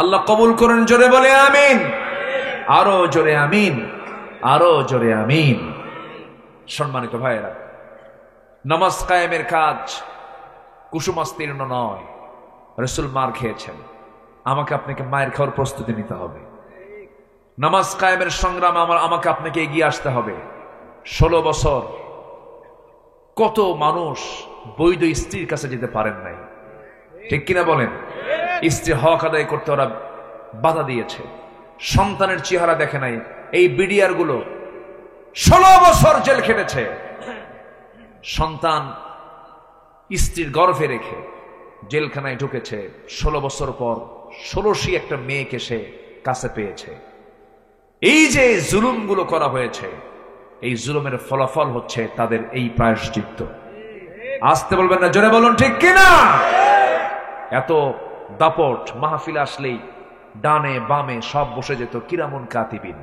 আল্লাহ কবুল করেন, জোরে বলে আমিন। আরো জোরে আমিন, আরো জোরে আমিন। সম্মানিত ভাইয়েরা, নামাজ কায়েমের কাজ কুসুমাস্তীর্ণ নয়। রাসূল মার খেয়েছেন, আমাকে আপনাকে মায়ের খাওয়ার প্রস্তুতি নিতে হবে। নামাজ কায়েমের সংগ্রাম আমাকে আপনাকে এগিয়ে আসতে হবে। 16 বছর কত মানুষ বৈধ স্ত্রীর কাছে যেতে পারেন নাই, ঠিক কিনা বলেন? স্ত্রীর হক আদায় করতে ওরা বাধা দিয়েছে, সন্তানের চেহারা দেখে নাই। এই বিডিআর গুলো 16 বছর জেল খেটেছে, সন্তান স্ত্রীর গর্ভে রেখে জেলখানায় ঢুকেছে। 16 বছর পর 16টি একটা মেয়েকে সে কাছে পেয়েছে। এই যে জুলুমগুলো করা হয়েছে, এই জুলুমের ফলাফল হচ্ছে তাদের এই প্রায়শ্চিত্ত। আসতে বলবেন না, জোরে বলুন, ঠিক কিনা? এত দাপট, মাহফিল আসলেই ডানে বামে সব বসে যেত, কিরামুন কাতিবিন,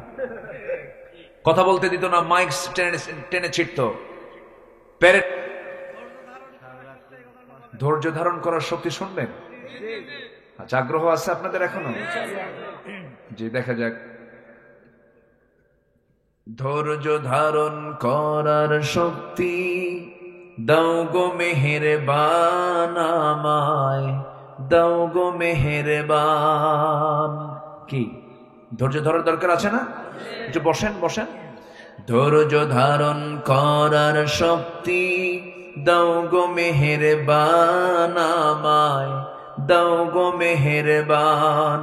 কথা বলতে দিত না, মাইক টেনে ছিটত। ধৈর্য ধারণ করার শক্তি শুনবেন? আচ্ছা, আগ্রহ আছে আপনাদের এখনো? যে দেখা যাক। ধৈর্য ধারণ করার শক্তি দাও গো মেহেরবান, আমায় দাও গো মেহেরবান। কি ধৈর্য ধরার দরকার আছে না? একটু বসেন বসেন। ধৈর্য ধারণ করার শক্তি দাও গো মেহেরবান, আমায় দাও গো মেহেরবান।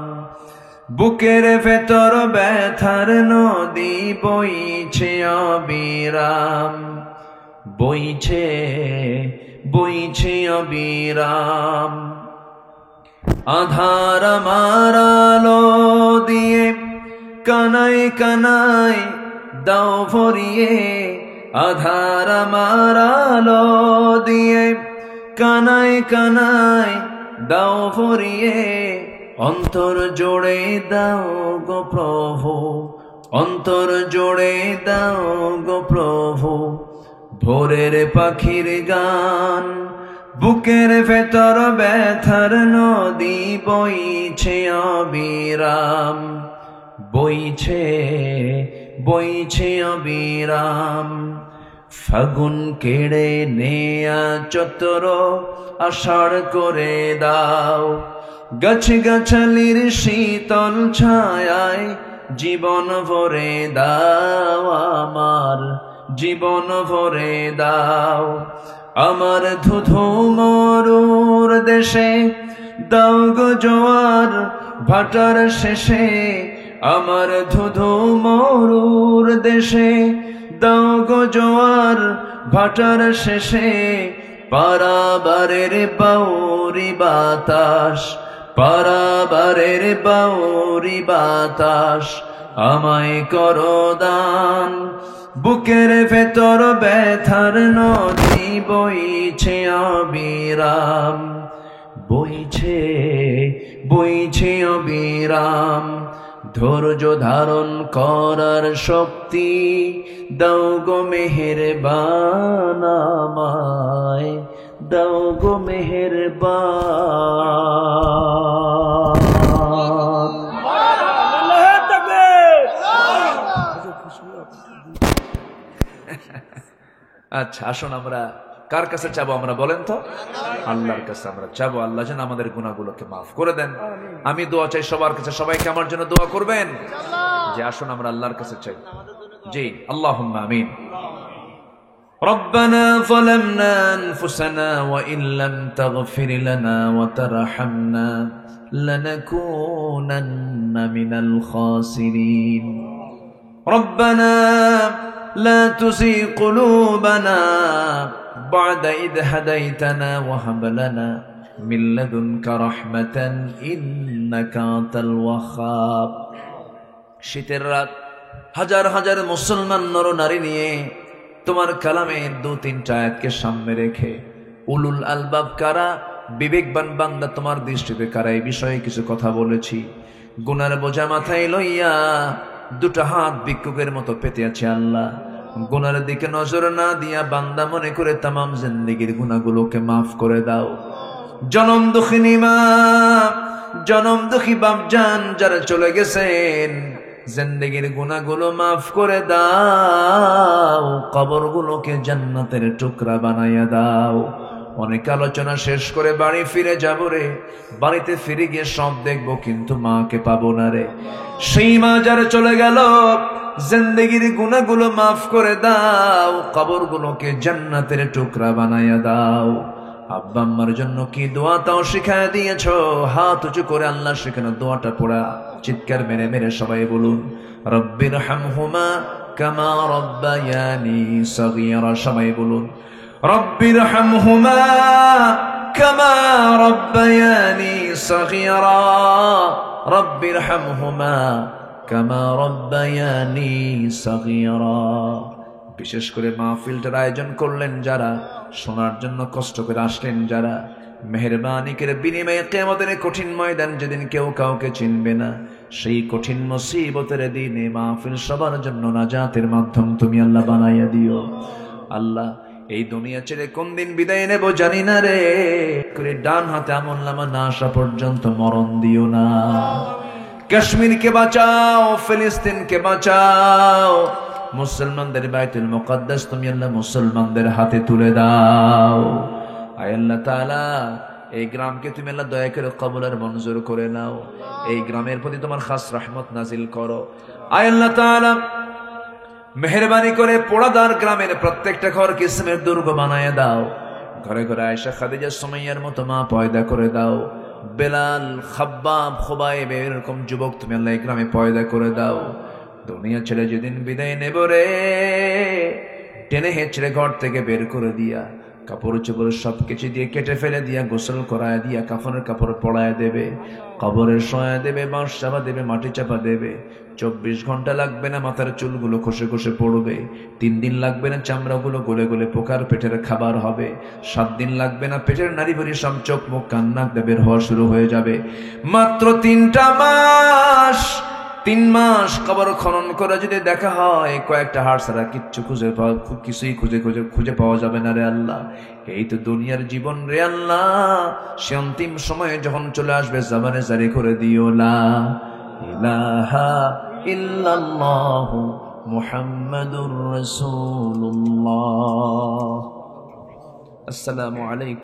বুকের ভেতর ব্যথার নদী বইছে অবিরাম, বইছে বইছে অবিরাম। আধার আমার আলো দিয়ে কানায় কানায় দাও ভরিয়ে, আধার আমার আলো দিয়ে কানায় কানায় দাও ভরিয়ে। অন্তর জোড়ে দাও গো প্রভু, অন্তর জোড়ে দাও গো প্রভু ভোরের পাখির গান, বুকের ভেতর ব্যথার নদী বইছে অবিরাম, বইছে বইছে অবিরাম। ফাগুন কেড়ে নেয়া চতর আষাঢ় করে দাও, গাছে গাছালির শীতল ছায়ায় জীবন ভরে দাও, আমার জীবন ভরে দাও। আমার ধুধু মরুর দেশে দাও গো জোয়ার ভাটার শেষে, আমার ধুধু মরুর দেশে দাও গো জোয়ার ভাটার শেষে। পারাবারের বাউরি বাতাস, পারাবারের বাউরি বাতাস আমায় করো দান, বুকের ভেতর ব্যথার নদী বইছে অবিরাম, বইছে বইছে অবিরাম। ধৈর্য ধারণ করার শক্তি দাও গো মেহেরবান আমায়, দাও গো মেহেরবান। আচ্ছা, আসুন আমরা কার কাছে চাবো? আমরা বলেন তো, আল্লাহর কাছে আমরা চাবো। আল্লাহ যেন আমাদের গুনাহগুলোকে মাফ করে দেন। আমি দোয়া চাই সবার কাছে, সবাইকে আমার জন্য দোয়া করবেন। যে আসুন আমরা আল্লাহর কাছে চাই। জি, আল্লাহুম্মা আমিন। ربنا ظلمنا أنفسنا وإن لم تغفر لنا وترحمنا لنكونن من الخاسرين ربنا لا تزغ قلوبنا بعد إذ هديتنا وهب لنا من لدنك رحمة إنك أنت الوهاب। শীতের রাত, হাজার হাজার মুসলমান নরনারী নিয়ে তোমার কালামের 2-3টা আয়াতকে সামনে রেখে উলুল আলবাব কারা, বিবেকবান বান্দা তোমার দৃষ্টিতে কারা, এই বিষয়ে কিছু কথা বলেছি। গুনার বোঝা মাথায় লইয়া দুটা হাত ভিক্ষুকের মতো পেতে আছে আল্লাহ। গুনার দিকে নজর না দিয়া বান্দা মনে করে তামাম জিন্দেগির গুনাহগুলোকে মাফ করে দাও। জনম দুঃখিনী মা, জনম দুঃখী বাপজান যারা চলে গেছেন, জিন্দেগির গুনাহগুলো মাফ করে দাও, কবরগুলোকে জান্নাতের টুকরা বানাইয়া দাও। অনেক আলোচনা শেষ করে বাড়ি ফিরে যাব রে, বাড়িতে ফিরে গিয়ে সব দেখবো কিন্তু মাকে পাবো না রে। সেই মা যারা চলে গেল, জিন্দেগির গুনাহগুলো মাফ করে দাও, কবরগুলোকে জান্নাতের টুকরা বানাইয়া দাও। আব্বা আম্মার জন্য কি দোয়া তাও শিখায় দিয়েছো, হাত উঁচু করে আল্লাহ শেখানো দোয়াটা পড়া চিৎকার মেরে মেরে সবাই বলুন, রব্বির হামহুমা কামা রব্বায়ানি সগীরা। সবাই বলুন, রব্বির হামহুমা কামা রব্বায়ানি সগীরা, রব্বির হামহুমা কামা রব্বায়ানি সগীরা। বিশেষ করে মাহফিলটার আয়োজন করলেন যারা, শোনার জন্য কষ্ট করে আসলেন যারা, মেহেরবানি করে বিনিময়ে কিয়ামতের কঠিন ময়দান যেদিন কেউ কাউকে চিনবে না, সেই কঠিন মুসিবতের দিনে মাহফিল সবার জন্য নাজাতের মাধ্যম তুমি আল্লাহ বানাইয়া দিও। আল্লাহ, এই দুনিয়া ছেড়ে কোন দিন বিদায় নেব জানি না রে, করে ডান হাতে আমলনামা না আসা পর্যন্ত মরণ দিও না। কাশ্মীরকে বাঁচাও, ফিলিস্তিনকে বাঁচাও, মুসলমানদের বাইতুল মুকাদ্দাস তুমি আল্লাহ মুসলমানদের হাতে তুলে দাও। আয় আল্লাহ তাআলা, এই গ্রামকে তুমি আল্লাহ দয়া করে কবুল আর মঞ্জুর করে নাও। এই গ্রামের প্রতি তোমার খাস রহমত নাজিল করো। আয় আল্লাহ তাআলা, মেহেরবানি করে পোড়াদার গ্রামের প্রত্যেকটা ঘর কিসমের দুর্গ বানায় দাও। ঘরে ঘরে আয়েশা খাদিজা সুমাইয়ার মতো মা পয়দা করে দাও। বেলাল, খাব্বাব, খুবাইব এরকম যুবক তুমি আল্লাহ এই গ্রামে পয়দা করে দাও। দুনিয়া ছেড়ে যেদিন বিদায় নেব রে, টেনে হেঁচড়ে ঘর থেকে বের করে দিয়া, কাপড় চোপড় সবকিছু দিয়ে কেটে ফেলে দিয়া, গোসল করায় দিয়া, কাফনের কাপড় পরায় দেবে, কবরে শোয়া দেবে, বাঁশ চাপা দেবে, মাটি চাপা দেবে। 24 ঘন্টা লাগবে না মাথার চুলগুলো খসে খসে পড়বে। 3 দিন লাগবে না চামড়াগুলো গলে গলে পোকার পেটের খাবার হবে। 7 দিন লাগবে না পেটের নাড়ি ভরি সব চোখ মুখ কান নাক বের হওয়া শুরু হয়ে যাবে। মাত্র 3টা মাস, 3 মাস কবর খনন করে যদি দেখা হয় কয়েকটা হাড় ছাড়া কিছুই খুঁজে পাওয়া যাবে না রে আল্লাহ। এই তো দুনিয়ার জীবন রে আল্লাহ, সে অন্তিম সময়ে যখন চলে আসবে জবানে জারি করে দিও লা ইলাহা ইল্লাল্লাহ মুহাম্মাদুর রাসূলুল্লাহ। আসসালামু আলাইকুম।